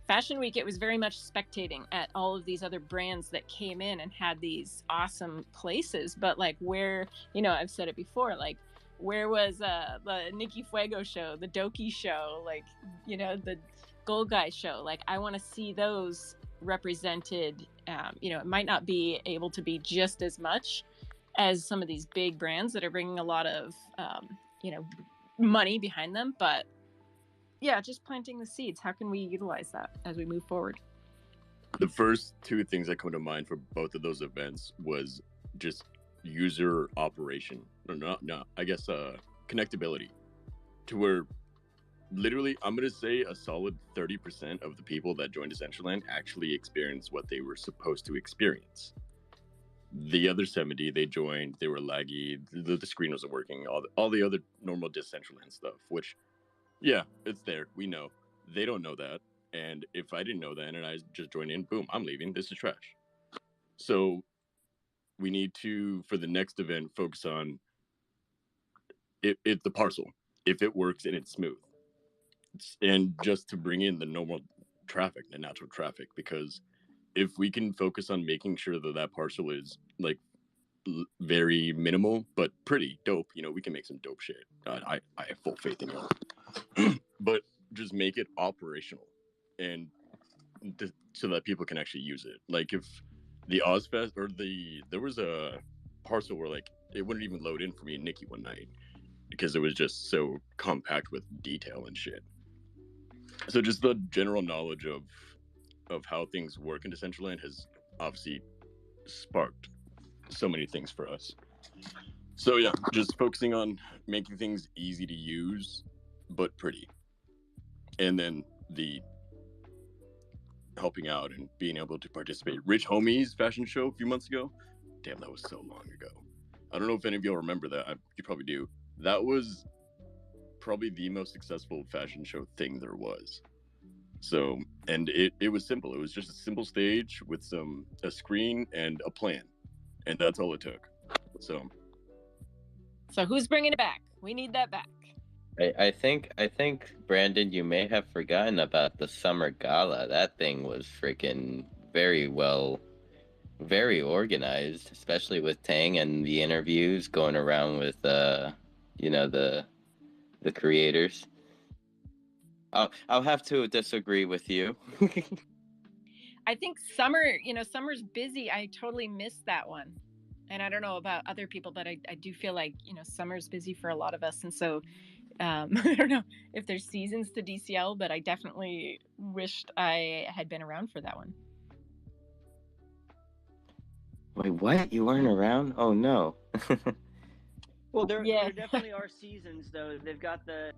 Speaker 1: Fashion Week, it was very much spectating at all of these other brands that came in and had these awesome places. But like, where, you know, I've said it before, like, where was the Nikki Fuego show, the Doki show, like, you know, the Gold Guy show? Like, I want to see those represented. You know, it might not be able to be just as much as some of these big brands that are bringing a lot of, you know, money behind them, but yeah, just planting the seeds. How can we utilize that as we move forward?
Speaker 14: The first two things that come to mind for both of those events was just user operation, or no, I guess connectability, to where literally I'm gonna say a solid 30% of the people that joined Decentraland actually experienced what they were supposed to experience. The other 70, they joined, they were laggy, the screen wasn't working, all the other normal Decentraland stuff, which, yeah, it's there. We know. They don't know that. And if I didn't know that and I just joined in, boom, I'm leaving. This is trash. So we need to, for the next event, focus on the parcel, if it works and it's smooth. And just to bring in the normal traffic, the natural traffic, because if we can focus on making sure that parcel is like very minimal but pretty dope, you know, we can make some dope shit. I have full faith in you. But just make it operational and so that people can actually use it. Like if the Ozfest or there was a parcel where like it wouldn't even load in for me and Nikki one night because it was just so compact with detail and shit. So just the general knowledge of how things work in Decentraland has obviously sparked so many things for us. So yeah, just focusing on making things easy to use but pretty. And then the helping out and being able to participate. Rich Homie's fashion show a few months ago. Damn, that was so long ago. I don't know if any of y'all remember that. You probably do. That was probably the most successful fashion show thing there was. So, and it was simple. It was just a simple stage with a screen and a plan. And that's all it took. So
Speaker 1: who's bringing it back? We need that back.
Speaker 3: I think Brandon, you may have forgotten about the summer gala. That thing was freaking very organized, especially with Tang and the interviews going around with you know, the creators. I'll have to disagree with you.
Speaker 1: I think summer's busy. I totally missed that one. And I don't know about other people, but I do feel like, you know, summer's busy for a lot of us. And so I don't know if there's seasons to DCL, but I definitely wished I had been around for that one.
Speaker 3: Wait, what? You weren't around? Oh, no.
Speaker 18: Well, there definitely are seasons, though. They've got the...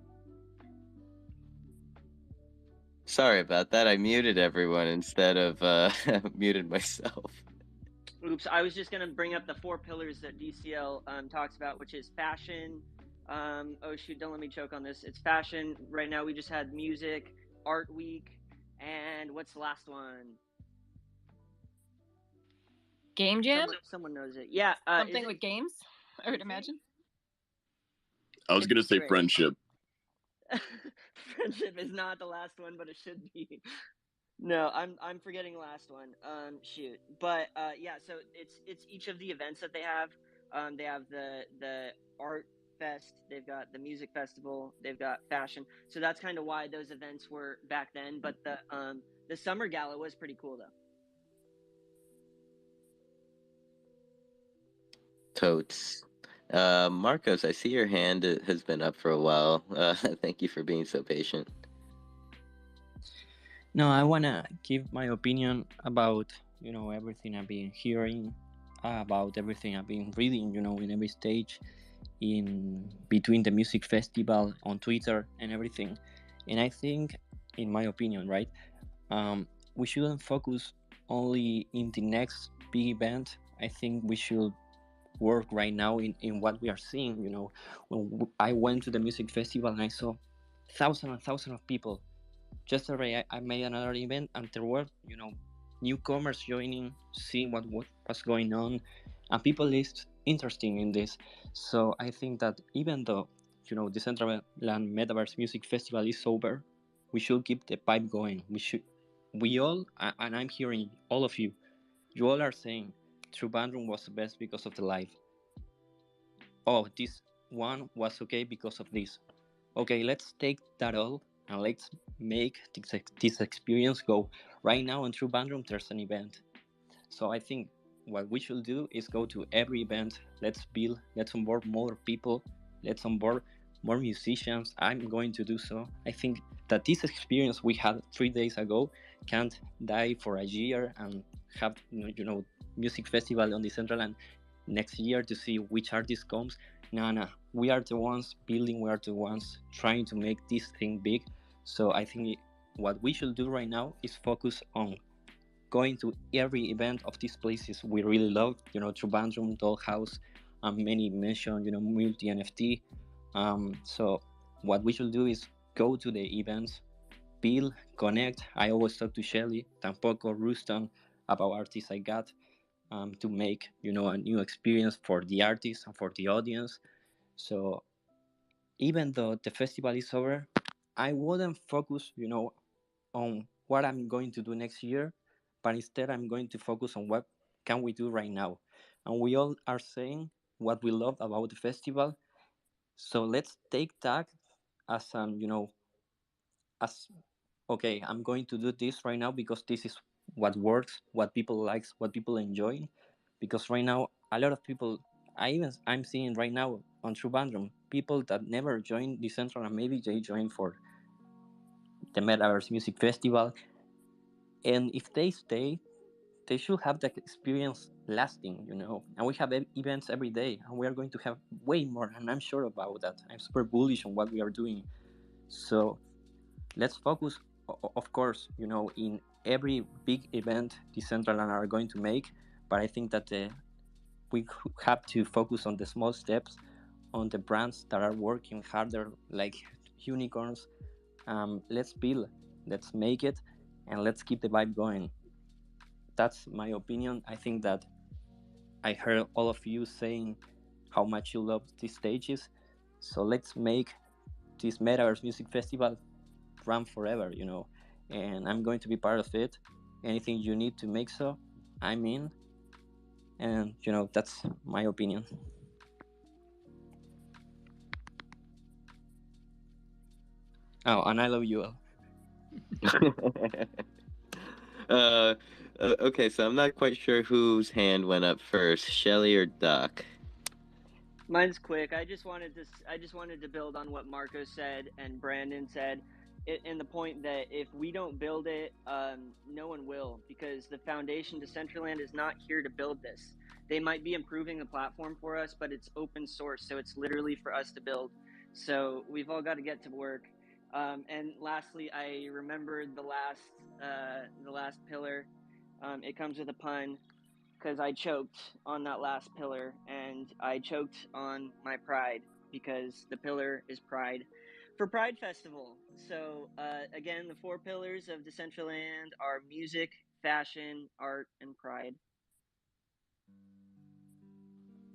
Speaker 3: Sorry about that. I muted everyone instead of muted myself.
Speaker 18: Oops, I was just going to bring up the 4 pillars that DCL talks about, which is fashion. Oh, shoot, don't let me choke on this. It's fashion. Right now, we just had music, art week, and what's the last one?
Speaker 1: Game Jam?
Speaker 18: Someone knows it. Yeah.
Speaker 1: Something with games, I would imagine.
Speaker 14: I was going to say friendship.
Speaker 18: Friendship is not the last one, but it should be. No, I'm forgetting the last one. Shoot. But yeah, so it's each of the events that they have. They have the art fest, they've got the music festival, they've got fashion. So that's kind of why those events were back then. But the summer gala was pretty cool though.
Speaker 3: Totes. Marcos, I see your hand has been up for a while. Thank you for being so patient.
Speaker 12: No, I wanna give my opinion about everything I've been hearing, about everything I've been reading. In every stage, in between the music festival on Twitter and everything. And I think, in my opinion, right, we shouldn't focus only in the next big event. I think we should work right now in what we are seeing. When I went to the music festival and I saw thousands and thousands of people. Yesterday I made another event and there were newcomers joining, seeing what was going on, and people is interested in this. So I think that even though Decentraland Metaverse Music Festival is over, we should keep the pipe going. We all, and I'm hearing all of you all are saying True Bandroom was the best because of the live. Oh, this one was okay because of this. Okay, let's take that all and let's make this experience go. Right now on True Bandroom, there's an event. So I think what we should do is go to every event. Let's onboard more people. Let's onboard more musicians. I'm going to do so. I think that this experience we had 3 days ago can't die for a year and have music festival on Decentraland next year to see which artist comes. No, we are the ones building. We are the ones trying to make this thing big. So I think what we should do right now is focus on going to every event of these places we really love. True Bandroom, Dollhouse, many mentioned multi NFT. So what we should do is go to the events, build, connect. I always talk to Shelly, Tampoco, Ruston about artists I got. To make a new experience for the artist and for the audience. So even though the festival is over, I wouldn't focus on what I'm going to do next year, but instead I'm going to focus on what can we do right now. And we all are saying what we love about the festival, so let's take that as an as okay, I'm going to do this right now because this is what works, what people likes, what people enjoy. Because right now, a lot of people, I'm seeing right now on True Bandroom, people that never joined Decentraland and maybe they joined for the Metaverse Music Festival, and if they stay, they should have that experience lasting. And we have events every day, and we are going to have way more, and I'm sure about that. I'm super bullish on what we are doing. So let's focus, of course, in every big event Decentraland are going to make, but I think that we have to focus on the small steps, on the brands that are working harder, like unicorns. Let's build, let's make it, and let's keep the vibe going. That's my opinion. I think that I heard all of you saying how much you love these stages, so let's make this Metaverse Music Festival run forever, and I'm going to be part of it. Anything you need to make so, I'm in. And that's my opinion. Oh, and I love you all.
Speaker 3: Okay, so I'm not quite sure whose hand went up first, Shelly or Doc.
Speaker 18: Mine's quick. I just wanted to build on what Marco said and Brandon said, in the point that if we don't build it, no one will, because the foundation Decentraland is not here to build this. They might be improving the platform for us, but it's open source, so it's literally for us to build. So we've all got to get to work. And lastly, I remembered the last pillar. It comes with a pun, because I choked on that last pillar, and I choked on my pride, because the pillar is pride for Pride Festival. So again, the 4 pillars of Decentraland are music, fashion, art, and pride.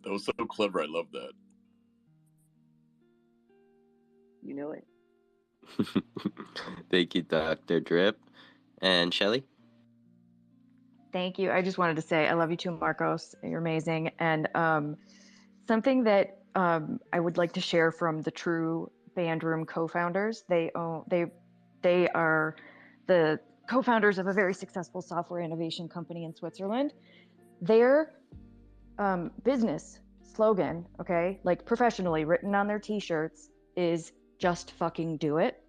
Speaker 14: That was so clever. I love that.
Speaker 18: You know it.
Speaker 3: Thank you, Dr. Drip. And Shelly?
Speaker 9: Thank you. I just wanted to say I love you too, Marcos. You're amazing. And something that I would like to share from the True Bandroom co-founders. They are the co-founders of a very successful software innovation company in Switzerland. Their business slogan, okay, like professionally written on their t-shirts, is just fucking do it.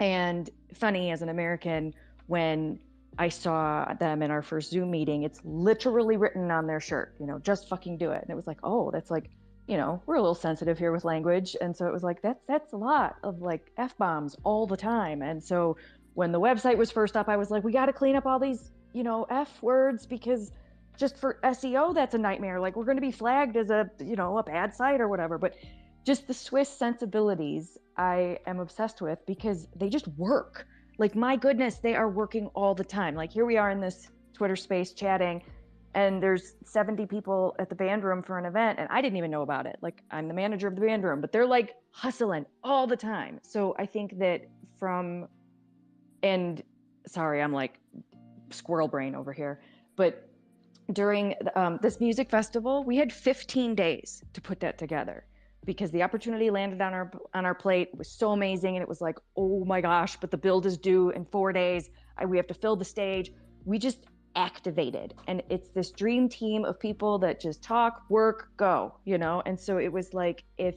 Speaker 9: And funny, as an American, when I saw them in our first Zoom meeting, it's literally written on their shirt, you know, just fucking do it. And it was like, oh, that's like, you know, we're a little sensitive here with language. And so it was like, that's a lot of like F-bombs all the time. And so when the website was first up, I was like, we got to clean up all these, you know, F words, because just for SEO, that's a nightmare. Like, we're going to be flagged as a, you know, a bad site or whatever. But just the Swiss sensibilities I am obsessed with, because they just work. Like, my goodness, they are working all the time. Like, here we are in this Twitter space chatting, and there's 70 people at the band room for an event, and I didn't even know about it. Like, I'm the manager of the band room, but they're like hustling all the time. So I think that and sorry, I'm like squirrel brain over here, but during this music festival, we had 15 days to put that together, because the opportunity landed on our plate. It was so amazing, and it was like, oh my gosh, but the build is due in 4 days. We have to fill the stage. We just activated, and it's this dream team of people that just talk, work, go, you know. And so it was like, if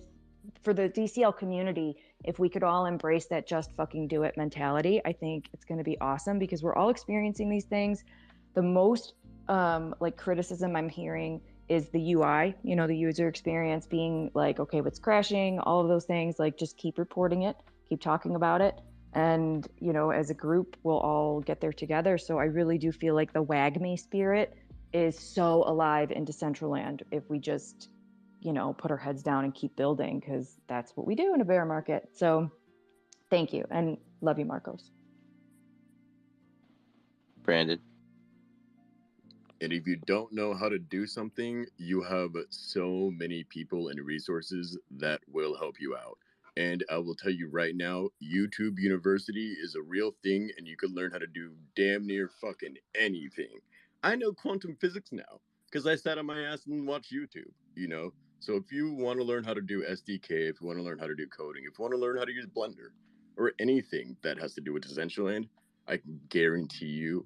Speaker 9: for the DCL community, if we could all embrace that just fucking do it mentality, I think it's going to be awesome, because we're all experiencing these things. The most like criticism I'm hearing is the UI, you know, the user experience being like, okay, what's crashing, all of those things. Like, just keep reporting it, keep talking about it. And, you know, as a group, we'll all get there together. So I really do feel like the WAGME spirit is so alive in Decentraland if we just, you know, put our heads down and keep building, because that's what we do in a bear market. So thank you, and love you, Marcos.
Speaker 3: Brandon.
Speaker 14: And if you don't know how to do something, you have so many people and resources that will help you out. And I will tell you right now, YouTube University is a real thing, and you can learn how to do damn near fucking anything. I know quantum physics now because I sat on my ass and watched YouTube, you know? So if you want to learn how to do SDK, if you want to learn how to do coding, if you want to learn how to use Blender, or anything that has to do with Decentraland, I can guarantee you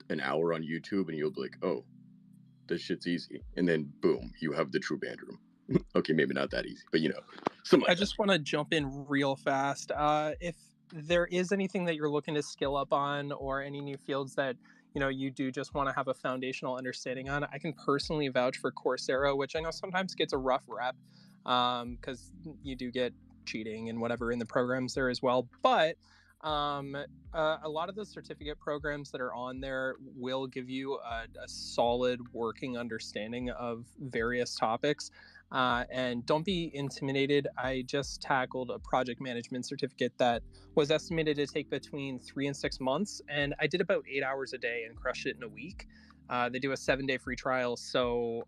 Speaker 14: an hour on YouTube and you'll be like, oh, this shit's easy. And then boom, you have the true band room. Okay, maybe not that easy, but you know.
Speaker 13: I just want to jump in real fast. If there is anything that you're looking to skill up on, or any new fields that, you know, you do just want to have a foundational understanding on, I can personally vouch for Coursera, which I know sometimes gets a rough rep, because you do get cheating and whatever in the programs there as well. But a lot of the certificate programs that are on there will give you a solid working understanding of various topics. And don't be intimidated. I just tackled a project management certificate that was estimated to take between 3 and 6 months, and I did about 8 hours a day and crushed it in a week. They do a 7-day free trial, so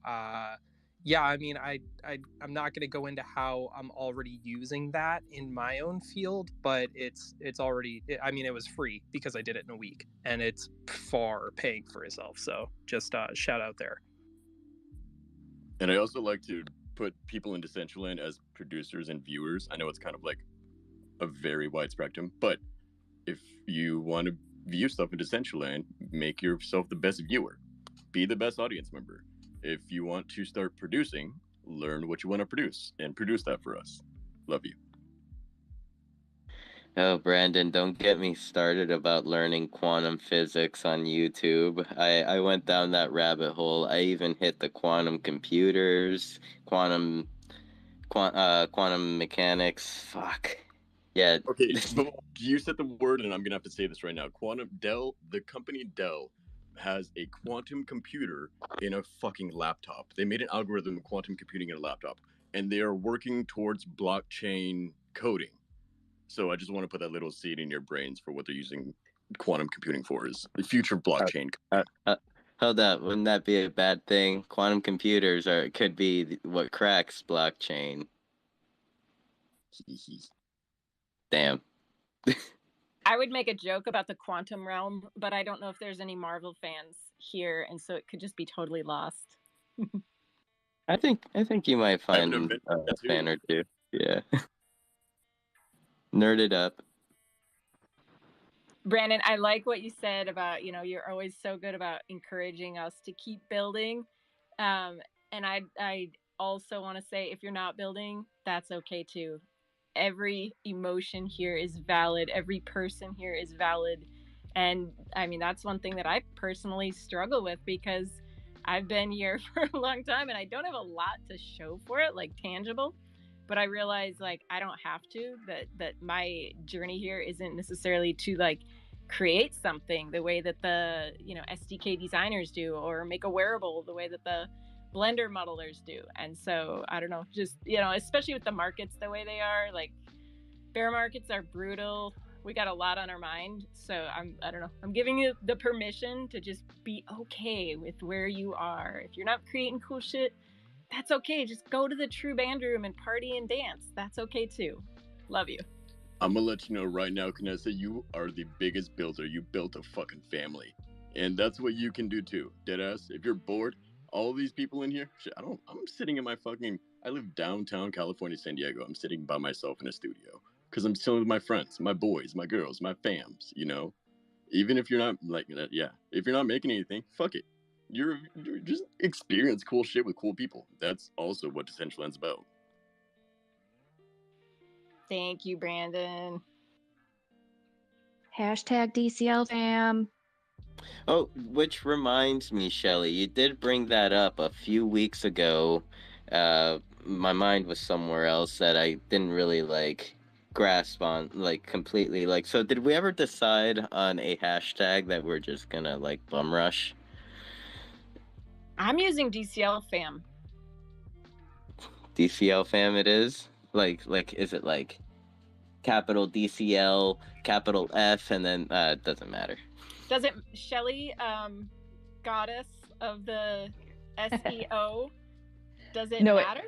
Speaker 13: yeah, I mean, I'm not going to go into how I'm already using that in my own field, but it's already, I mean, it was free because I did it in a week, and it's far paying for itself. So just shout out there.
Speaker 14: And I also like to put people in Decentraland as producers and viewers. I know it's kind of like a very wide spectrum, but if you want to view stuff in Decentraland, make yourself the best viewer. Be the best audience member. If you want to start producing, learn what you want to produce and produce that for us. Love you.
Speaker 3: Oh, Brandon, don't get me started about learning quantum physics on YouTube. I went down that rabbit hole. I even hit the quantum computers, quantum mechanics. Fuck. Yeah.
Speaker 14: Okay, but you said the word, and I'm gonna have to say this right now. The company Dell has a quantum computer in a fucking laptop. They made an algorithm of quantum computing in a laptop, and they are working towards blockchain coding. So I just want to put that little seed in your brains for what they're using quantum computing for, is the future blockchain.
Speaker 3: Hold up, wouldn't that be a bad thing? Quantum computers could be what cracks blockchain. Damn.
Speaker 1: I would make a joke about the quantum realm, but I don't know if there's any Marvel fans here, and so it could just be totally lost.
Speaker 3: I think you might find a fan or two. Yeah. Nerd it up.
Speaker 1: Brandon, I like what you said about, you know, you're always so good about encouraging us to keep building. And I also want to say, if you're not building, that's okay too. Every emotion here is valid. Every person here is valid. And I mean, that's one thing that I personally struggle with, because I've been here for a long time and I don't have a lot to show for it, like tangible. But I realize, like, I don't have to, that my journey here isn't necessarily to like create something the way that the, you know, SDK designers do, or make a wearable the way that the Blender modelers do. And so I don't know, just, you know, especially with the markets the way they are, like bear markets are brutal. We got a lot on our mind. So I don't know, I'm giving you the permission to just be okay with where you are. If you're not creating cool shit, that's okay. Just go to the true band room and party and dance. That's okay too. Love you.
Speaker 14: I'm gonna let you know right now, Knessa, you are the biggest builder. You built a fucking family. And that's what you can do too. Deadass, if you're bored, all these people in here, shit, I'm sitting in my fucking, I live downtown California, San Diego. I'm sitting by myself in a studio. Because I'm chilling with my friends, my boys, my girls, my fams, you know? Even if you're not, like, yeah, if you're not making anything, fuck it. You're just experience cool shit with cool people. That's also what Decentraland's about.
Speaker 1: Thank you, Brandon.
Speaker 9: Hashtag DCL fam.
Speaker 3: Oh, which reminds me, Shelly, you did bring that up a few weeks ago. My mind was somewhere else that I didn't really like grasp on, like, completely. Like, so did we ever decide on a hashtag that we're just gonna like bum rush?
Speaker 1: I'm using DCL fam.
Speaker 3: DCL fam it is? Like is it like capital DCL, capital F, and then it doesn't matter.
Speaker 1: Does it, Shelly, goddess of the SEO, does it matter?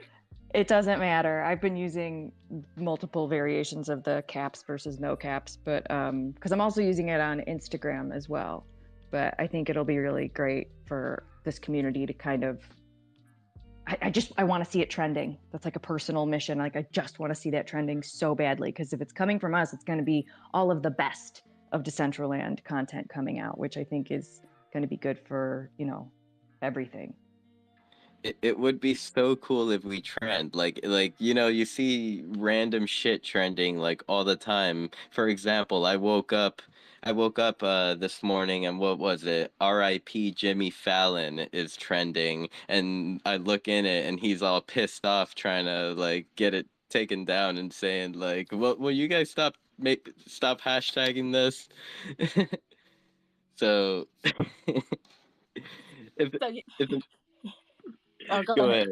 Speaker 9: It doesn't matter. I've been using multiple variations of the caps versus no caps, but because I'm also using it on Instagram as well. But I think it'll be really great for this community to kind of, I want to see it trending. That's like a personal mission. Like, I just want to see that trending so badly, because if it's coming from us, it's going to be all of the best of Decentraland content coming out, which I think is going to be good for, you know, everything.
Speaker 3: It would be so cool if we trend, like, you know, you see random shit trending like all the time. For example, I woke up this morning, and what was it? R.I.P. Jimmy Fallon is trending, and I look in it and he's all pissed off trying to like get it taken down and saying like, will you guys stop hashtagging this? So if
Speaker 1: Oh,
Speaker 3: go ahead.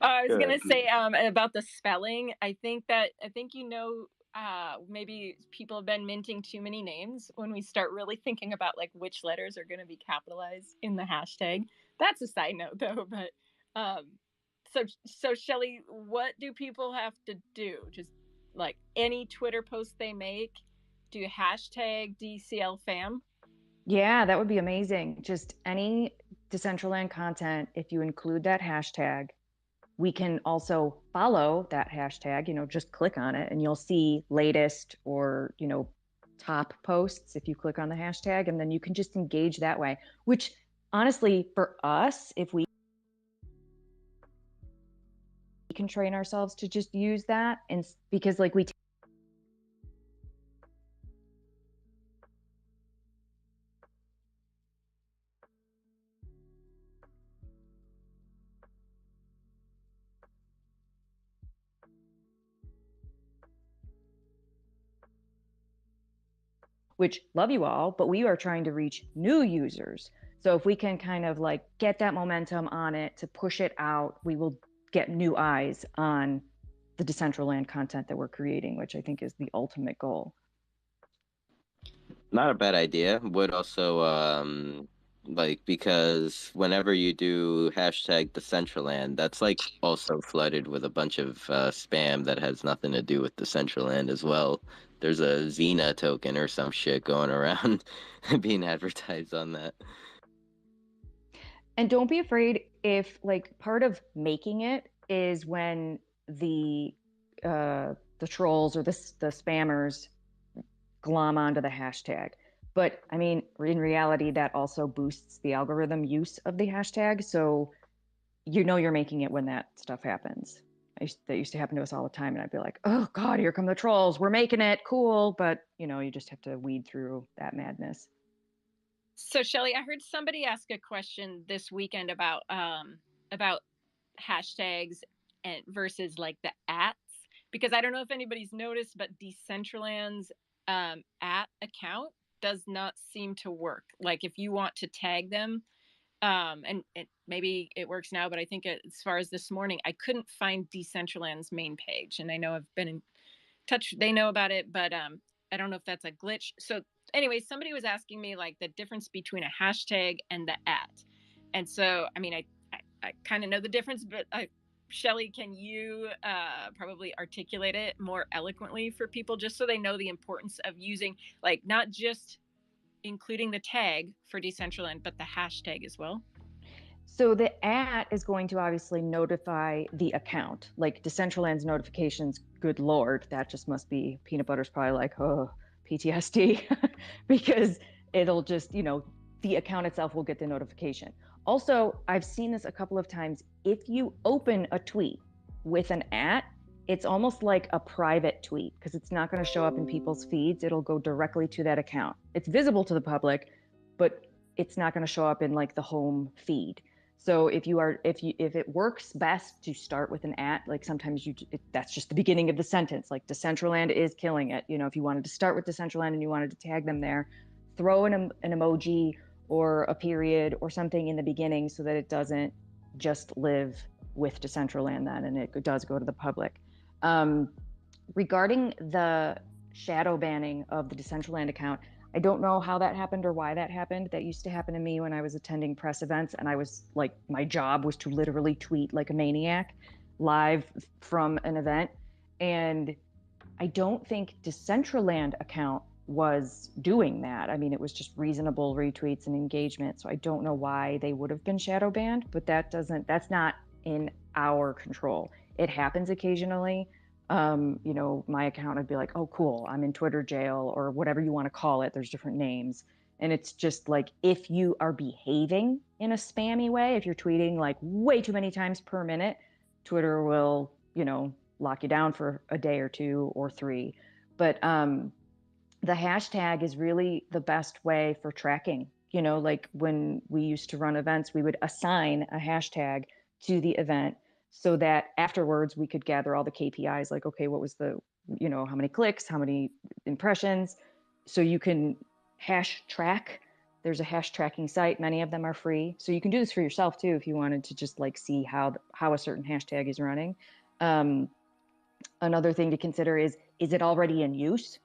Speaker 1: I was gonna say about the spelling. I think you know, maybe people have been minting too many names when we start really thinking about like which letters are gonna be capitalized in the hashtag. That's a side note though, but so Shelly, what do people have to do? Just like any Twitter post they make, do hashtag DCL fam?
Speaker 9: Yeah, that would be amazing. Just any Decentraland content, if you include that hashtag, we can also follow that hashtag, you know, just click on it and you'll see latest or, you know, top posts if you click on the hashtag, and then you can just engage that way, which honestly, for us, if we can train ourselves to just use that, and because like we which love you all, but we are trying to reach new users. So if we can kind of like get that momentum on it to push it out, we will get new eyes on the Decentraland content that we're creating, which I think is the ultimate goal.
Speaker 3: Not a bad idea. Would also like, because whenever you do hashtag Decentraland, that's like also flooded with a bunch of spam that has nothing to do with Decentraland as well. There's a Xena token or some shit going around being advertised on that.
Speaker 9: And don't be afraid if like part of making it is when the trolls or the spammers glom onto the hashtag. But I mean, in reality, that also boosts the algorithm use of the hashtag. So you know you're making it when that stuff happens. That used to happen to us all the time, and I'd be like, oh God, here come the trolls. We're making it cool. But, you know, you just have to weed through that madness.
Speaker 1: So, Shelly, I heard somebody ask a question this weekend about hashtags and versus like the ats, because I don't know if anybody's noticed, but Decentraland's at account does not seem to work. Like if you want to tag them, and maybe it works now, but I think as far as this morning, I couldn't find Decentraland's main page, and I know I've been in touch. They know about it, but I don't know if that's a glitch. So anyway, somebody was asking me like the difference between a hashtag and the at, and so I mean, I kind of know the difference, but Shelly, can you probably articulate it more eloquently for people, just so they know the importance of using, like, not just including the tag for Decentraland, but the hashtag as well?
Speaker 9: So the at is going to obviously notify the account, like Decentraland's notifications. Good Lord, that just must be, peanut butter's probably like, oh, PTSD, because it'll just, you know, the account itself will get the notification. Also, I've seen this a couple of times. If you open a tweet with an at, it's almost like a private tweet because it's not going to show up in people's feeds. It'll go directly to that account. It's visible to the public, but it's not going to show up in like the home feed. So if it works best to start with an at, like sometimes that's just the beginning of the sentence, like Decentraland is killing it. You know, if you wanted to start with Decentraland and you wanted to tag them there, throw an emoji or a period or something in the beginning so that it doesn't just live with Decentraland then, and it does go to the public. Regarding the shadow banning of the Decentraland account, I don't know how that happened or why that happened. That used to happen to me when I was attending press events, and I was like, my job was to literally tweet like a maniac live from an event. And I don't think Decentraland account was doing that. I mean, it was just reasonable retweets and engagement. So I don't know why they would have been shadow banned, but that's not in our control. It happens occasionally. You know, my account would be like, oh, cool, I'm in Twitter jail or whatever you want to call it. There's different names. And it's just like, if you are behaving in a spammy way, if you're tweeting like way too many times per minute, Twitter will, you know, lock you down for a day or 2 or 3. But the hashtag is really the best way for tracking. You know, like when we used to run events, we would assign a hashtag to the event so that afterwards we could gather all the KPIs, like, okay, what was the, you know, how many clicks, how many impressions. So you can hash track. There's a hash tracking site. Many of them are free. So you can do this for yourself too, if you wanted to just like see how a certain hashtag is running. Another thing to consider is it already in use?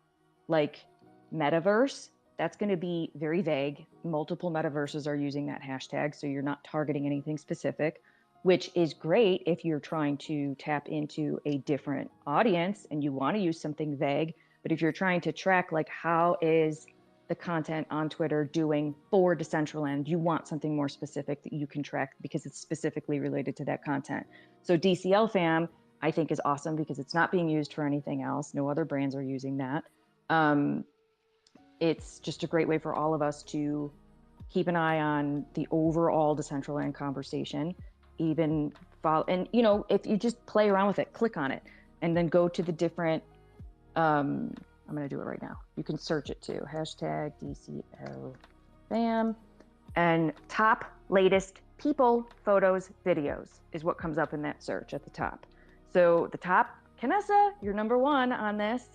Speaker 9: Like metaverse, that's going to be very vague. Multiple metaverses are using that hashtag, so you're not targeting anything specific, which is great if you're trying to tap into a different audience and you want to use something vague. But if you're trying to track, like, how is the content on Twitter doing for Decentraland, you want something more specific that you can track because it's specifically related to that content. So DCL fam, I think, is awesome because it's not being used for anything else. No other brands are using that. It's just a great way for all of us to keep an eye on the overall Decentraland conversation, even follow. And, you know, if you just play around with it, click on it, and then go to the different, I'm going to do it right now. You can search it too. Hashtag DCL fam, and top latest people, photos, videos is what comes up in that search at the top. So the top, Canessa, you're number 1 on this.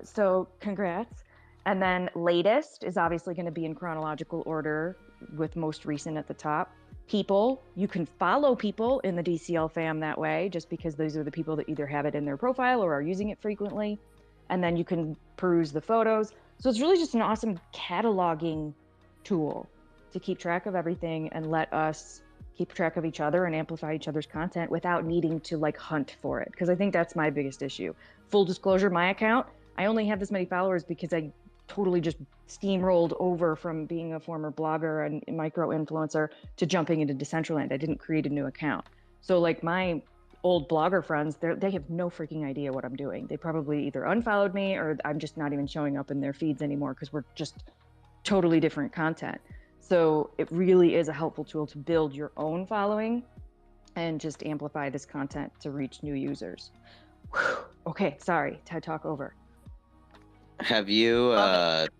Speaker 9: So congrats. And then latest is obviously going to be in chronological order with most recent at the top. People, you can follow people in the DCL fam that way, just because those are the people that either have it in their profile or are using it frequently. And then you can peruse the photos. So it's really just an awesome cataloging tool to keep track of everything and let us keep track of each other and amplify each other's content without needing to like hunt for it. Because I think that's my biggest issue. Full disclosure, my account, I only have this many followers because I totally just steamrolled over from being a former blogger and micro influencer to jumping into Decentraland. I didn't create a new account. So like my old blogger friends, they have no freaking idea what I'm doing. They probably either unfollowed me or I'm just not even showing up in their feeds anymore because we're just totally different content. So it really is a helpful tool to build your own following and just amplify this content to reach new users. Whew. Okay, sorry, TED Talk over.
Speaker 3: Have you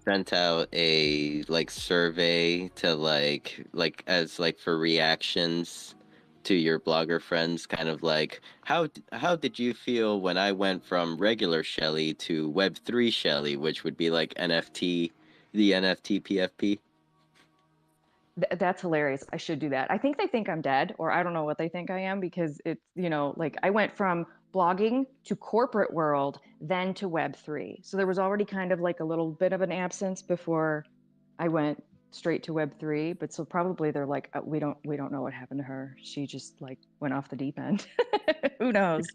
Speaker 3: sent out a like survey to like as like for reactions to your blogger friends, kind of like how did you feel when I went from regular Shelly to Web3 Shelly, which would be like NFT, the NFT PFP?
Speaker 9: That's hilarious. I should do that. I think they think I'm dead, or I don't know what they think I am, because it's, you know, like I went from blogging to corporate world, then to Web3. So there was already kind of like a little bit of an absence before I went straight to Web3. But so probably they're like, we don't know what happened to her. She just like went off the deep end. Who knows?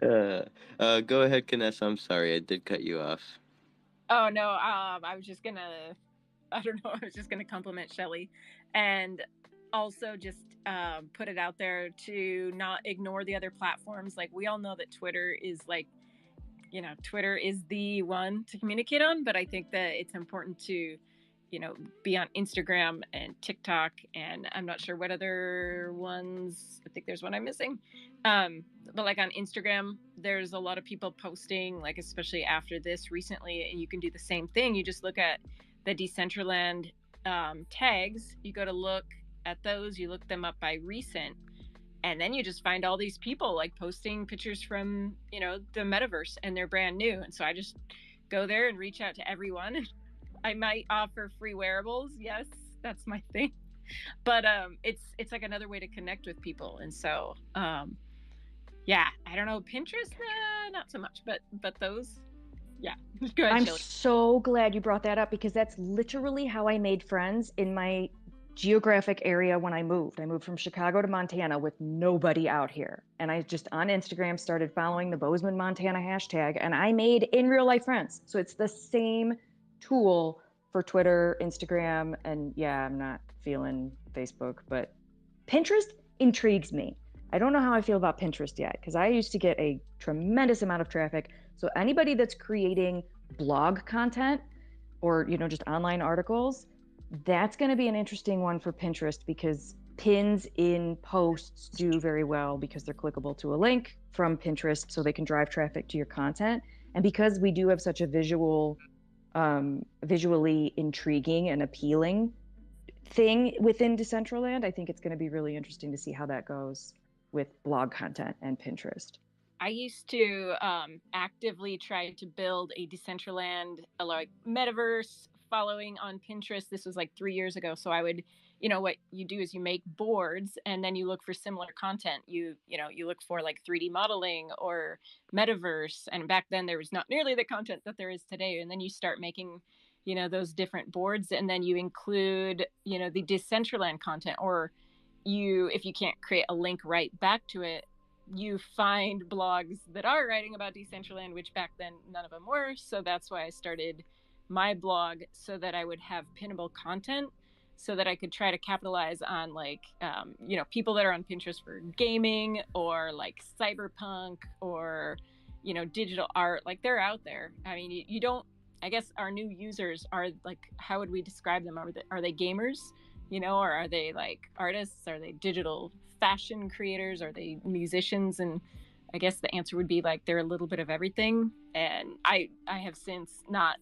Speaker 3: Go ahead, Vanessa. I'm sorry, I did cut you off.
Speaker 1: Oh no, I was just gonna, I don't know, I was just gonna compliment Shelly, and also just put it out there to not ignore the other platforms. Like, we all know that Twitter is like, you know, Twitter is the one to communicate on, but I think that it's important to, you know, be on Instagram and TikTok, and I'm not sure what other ones. I think there's one I'm missing. But like on Instagram, there's a lot of people posting, like especially after this recently, and you can do the same thing. You just look at the Decentraland tags. You go to look at those, you look them up by recent, and then you just find all these people like posting pictures from, you know, the metaverse, and they're brand new. And so I just go there and reach out to everyone. I might offer free wearables. Yes, that's my thing. But it's like another way to connect with people. And so yeah, I don't know, Pinterest, not so much, but those, yeah. Go ahead,
Speaker 9: I'm
Speaker 1: Shelly.
Speaker 9: so glad you brought that up, because that's literally how I made friends in my geographic area when I moved. I moved from Chicago to Montana with nobody out here. And I just on Instagram started following the Bozeman, Montana hashtag, and I made in real life friends. So it's the same tool for Twitter, Instagram, and yeah, I'm not feeling Facebook, but Pinterest intrigues me. I don't know how I feel about Pinterest yet, because I used to get a tremendous amount of traffic. So anybody that's creating blog content or, you know, just online articles, that's going to be an interesting one for Pinterest, because pins in posts do very well because they're clickable to a link from Pinterest, so they can drive traffic to your content. And because we do have such a visually intriguing and appealing thing within Decentraland, I think it's going to be really interesting to see how that goes with blog content and Pinterest.
Speaker 1: I used to actively try to build a Decentraland like metaverse following on Pinterest. This was like 3 years ago. So I would, you know, what you do is you make boards, and then you look for similar content. You look for like 3D modeling or metaverse. And back then there was not nearly the content that there is today. And then you start making, you know, those different boards, and then you include, you know, the Decentraland content, or if you can't create a link right back to it, you find blogs that are writing about Decentraland, which back then none of them were. So that's why I started my blog, so that I would have pinnable content, so that I could try to capitalize on like, you know, people that are on Pinterest for gaming or like cyberpunk or, you know, digital art. Like, they're out there. I mean, you don't, I guess our new users are like, how would we describe them? Are they gamers? You know, or are they like artists? Are they digital fashion creators? Are they musicians? And I guess the answer would be like, they're a little bit of everything. And I have since not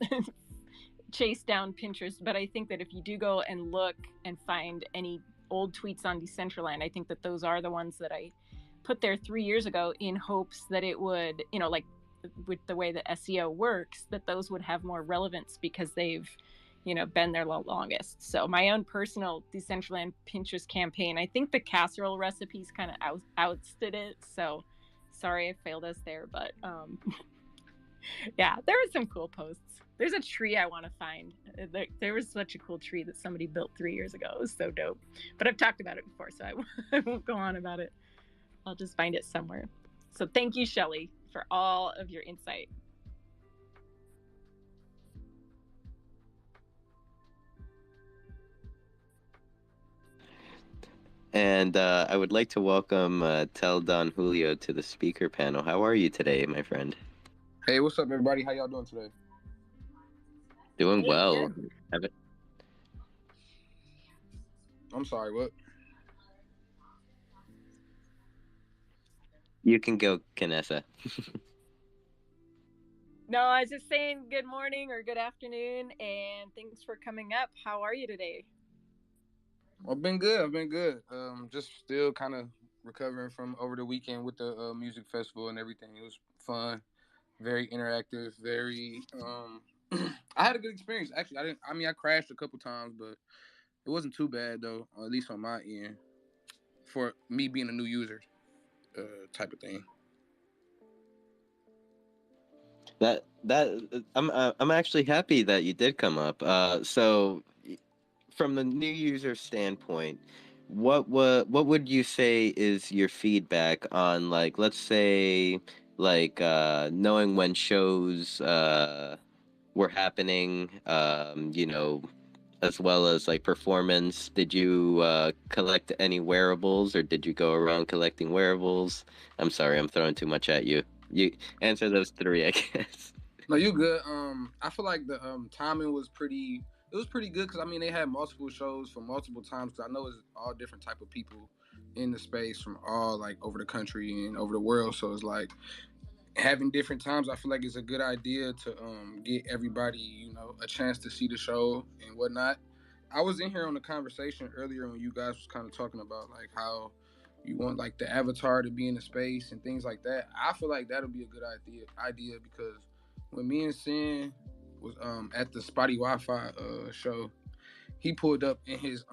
Speaker 1: chased down Pinterest, but I think that if you do go and look and find any old tweets on Decentraland, I think that those are the ones that I put there 3 years ago in hopes that it would, you know, like with the way that SEO works, that those would have more relevance because they've, you know, been there the longest. So my own personal Decentraland Pinterest campaign, I think the casserole recipes kind of ousted it. So sorry I failed us there, but yeah, there were some cool posts. There's a tree I want to find. There was such a cool tree that somebody built 3 years ago. It was so dope. But I've talked about it before, so I won't go on about it. I'll just find it somewhere. So thank you, Shelly, for all of your insight.
Speaker 3: And I would like to welcome Tel Don Julio to the speaker panel. How are you today, my friend?
Speaker 19: Hey, what's up, everybody? How y'all doing today?
Speaker 3: Doing well.
Speaker 19: I'm sorry, what?
Speaker 3: You can go, Canessa.
Speaker 1: No, I was just saying good morning or good afternoon, and thanks for coming up. How are you today?
Speaker 19: I've been good. Just still kind of recovering from over the weekend with the music festival and everything. It was fun, very interactive, very. I had a good experience actually. I crashed a couple times, but it wasn't too bad though. At least on my end, for me being a new user, type of thing.
Speaker 3: I'm actually happy that you did come up. So from the new user standpoint, what would you say is your feedback on, like, let's say, like, knowing when shows were happening, as well as like performance? Did you collect any wearables, or did you go around collecting wearables? I'm sorry, I'm throwing too much at you. You answer those three, I guess.
Speaker 19: No, you good. I feel like the timing was pretty. It was pretty good because I mean they had multiple shows for multiple times. Because I know it's all different type of people in the space from all like over the country and over the world. So it's like having different times. I feel like it's a good idea to get everybody a chance to see the show and whatnot. I was in here on the conversation earlier when you guys was kind of talking about like how you want like the avatar to be in the space and things like that. I feel like that'll be a good idea because when me and Sin was at the Spotty Wi-Fi show, he pulled up in his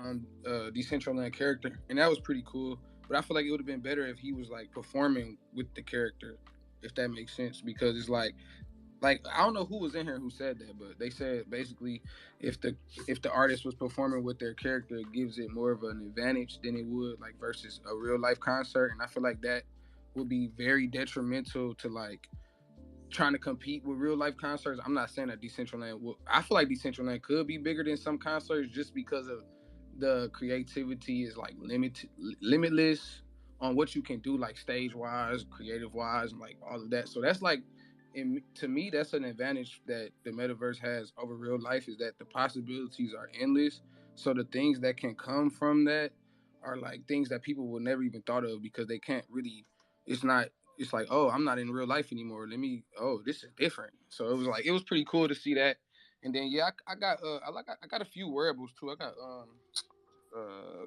Speaker 19: Decentraland character, and that was pretty cool. But I feel like it would have been better if he was like performing with the character, if that makes sense. Because it's like I don't know who was in here who said that, but they said basically if the artist was performing with their character, it gives it more of an advantage than it would like versus a real life concert. And I feel like that would be very detrimental to like trying to compete with real life concerts. I'm not saying that Decentraland will. I feel like Decentraland could be bigger than some concerts just because of the creativity is like limitless on what you can do, like stage wise, creative wise, and like all of that. So that's like, to me, that's an advantage that the metaverse has over real life, is that the possibilities are endless. So the things that can come from that are like things that people will never even thought of because they can't really. It's not it's like, oh, I'm not in real life anymore. This is different. So it was pretty cool to see that. And then yeah, I got a few wearables too. I got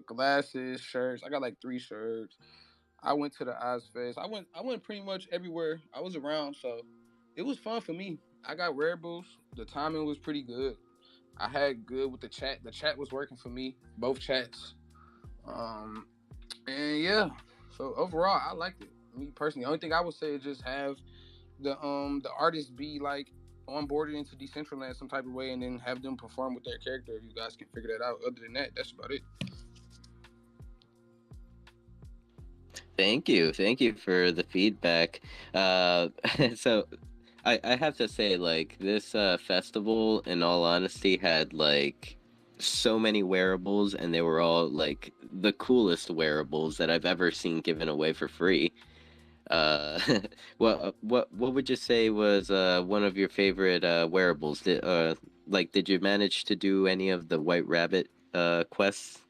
Speaker 19: glasses, shirts. I got like 3 shirts. I went to the Ozfest. I went pretty much everywhere. I was around, so it was fun for me. I got wearables. The timing was pretty good. I had good with the chat. The chat was working for me, both chats. And yeah, so overall, I liked it. Me personally, the only thing I would say is just have the artists be like onboarded into Decentraland some type of way, and then have them perform with their character. If you guys can figure that out. Other than that, that's about it.
Speaker 3: Thank you for the feedback. So I have to say, like, this festival, in all honesty, had like so many wearables, and they were all like the coolest wearables that I've ever seen given away for free. Uh, what would you say was one of your favorite wearables? Did you manage to do any of the White Rabbit quests?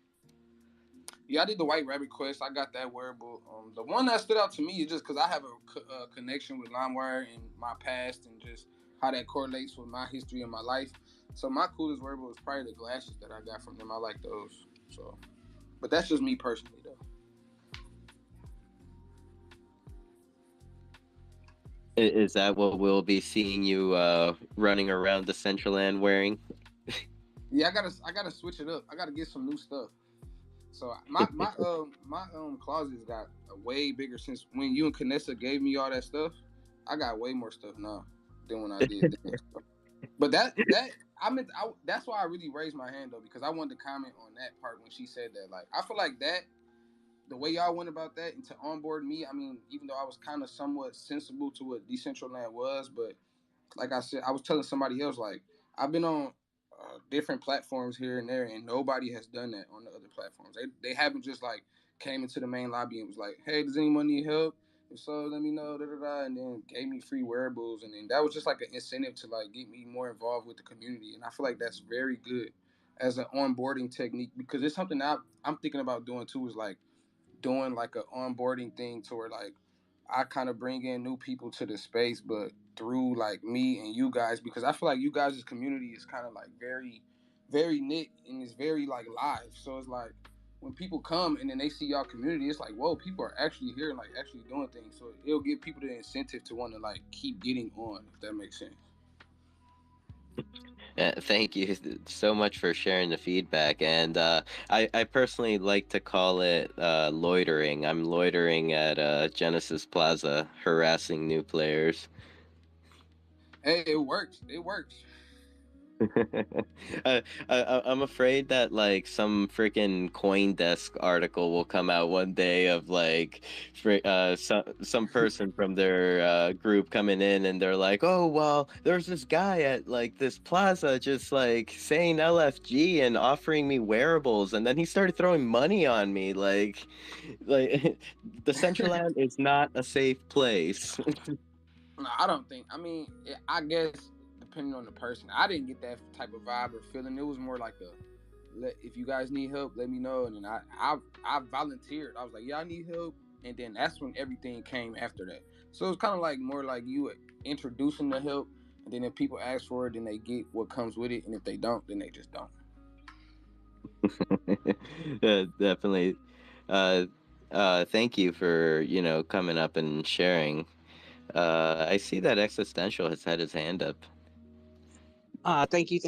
Speaker 19: Yeah, I did the White Rabbit quest. I got that wearable. The one that stood out to me is just because I have a connection with LimeWire in my past and just how that correlates with my history and my life. So my coolest wearable is probably the glasses that I got from them. I like those. So, but that's just me personally, though.
Speaker 3: Is that what we'll be seeing you running around Decentraland wearing?
Speaker 19: Yeah, I gotta switch it up. I gotta get some new stuff. So my closet's got a way bigger since when you and Canessa gave me all that stuff. I got way more stuff now than when I did then. But that's why I really raised my hand though, because I wanted to comment on that part when she said that. Like, I feel like that the way y'all went about that and to onboard me. I mean, even though I was kind of somewhat sensible to what Decentraland was, but like I said, I was telling somebody else, like, I've been on different platforms here and there, and nobody has done that on the other platforms. They haven't just like came into the main lobby and was like, hey, does anyone need help? If so, let me know, and then gave me free wearables, and then that was just like an incentive to like get me more involved with the community, and I feel like that's very good as an onboarding technique, because it's something that I'm thinking about doing too, is like doing like an onboarding thing to where like I kind of bring in new people to the space, but through like me and you guys, because I feel like you guys' community is kind of like very, very knit and it's very like live. So it's like when people come and then they see y'all community, it's like, whoa, people are actually here and like actually doing things. So it'll give people the incentive to want to like keep getting on, if that makes sense.
Speaker 3: Thank you so much for sharing the feedback. And I personally like to call it loitering. I'm loitering at Genesis Plaza, harassing new players.
Speaker 19: Hey, it works. It works.
Speaker 3: I'm afraid that like some freaking CoinDesk article will come out one day of like some person from their group coming in and they're like, oh well, there's this guy at like this plaza just like saying LFG and offering me wearables, and then he started throwing money on me. Like Decentraland is not a safe place.
Speaker 19: No, I don't think. I mean, I guess depending on the person, I didn't get that type of vibe or feeling. It was more like if you guys need help, let me know. And then I volunteered. I was like, yeah, I need help. And then that's when everything came after that. So it's kind of like more like you introducing the help, and then if people ask for it, then they get what comes with it, and if they don't, then they just don't.
Speaker 3: Definitely. Thank you for coming up and sharing. I see that Existential has had his hand up.
Speaker 7: Thank you.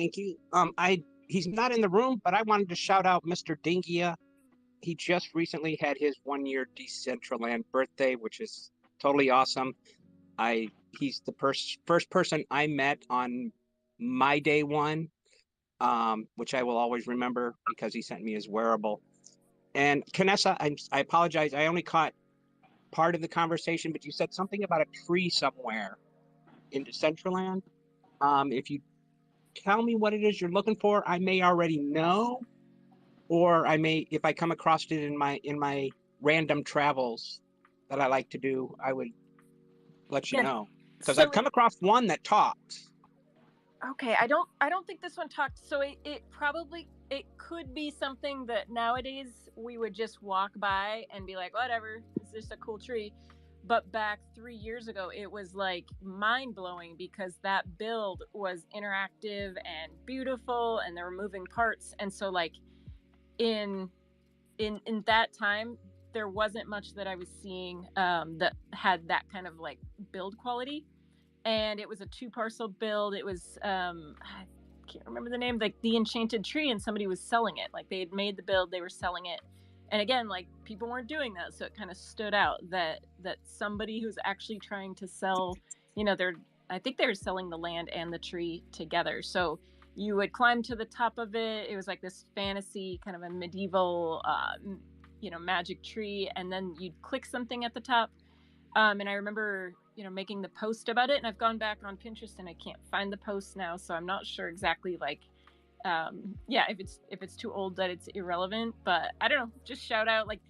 Speaker 7: He's not in the room, but I wanted to shout out Mr. Dingia. He just recently had his 1-year Decentraland birthday, which is totally awesome. He's the first person I met on my day one, which I will always remember because he sent me his wearable. And Kanessa, I apologize. I only caught part of the conversation, but you said something about a tree somewhere in Decentraland. If you tell me what it is you're looking for, I may already know, or I may, if I come across it in my random travels that I like to do, I would let you know, because I've come across one that talks.
Speaker 1: Okay, I don't think this one talked. So it could be something that nowadays we would just walk by and be like, whatever, it's just a cool tree. But back 3 years ago, it was like mind blowing because that build was interactive and beautiful, and there were moving parts. And so, like in that time, there wasn't much that I was seeing that had that kind of like build quality. And it was a 2-parcel build. It was I can't remember the name, like the Enchanted Tree, and somebody was selling it. Like they had made the build, they were selling it. And again, like people weren't doing that, so it kind of stood out that somebody who's actually trying to sell, I think they were selling the land and the tree together. So you would climb to the top of it. It was like this fantasy kind of a medieval magic tree, and then you'd click something at the top. And I remember making the post about it, and I've gone back on Pinterest and I can't find the post now, so I'm not sure exactly like if it's too old that it's irrelevant, but I don't know, just shout out, like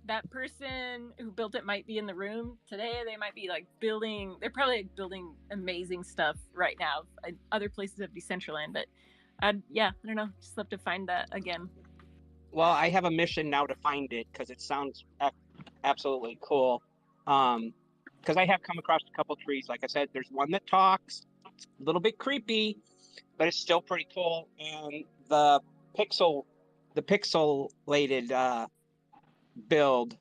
Speaker 1: that person who built it might be in the room today. They might be like they're probably like building amazing stuff right now at other places of Decentraland, but I don't know, just love to find that again.
Speaker 7: Well, I have a mission now to find it because it sounds absolutely cool. Because I have come across a couple trees. Like I said, there's one that talks. It's a little bit creepy, but it's still pretty cool. And the pixelated build,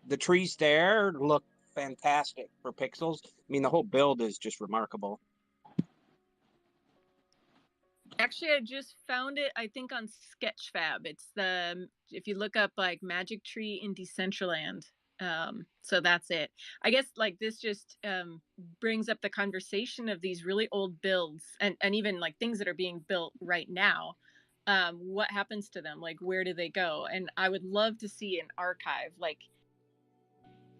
Speaker 7: the trees there look fantastic for pixels. I mean, the whole build is just remarkable.
Speaker 1: Actually, I just found it, I think, on Sketchfab. It's if you look up like Magic Tree in Decentraland. So that's it. I guess like this just brings up the conversation of these really old builds and even like things that are being built right now. What happens to them? Like, where do they go? And I would love to see an archive, like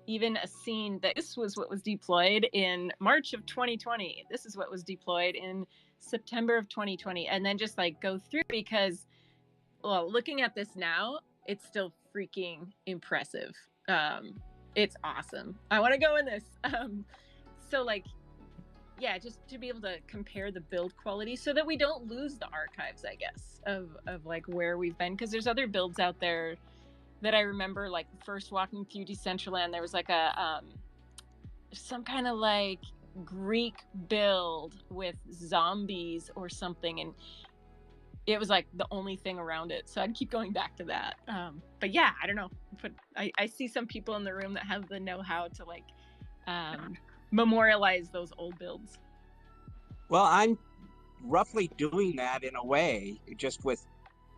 Speaker 1: even a scene that this was what was deployed in March of 2020. This is what was deployed in September of 2020. And then just like go through, because looking at this now, it's still freaking impressive. It's awesome. I want to go in this. So like, yeah, just to be able to compare the build quality so that we don't lose the archives, I guess, of like where we've been. Because there's other builds out there that I remember, like first walking through Decentraland, there was like a some kind of like Greek build with zombies or something, and it was like the only thing around it, so I'd keep going back to that. But yeah, I don't know, but I see some people in the room that have the know-how to like memorialize those old builds.
Speaker 7: Well, I'm roughly doing that in a way, just with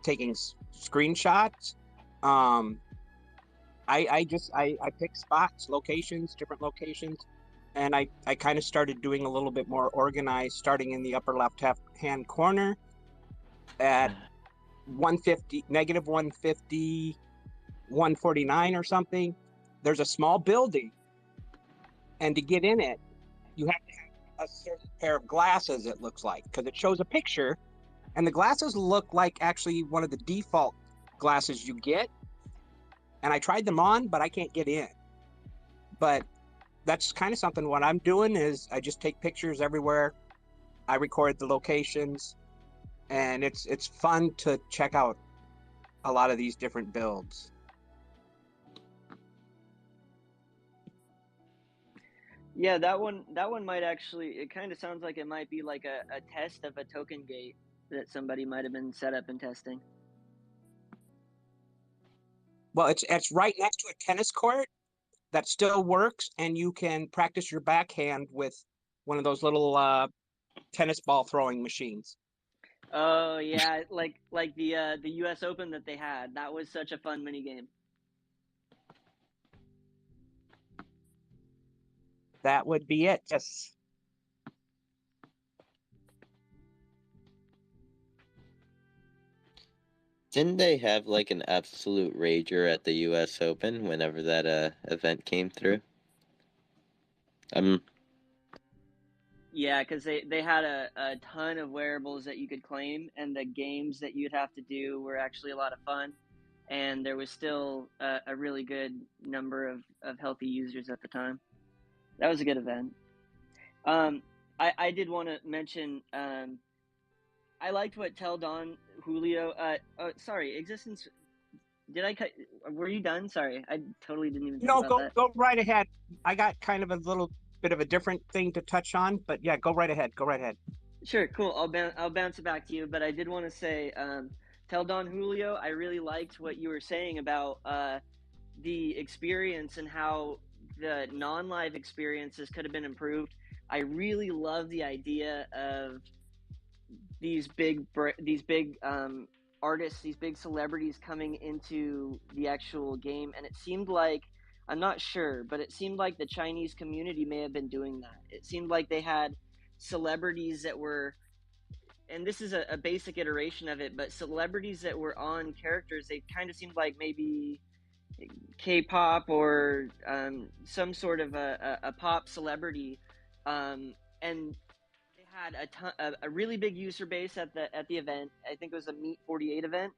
Speaker 7: taking screenshots. I pick spots, locations, different locations, and I kind of started doing a little bit more organized, starting in the upper left hand corner at 150, negative 150, 149 or something. There's a small building, and to get in it, you have to have a certain pair of glasses, it looks like, because it shows a picture, and the glasses look like actually one of the default glasses you get. And I tried them on, but I can't get in. But that's kind of something. What I'm doing is I just take pictures everywhere. I record the locations, and it's fun to check out a lot of these different builds.
Speaker 18: Yeah, that one might actually, it kind of sounds like it might be like a test of a token gate that somebody might have been set up and testing.
Speaker 7: Well, it's right next to a tennis court that still works, and you can practice your backhand with one of those little tennis ball throwing machines.
Speaker 18: Oh yeah, like the U.S. Open that they had. That was such a fun mini game.
Speaker 7: That would be it. Yes.
Speaker 3: Didn't they have like an absolute rager at the U.S. Open whenever that event came through?
Speaker 18: Yeah, because they had a ton of wearables that you could claim, and the games that you'd have to do were actually a lot of fun, and there was still a really good number of healthy users at the time. That was a good event. I did want to mention, I liked what Tell Don Julio. Sorry, Existence. Did I cut? Were you done? Sorry, I totally didn't even think about that.
Speaker 7: Go right ahead. I got kind of a little bit of a different thing to touch on, but yeah, go right ahead. Go right ahead.
Speaker 18: Sure, cool. I'll bounce it back to you, but I did want to say, Tell Don Julio, I really liked what you were saying about the experience and how the non-live experiences could have been improved. I really love the idea of these big artists, these big celebrities coming into the actual game, and it seemed like, I'm not sure, but it seemed like the Chinese community may have been doing that. It seemed like they had celebrities that were, and this is a basic iteration of it, but celebrities that were on characters, they kind of seemed like maybe K-pop or some sort of a pop celebrity, and they had a really big user base at the event. I think it was a Meet 48 event,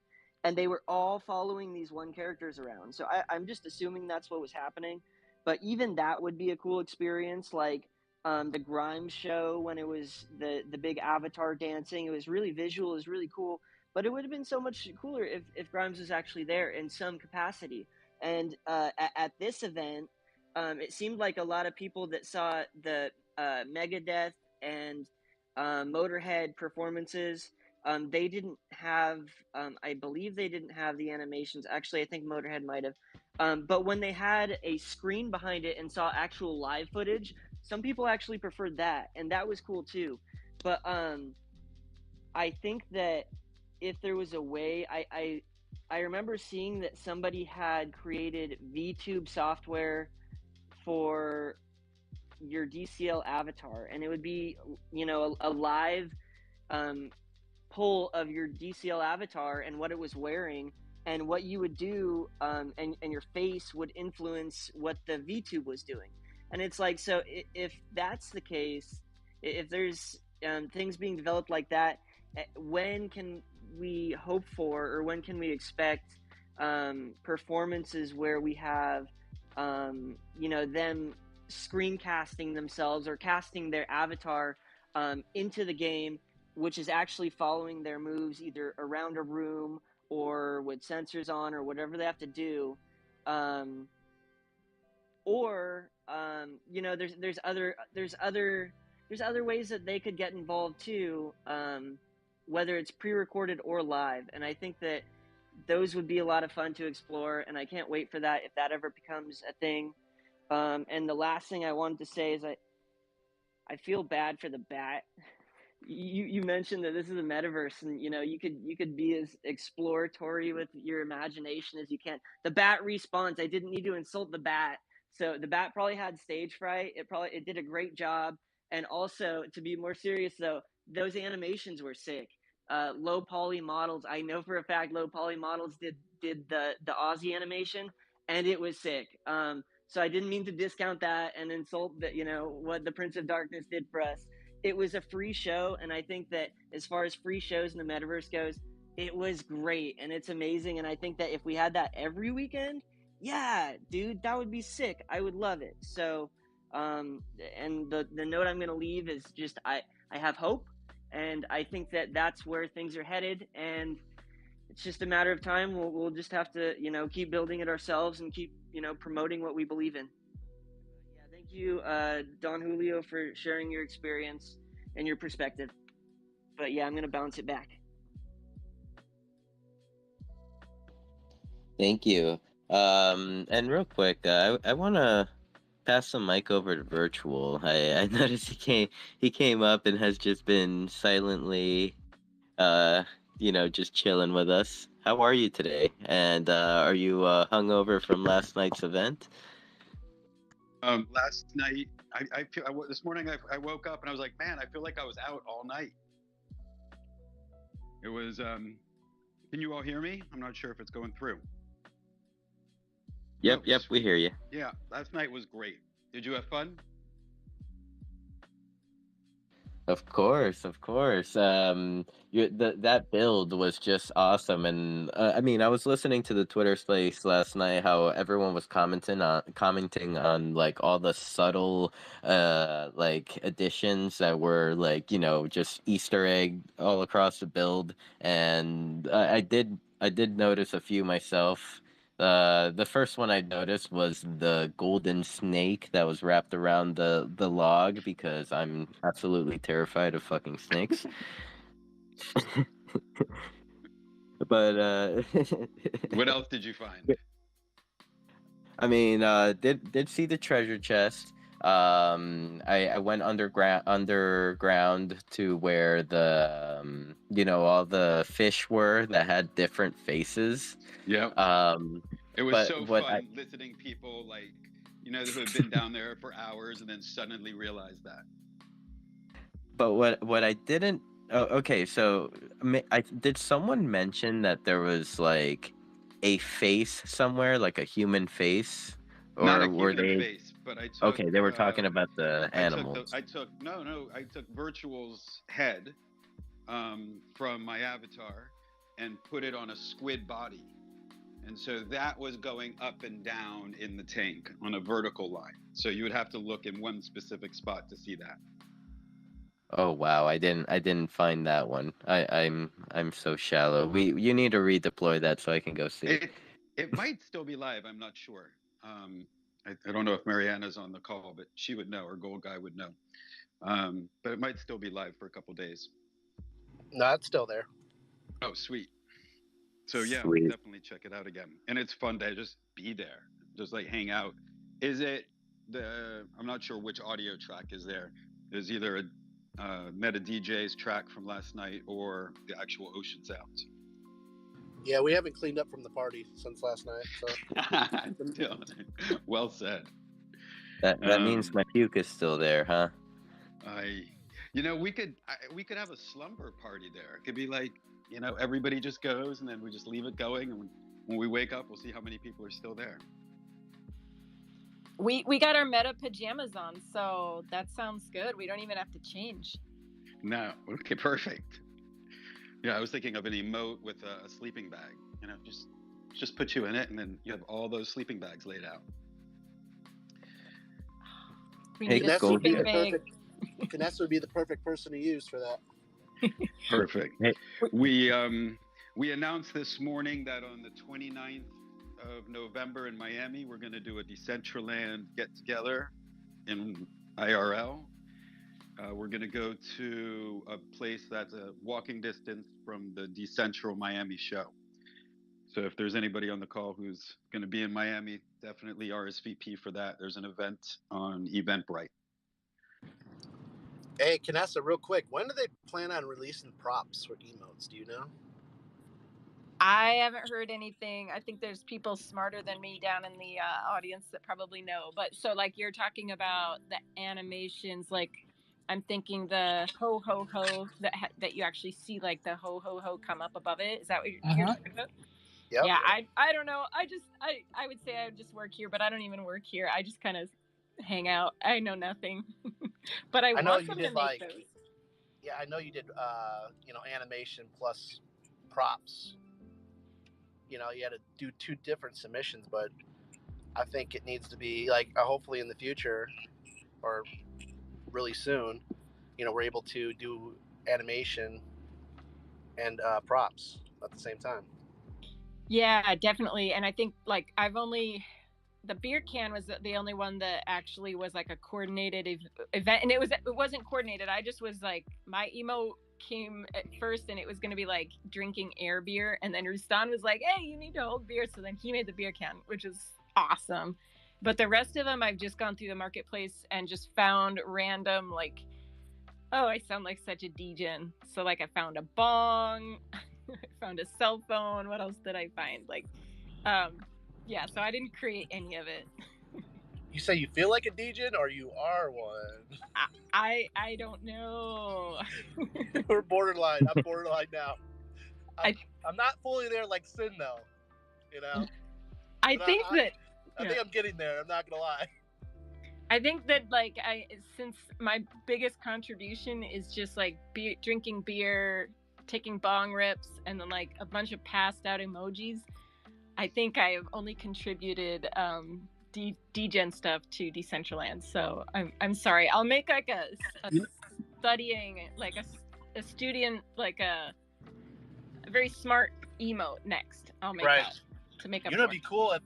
Speaker 18: and they were all following these one characters around. So I'm just assuming that's what was happening, but even that would be a cool experience, like the Grimes show when it was the big avatar dancing. It was really visual, it was really cool, but it would have been so much cooler if Grimes was actually there in some capacity. And at this event, it seemed like a lot of people that saw the Megadeth and Motorhead performances, they didn't have, I believe they didn't have the animations. Actually, I think Motorhead might have. But when they had a screen behind it and saw actual live footage, some people actually preferred that, and that was cool too. But I think that if there was a way, I remember seeing that somebody had created VTube software for your DCL avatar, and it would be, a live pull of your DCL avatar and what it was wearing and what you would do, and your face would influence what the VTube was doing. And it's like, so if that's the case, if there's things being developed like that, when can we hope for, or when can we expect performances where we have them screencasting themselves or casting their avatar into the game, which is actually following their moves either around a room or with sensors on or whatever they have to do, or there's other ways that they could get involved too, whether it's pre-recorded or live. And I think that those would be a lot of fun to explore, and I can't wait for that if that ever becomes a thing. And the last thing I wanted to say is I feel bad for the bat. You mentioned that this is a metaverse, and you could be as exploratory with your imagination as you can. The bat respawns. I didn't need to insult the bat, so the bat probably had stage fright. It did a great job. And also, to be more serious though, those animations were sick. Low poly models. I know for a fact low poly models did the Aussie animation, and it was sick. So I didn't mean to discount that and insult that what the Prince of Darkness did for us. It was a free show, and I think that as far as free shows in the metaverse goes, it was great and it's amazing. And I think that if we had that every weekend, yeah, dude, that would be sick. I would love it. So, and the note I'm going to leave is just I have hope, and I think that that's where things are headed, and it's just a matter of time. We'll just have to keep building it ourselves and keep promoting what we believe in. Thank you, Don Julio, for sharing your experience and your perspective. But yeah, I'm going to bounce it back.
Speaker 3: Thank you. And real quick, I want to pass the mic over to Virtual. I noticed he came up and has just been silently, just chilling with us. How are you today? And are you hungover from last night's event?
Speaker 20: Last night, this morning I woke up and I was like, man, I feel like I was out all night. It was, can you all hear me? I'm not sure if it's going through.
Speaker 3: Yep, we hear you.
Speaker 20: Yeah, last night was great. Did you have fun?
Speaker 3: Of course. That build was just awesome, and I mean, I was listening to the Twitter space last night. How everyone was commenting on like all the subtle like additions that were like just Easter egg all across the build, and I did notice a few myself. The first one I noticed was the golden snake that was wrapped around the log, because I'm absolutely terrified of fucking snakes. But
Speaker 20: what else did you find?
Speaker 3: I mean, did see the treasure chest. I went underground to where the all the fish were that had different faces.
Speaker 20: Yep. It was so fun listening people who have been down there for hours and then suddenly realize that.
Speaker 3: But what I didn't. Oh, okay. So did someone mention that there was like a face somewhere, like a human face? Or
Speaker 20: not a
Speaker 3: were
Speaker 20: human
Speaker 3: they
Speaker 20: face, but I took.
Speaker 3: Okay, they were talking about the animals.
Speaker 20: I took Virtual's head from my avatar and put it on a squid body, and so that was going up and down in the tank on a vertical line. So you would have to look in one specific spot to see that.
Speaker 3: Oh wow, I didn't find that one. I'm so shallow. You need to redeploy that so I can go see it.
Speaker 20: It might still be live. I'm not sure. I don't know if Mariana's on the call, but she would know, or Gold Guy would know. But it might still be live for a couple days.
Speaker 2: No, it's still there.
Speaker 20: Oh, sweet. So yeah,
Speaker 3: Sweet.
Speaker 20: definitely check it out again. And it's fun to just be there, just like hang out. Is it I'm not sure which audio track is there. There's either a Meta DJ's track from last night or the actual ocean sounds.
Speaker 2: Yeah, we haven't cleaned up from the party since last night. So.
Speaker 20: Well said.
Speaker 3: That means my puke is still there, huh?
Speaker 20: We could have a slumber party there. It could be like, everybody just goes and then we just leave it going, and when we wake up, we'll see how many people are still there.
Speaker 1: We got our meta pajamas on, so that sounds good. We don't even have to change.
Speaker 20: No, okay, perfect. Yeah, I was thinking of an emote with a sleeping bag. Just put you in it, and then you have all those sleeping bags laid out.
Speaker 2: Vanessa would be the perfect person to use for that.
Speaker 20: Perfect. We announced this morning that on the 29th of November in Miami, we're going to do a Decentraland get together in IRL. We're going to go to a place that's a walking distance from the Decentral Miami show. So if there's anybody on the call who's going to be in Miami, definitely RSVP for that. There's an event on Eventbrite.
Speaker 2: Hey, Canessa, real quick, when do they plan on releasing props for emotes? Do you know?
Speaker 1: I haven't heard anything. I think there's people smarter than me down in the audience that probably know. But so, like, you're talking about the animations, like, I'm thinking the ho ho ho that you actually see, like the ho ho ho come up above it. Is that what you're talking about?
Speaker 2: Yep.
Speaker 1: Yeah, I don't know. I would say I would just work here, but I don't even work here. I just kind of hang out. I know nothing, but I
Speaker 2: know
Speaker 1: want
Speaker 2: you
Speaker 1: them
Speaker 2: did
Speaker 1: to make those.
Speaker 2: Yeah, I know you did. Animation plus props. You had to do 2 different submissions, but I think it needs to be like hopefully in the future or really soon, we're able to do animation and props at the same time.
Speaker 1: Yeah, definitely. And I think like the beer can was the only one that actually was like a coordinated event, and it wasn't coordinated. I just was like, my emo came at first and it was going to be like drinking air beer, and then Rustan was like, hey, you need to hold beer, so then he made the beer can, which is awesome. But the rest of them I've just gone through the marketplace and just found random, like, oh, I sound like such a degen, so like I found a bong. I found a cell phone. What else did I find? Like yeah, so I didn't create any of it.
Speaker 2: You say you feel like a degen, or you are one?
Speaker 1: I don't know.
Speaker 2: We're borderline. I'm borderline now. I'm not fully there like Sin though.
Speaker 1: I think
Speaker 2: I think I'm getting there. I'm not gonna lie.
Speaker 1: I think that like since my biggest contribution is just like drinking beer, taking bong rips, and then like a bunch of passed out emojis, I think I have only contributed degen stuff to Decentraland. So I'm sorry. I'll make like a studying, like a student, like a very smart emote next. I'll make that to make up.
Speaker 2: It'd be cool if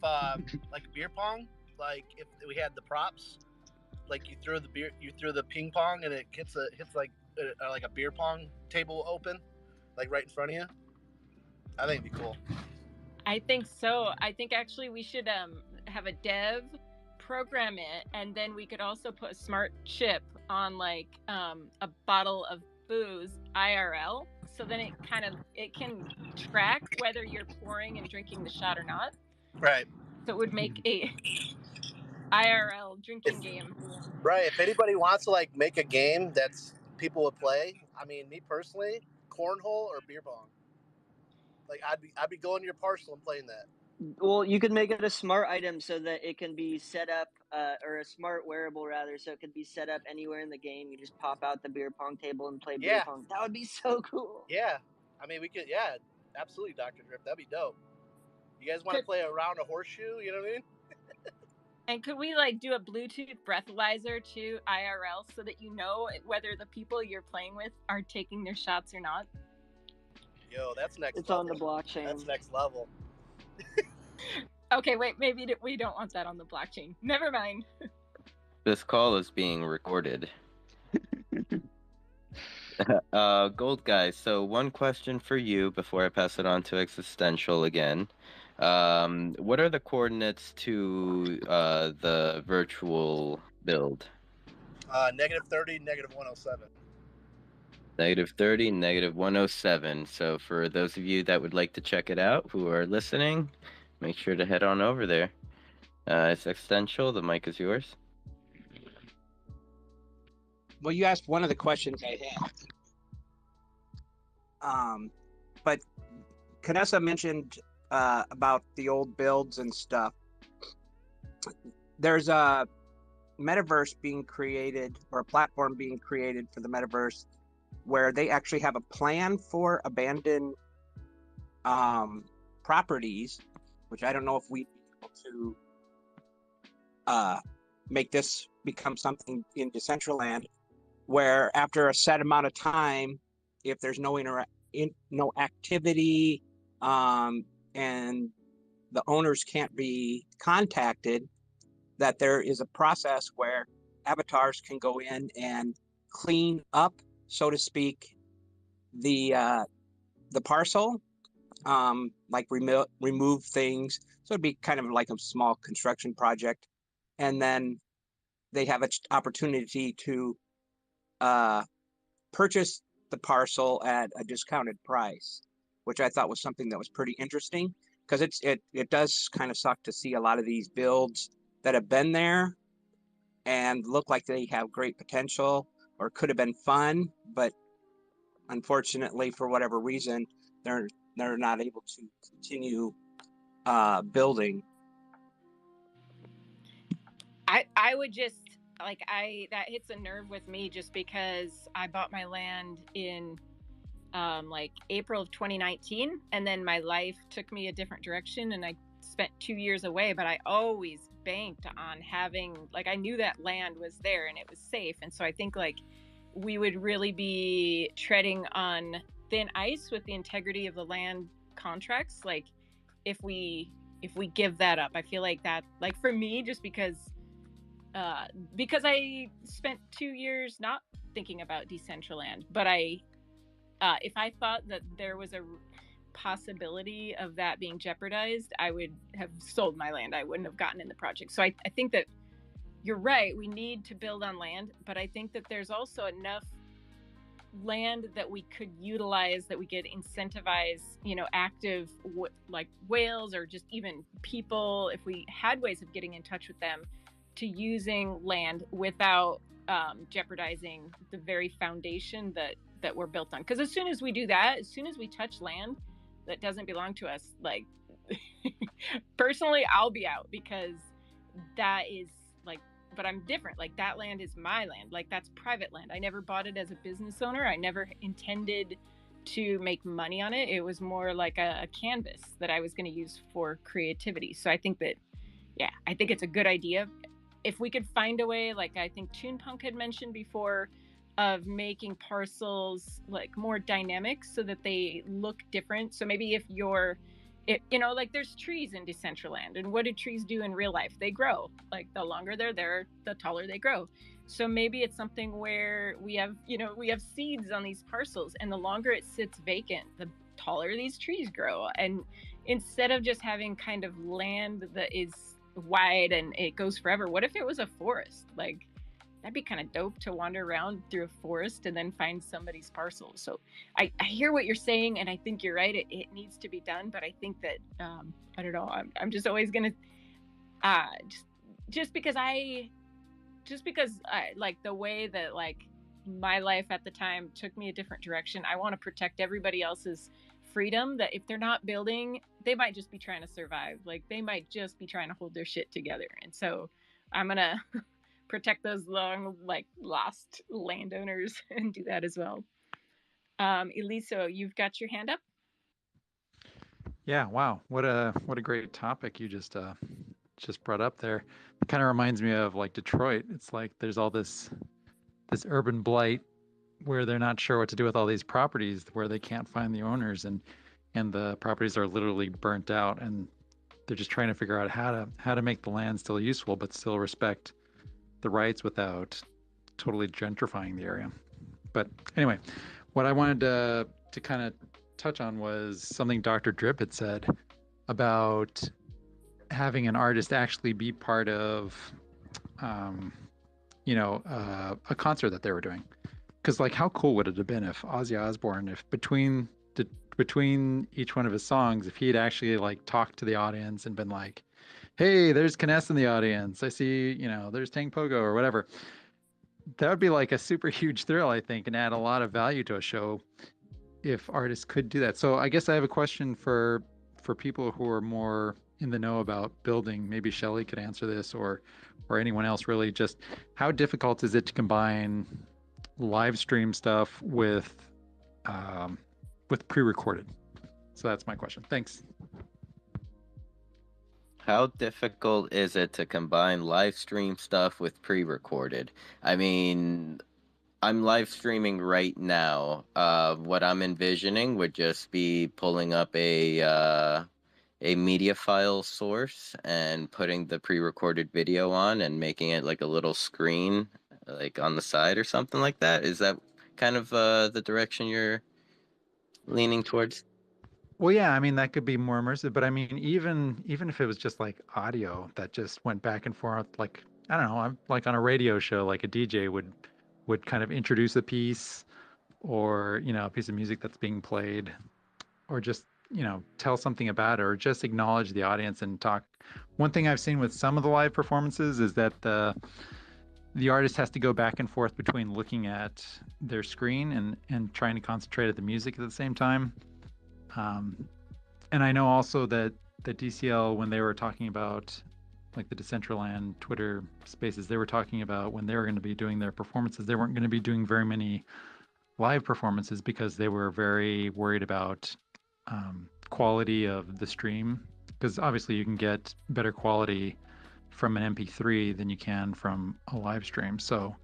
Speaker 2: like beer pong, like if we had the props, like you throw the ping pong and it hits like a beer pong table open, like right in front of you. I think it'd be cool.
Speaker 1: I think so. I think actually we should have a dev program it, and then we could also put a smart chip on like a bottle of booze IRL, so then it can track whether you're pouring and drinking the shot or not.
Speaker 2: Right.
Speaker 1: So it would make a IRL drinking game.
Speaker 2: Right. If anybody wants to like make a game that's people would play, I mean, me personally, cornhole or beer pong. Like I'd be going to your parcel and playing that.
Speaker 18: Well, you could make it a smart item so that it can be set up, or a smart wearable rather, so it could be set up anywhere in the game. You just pop out the beer pong table and play beer pong. That would be so cool.
Speaker 2: Yeah, I mean we could. Yeah, absolutely, Dr. Drip. That'd be dope. You guys want to play around a horseshoe? You know what I mean?
Speaker 1: And could we like do a Bluetooth breathalyzer to IRL so that you know whether the people you're playing with are taking their shots or not?
Speaker 2: Yo, that's next.
Speaker 18: It's level. On the blockchain.
Speaker 2: That's next level.
Speaker 1: Okay, wait, maybe we don't want that on the blockchain. Never mind.
Speaker 3: This call is being recorded. Gold Guy, so one question for you before I pass it on to Existential again. What are the coordinates to the virtual build?
Speaker 2: -30, -107.
Speaker 3: -30, -107. So for those of you that would like to check it out, who are listening, make sure to head on over there. It's Existential, the mic is yours.
Speaker 7: Well, you asked one of the questions I had. But Canessa mentioned about the old builds and stuff. There's a metaverse being created, or a platform being created for the metaverse, where they actually have a plan for abandoned properties, which I don't know if we'd be able to make this become something in Decentraland, where after a set amount of time, if there's no activity, and the owners can't be contacted, that there is a process where avatars can go in and clean up, so to speak, the parcel, like remove things. So it'd be kind of like a small construction project, and then they have an opportunity to purchase the parcel at a discounted price, which I thought was something that was pretty interesting, because it does kind of suck to see a lot of these builds that have been there and look like they have great potential or could have been fun, but unfortunately, for whatever reason, they're not able to continue building.
Speaker 1: I would just that hits a nerve with me, just because I bought my land in like April of 2019, and then my life took me a different direction, and I spent 2 years away, but I always banked on having, like, I knew that land was there and it was safe. And so I think like we would really be treading on thin ice with the integrity of the land contracts, like if we give that up. I feel like that, like for me, just because I spent 2 years not thinking about Decentraland, but if I thought that there was a possibility of that being jeopardized, I would have sold my land. I wouldn't have gotten in the project. So I think that you're right. We need to build on land, but I think that there's also enough land that we could utilize, that we could incentivize, active like whales, or just even people, if we had ways of getting in touch with them, to using land without jeopardizing the very foundation that we're built on. Because as soon as we do that, as soon as we touch land that doesn't belong to us, like personally, I'll be out, because that is like, but I'm different. Like, that land is my land. Like, that's private land. I never bought it as a business owner. I never intended to make money on it. It was more like a canvas that I was going to use for creativity. So I think that, I think it's a good idea. If we could find a way, like I think Toonpunk had mentioned before, of making parcels like more dynamic so that they look different. So maybe if like there's trees in Decentraland, and what do trees do in real life? They grow. Like, the longer they're there, the taller they grow. So maybe it's something where we have seeds on these parcels, and the longer it sits vacant, the taller these trees grow. And instead of just having kind of land that is wide and it goes forever, what if it was a forest? Like, that'd be kind of dope to wander around through a forest and then find somebody's parcel. So I hear what you're saying, and I think you're right. It needs to be done, but I think that I don't know. I'm just always gonna just because I like the way that like my life at the time took me a different direction. I want to protect everybody else's freedom, that if they're not building, they might just be trying to survive. Like, they might just be trying to hold their shit together. And so I'm gonna protect those long, like, lost landowners and do that as well. Eliso, you've got your hand up.
Speaker 21: Yeah, wow, what a great topic you just brought up there. It kind of reminds me of like Detroit. It's like there's all this urban blight where they're not sure what to do with all these properties, where they can't find the owners, and the properties are literally burnt out, and they're just trying to figure out how to make the land still useful but still respect the rights without totally gentrifying the area. But anyway, what I wanted to kind of touch on was something Dr. Drip had said about having an artist actually be part of a concert that they were doing. Because like, how cool would it have been if Ozzy Osbourne, if between each one of his songs, if he had actually like talked to the audience and been like, hey, there's Kness in the audience, I see, there's Tang Pogo or whatever. That would be like a super huge thrill, I think, and add a lot of value to a show if artists could do that. So I guess I have a question for people who are more in the know about building. Maybe Shelley could answer this, or anyone else really. Just how difficult is it to combine live stream stuff with pre-recorded? So that's my question. Thanks.
Speaker 3: How difficult is it to combine live stream stuff with pre-recorded? I mean, I'm live streaming right now. What I'm envisioning would just be pulling up a a media file source and putting the pre-recorded video on and making it like a little screen, like on the side or something like that. Is that kind of the direction you're leaning towards?
Speaker 21: Well, yeah, I mean that could be more immersive, but I mean even if it was just like audio that just went back and forth, like I don't know, I'm like on a radio show, like a DJ would kind of introduce a piece or a piece of music that's being played, or just tell something about it, or just acknowledge the audience and talk. One thing I've seen with some of the live performances is that the artist has to go back and forth between looking at their screen and trying to concentrate at the music at the same time. And I know also that the DCL, when they were talking about like the Decentraland Twitter spaces, they were talking about when they were going to be doing their performances, they weren't going to be doing very many live performances because they were very worried about quality of the stream. Because obviously you can get better quality from an MP3 than you can from a live stream. So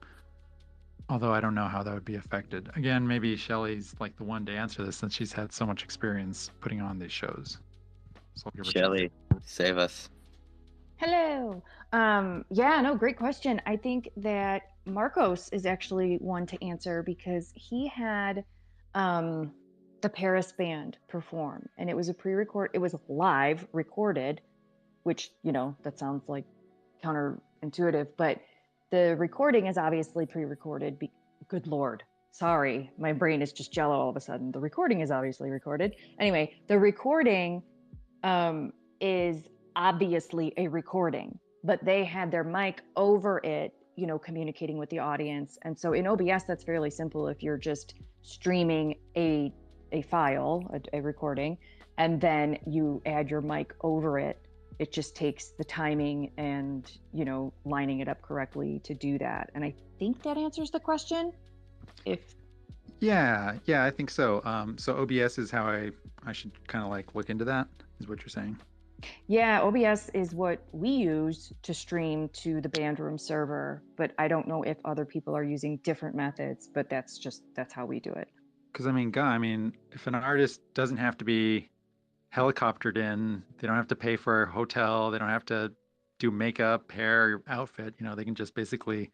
Speaker 21: although I don't know how that would be affected. Again, maybe Shelly's like the one to answer this since she's had so much experience putting on these shows. So I'll give her a chance.
Speaker 3: Shelly, save us.
Speaker 9: Hello. Yeah, no, great question. I think that Marcos is actually one to answer because he had the Paris band perform, and it was a pre-record. It was live recorded, which that sounds like counterintuitive, but the recording is obviously pre-recorded. Good Lord. Sorry, my brain is just jello all of a sudden. The recording is obviously recorded. Anyway, the recording is obviously a recording, but they had their mic over it, communicating with the audience. And so in OBS, that's fairly simple. If you're just streaming a file, a recording, and then you add your mic over it, it just takes the timing and, lining it up correctly to do that. And I think that answers the question.
Speaker 21: Yeah, I think so. So OBS is how I should kind of like look into that, is what you're saying.
Speaker 9: Yeah, OBS is what we use to stream to the Bandroom server, but I don't know if other people are using different methods, but that's how we do it.
Speaker 21: Because I mean, if an artist doesn't have to be helicoptered in, they don't have to pay for a hotel, they don't have to do makeup, hair, outfit, they can just basically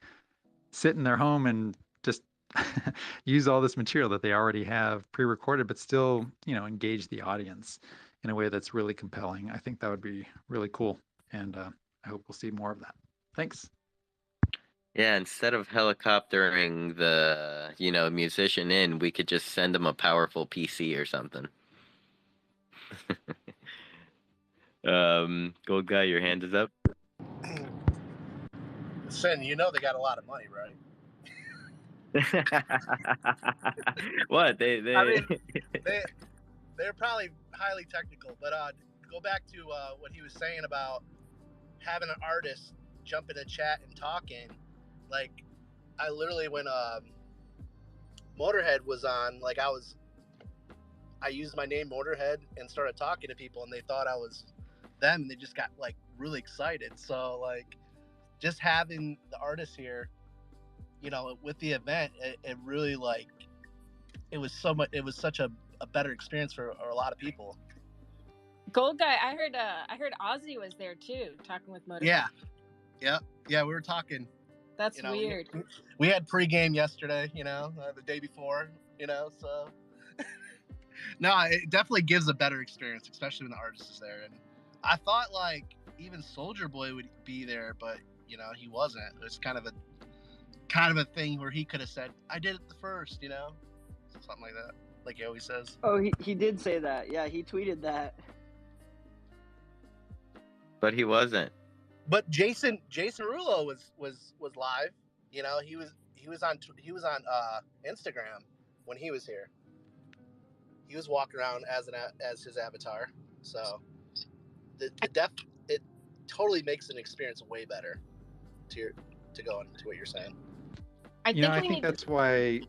Speaker 21: sit in their home and just use all this material that they already have pre-recorded, but still, engage the audience in a way that's really compelling. I think that would be really cool, and I hope we'll see more of that. Thanks.
Speaker 3: Yeah, instead of helicoptering the, musician in, we could just send them a powerful PC or something. Gold guy, your hand is up.
Speaker 2: Sin, they got a lot of money, right?
Speaker 3: What they
Speaker 2: I mean, they're probably highly technical, but go back to what he was saying about having an artist jump in a chat and talking. Like, I literally, when Motorhead was on, like I used my name Motorhead and started talking to people, and they thought I was them, and they just got like really excited. So like, just having the artist here, with the event, it really like, it was such a better experience for a lot of people.
Speaker 1: Gold guy, I heard Ozzy was there too, talking with Motorhead.
Speaker 2: Yeah, we were talking.
Speaker 1: That's weird.
Speaker 2: We had pregame yesterday, the day before, so no, it definitely gives a better experience, especially when the artist is there. And I thought like even Soldier Boy would be there, but he wasn't. It was kind of a thing where he could have said, "I did it the first," something like that, like he always says.
Speaker 18: Oh, he did say that. Yeah, he tweeted that.
Speaker 3: But he wasn't.
Speaker 2: But Jason Rulo was live. He was on Instagram when he was here. He was walking around as his avatar. So it totally makes an experience way better to go into what you're saying.
Speaker 21: I think that's why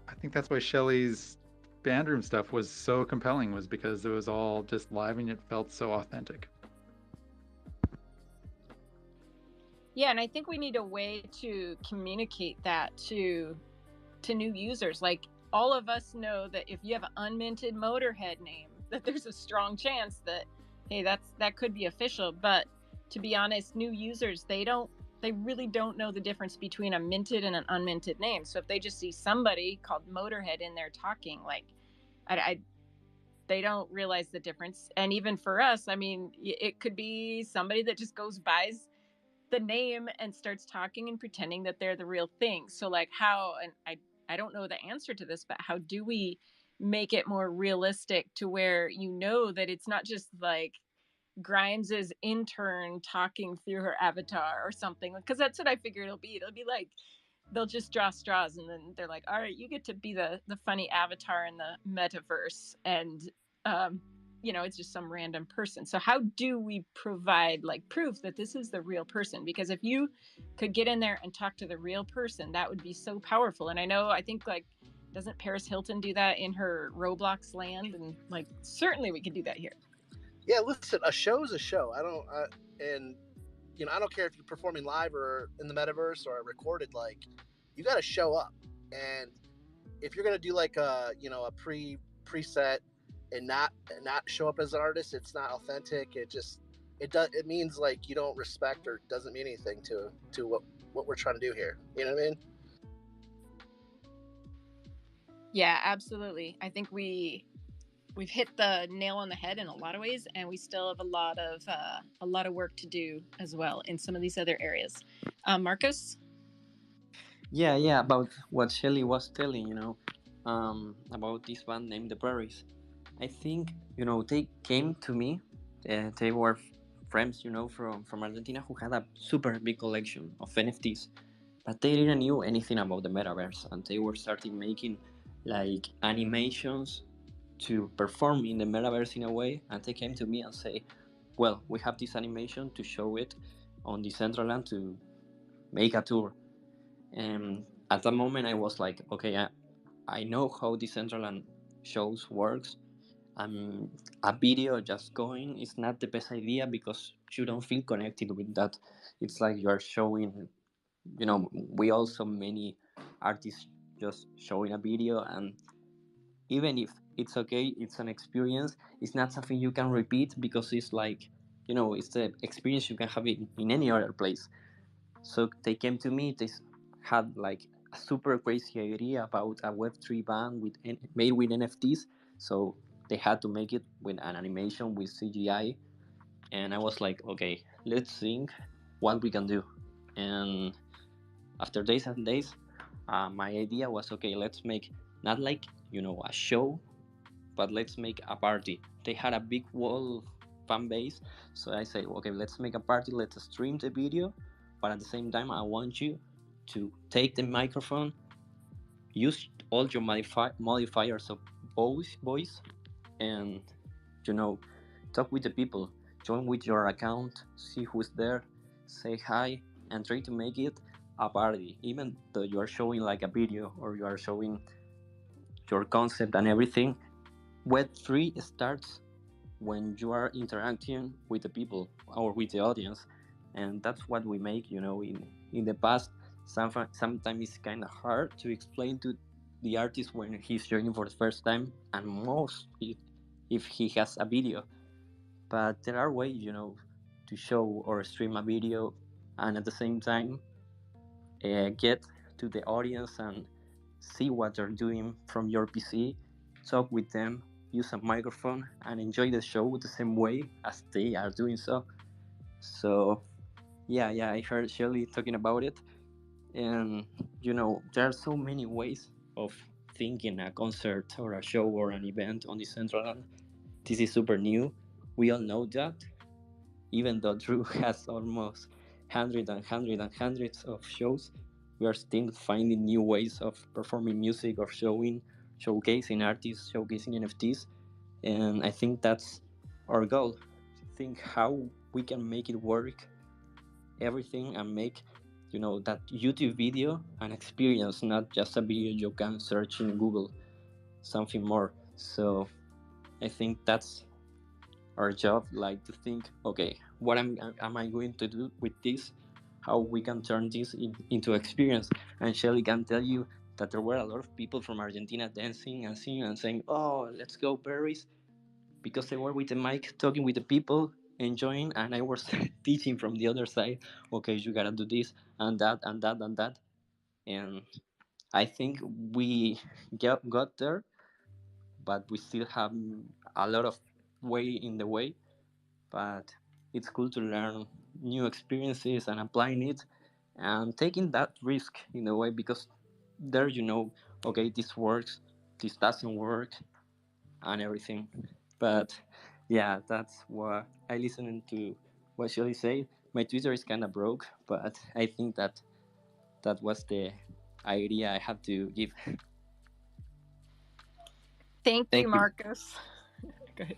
Speaker 21: Shelly's Bandroom stuff was so compelling, was because it was all just live and it felt so authentic.
Speaker 1: Yeah, and I think we need a way to communicate that to new users. Like, all of us know that if you have an unminted Motorhead name, that there's a strong chance that hey, that could be official. But to be honest, new users, they really don't know the difference between a minted and an unminted name. So if they just see somebody called Motorhead in there talking, like, they don't realize the difference. And even for us, I mean, it could be somebody that just buys the name and starts talking and pretending that they're the real thing. So like how, and I don't know the answer to this, but how do we make it more realistic to where that it's not just like Grimes's intern talking through her avatar or something, because that's what I figure it'll be. It'll be like they'll just draw straws and then they're like, all right, you get to be the funny avatar in the metaverse, and it's just some random person. So how do we provide like proof that this is the real person? Because if you could get in there and talk to the real person, that would be so powerful. And I think like, doesn't Paris Hilton do that in her Roblox land? And like, certainly we could do that here.
Speaker 2: Yeah, listen, a show is a show. I don't care if you're performing live or in the metaverse or recorded. Like, you got to show up. And if you're gonna do like a preset and not show up as an artist, it's not authentic. It means like you don't respect, or doesn't mean anything to what we're trying to do here. You know what I mean?
Speaker 1: Yeah, absolutely. I think we've hit the nail on the head in a lot of ways, and we still have a lot of work to do as well in some of these other areas. Marcos?
Speaker 12: Yeah, about what Shelly was telling, about this band named The Berries. I think, they came to me, they were friends, from Argentina, who had a super big collection of NFTs, but they didn't know anything about the metaverse, and they were starting making like animations to perform in the metaverse in a way, and they came to me and say, well, we have this animation to show it on Decentraland to make a tour. And at that moment I was like, okay, I know how Decentraland shows works. A video just going is not the best idea because you don't feel connected with that. It's like you are showing, we also many artists just showing a video, and even if it's okay, it's an experience, it's not something you can repeat because it's like, it's the experience you can have in any other place. So they came to me, they had like a super crazy idea about a Web3 band made with NFTs. So they had to make it with an animation with CGI. And I was like, okay, let's think what we can do. And after days and days, my idea was, okay, let's make not like, a show, but let's make a party. They had a big wall fan base. So I said, okay, let's make a party, let's stream the video, but at the same time, I want you to take the microphone, use all your modifiers of voice, and, talk with the people, join with your account, see who's there, say hi, and try to make it a party, even though you are showing like a video or you are showing your concept and everything. Web3 starts when you are interacting with the people or with the audience, and that's what we make. In the past, sometimes it's kind of hard to explain to the artist when he's joining for the first time, and most if he has a video. But there are ways, to show or stream a video, and at the same time get to the audience and see what they're doing from your PC, talk with them, use a microphone, and enjoy the show the same way as they are doing so. So, yeah, I heard Shelly talking about it. And, there are so many ways of thinking a concert or a show or an event on Decentraland. This is super new. We all know that. Even though Drew has almost hundreds and hundreds and hundreds of shows, we are still finding new ways of performing music, of showcasing artists, showcasing NFTs. And I think that's our goal. Think how we can make it work, everything, and make, that YouTube video an experience, not just a video you can search in Google, something more. So I think that's our job, like to think, okay, what am I going to do with this? How we can turn this into experience? And Shelly can tell you that there were a lot of people from Argentina dancing and singing and saying, "Oh, let's go Paris," because I were with the mic, talking with the people, enjoying, and I was teaching from the other side. Okay, you gotta do this and that and that and that, and I think we got there, but we still have a lot of way in the way. But it's cool to learn new experiences and applying it and taking that risk in a way, because there okay, this works, this doesn't work, and everything. But yeah, that's what I listening to. What should I say? My Twitter is kind of broke, but I think that was the idea I have to give.
Speaker 1: Thank you,
Speaker 12: you.
Speaker 1: Marcos. Go ahead.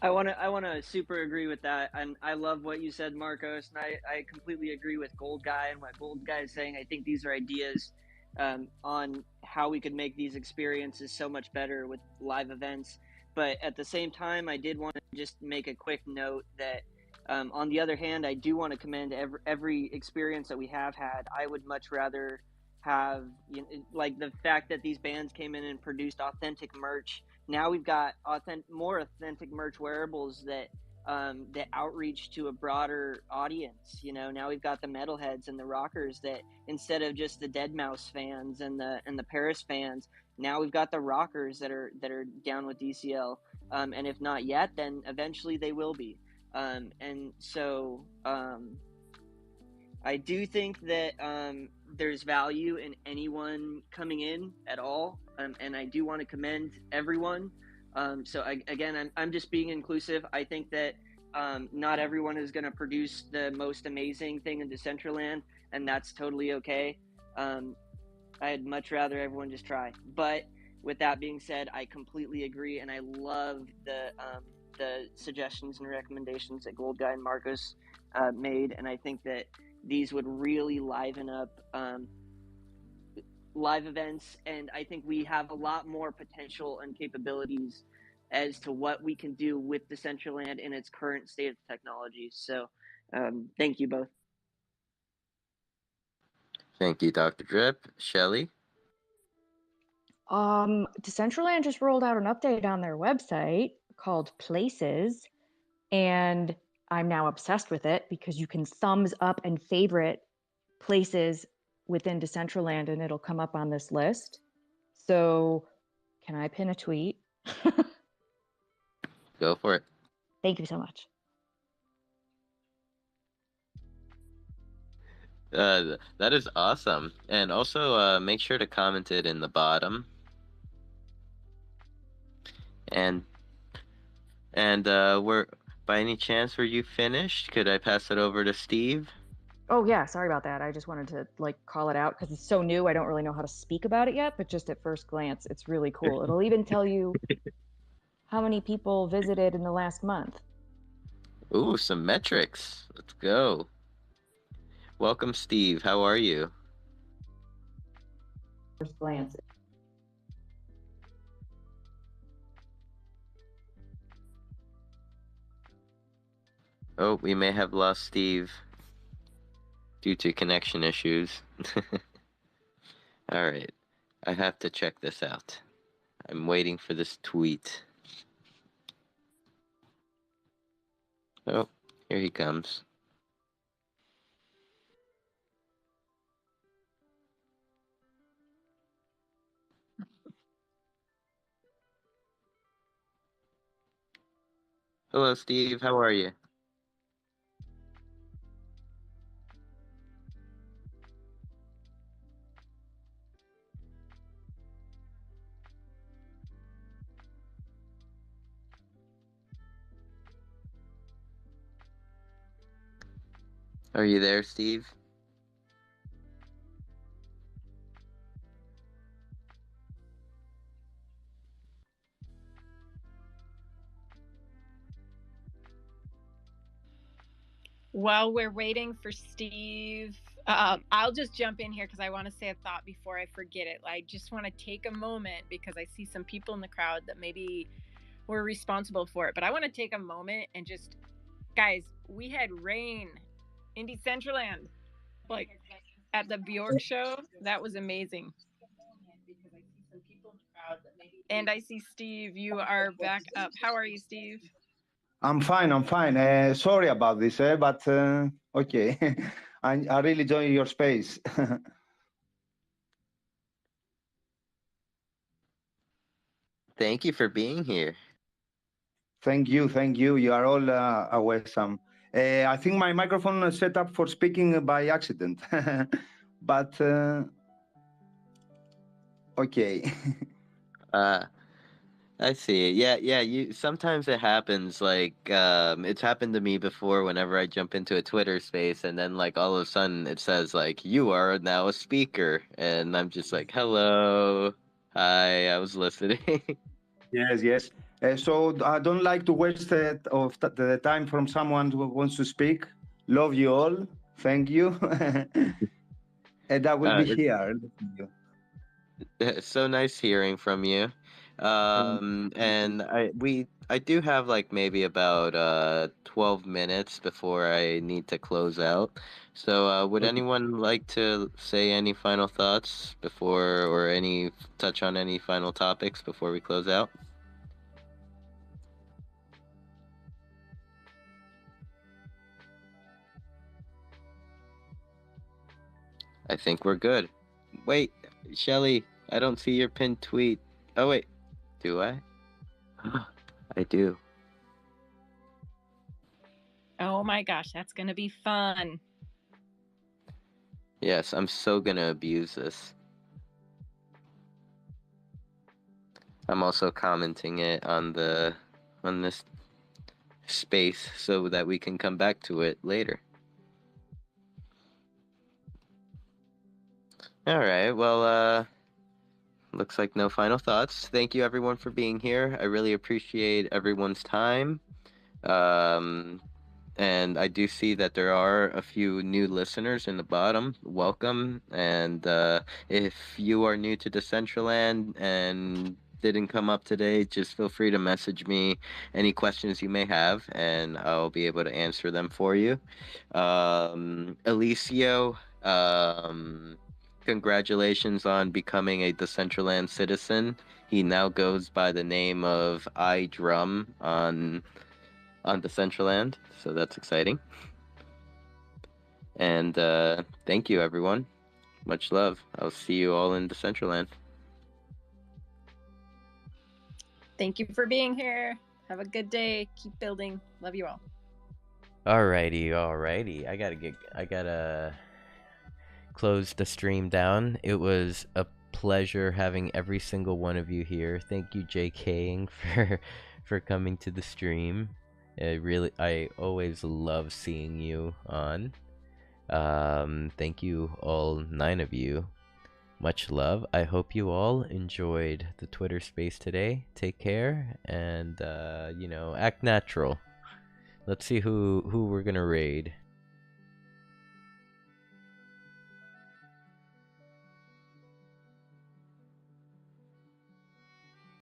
Speaker 18: I want to super agree with that, and I love what you said, Marcos, and I completely agree with Gold Guy and what Gold Guy is saying. I think these are ideas on how we could make these experiences so much better with live events. But at the same time, I did want to just make a quick note that on the other hand, I do want to commend every experience that we have had. I would much rather have, like, the fact that these bands came in and produced authentic merch. Now we've got more authentic merch wearables that that outreach to a broader audience. Now we've got the metalheads and the rockers that, instead of just the Deadmau5 fans and the Paris fans, now we've got the rockers that are down with DCL. And if not yet, then eventually they will be. And so I do think that there's value in anyone coming in at all, and I do want to commend everyone. I'm just being inclusive. I think that not everyone is going to produce the most amazing thing in Decentraland, and that's totally okay. I'd much rather everyone just try. But with that being said, I completely agree, and I love the suggestions and recommendations that Gold Guy and Marcos made, and I think that these would really liven up live events, and I think we have a lot more potential and capabilities as to what we can do with Decentraland in its current state of technology. So thank you both.
Speaker 3: Thank you, Dr. Drip. Shelly?
Speaker 9: Decentraland just rolled out an update on their website called Places, and I'm now obsessed with it because you can thumbs up and favorite places within Decentraland and it'll come up on this list. So can I pin a tweet?
Speaker 3: Go for it.
Speaker 9: Thank you so much.
Speaker 3: That is awesome. And also make sure to comment it in the bottom. And by any chance, were you finished? Could I pass it over to Steve?
Speaker 9: Oh yeah, sorry about that. I just wanted to call it out because it's so new. I don't really know how to speak about it yet, but just at first glance, it's really cool. It'll even tell you how many people visited in the last month.
Speaker 3: Ooh, some metrics. Let's go. Welcome, Steve. How are you?
Speaker 9: First glance.
Speaker 3: Oh, we may have lost Steve due to connection issues. All right. I have to check this out. I'm waiting for this tweet. Oh, here he comes. Hello, Steve. How are you? Are you there, Steve?
Speaker 1: While we're waiting for Steve, I'll just jump in here because I want to say a thought before I forget it. I just want to take a moment because I see some people in the crowd that maybe were responsible for it. But I want to take a moment and just, guys, we had rain in Decentraland, at the Bjork show. That was amazing. And I see Steve, you are back up. How are you, Steve?
Speaker 4: I'm fine. I'm fine. Sorry about this, but okay. I really enjoy your space.
Speaker 3: Thank you for being here.
Speaker 4: Thank you. Thank you. You are all welcome. I think my microphone is set up for speaking by accident, but okay.
Speaker 3: I see. Yeah. You sometimes it happens. Like, it's happened to me before. Whenever I jump into a Twitter space, and then like all of a sudden it says like you are now a speaker, and I'm just like, hello, hi, I was listening.
Speaker 4: Yes, yes. So I don't like to waste the time from someone who wants to speak. Love you all. Thank you. And I will be
Speaker 3: It's
Speaker 4: here.
Speaker 3: it's so nice hearing from you. And I do have like maybe about 12 minutes before I need to close out. So would
Speaker 4: Okay.
Speaker 3: anyone like to say any final thoughts before, or any touch on any final topics before we close out? I think we're good. Wait, Shelly, I don't see your pinned tweet. Oh wait, do I? I do.
Speaker 1: Oh my gosh, that's gonna be fun.
Speaker 3: Yes, I'm so gonna abuse this. I'm also commenting it on this space so that we can come back to it later. All right. Well, looks like no final thoughts. Thank you everyone for being here. I really appreciate everyone's time. And I do see that there are a few new listeners in the bottom. Welcome. And if you are new to Decentraland and didn't come up today, just feel free to message me any questions you may have, and I'll be able to answer them for you. Alicio, congratulations on becoming a Decentraland citizen. He now goes by the name of iDrum on Decentraland, so that's exciting. And thank you, everyone. Much love. I'll see you all in Decentraland.
Speaker 1: Thank you for being here. Have a good day. Keep building. Love you all.
Speaker 22: Alrighty. I gotta close the stream down. It was a pleasure having every single one of you here. Thank you, JKing, for coming to the stream. I always love seeing you on. Thank you, all 9 of you. Much love. I hope you all enjoyed the Twitter space today. Take care, and act natural. Let's see who we're gonna raid.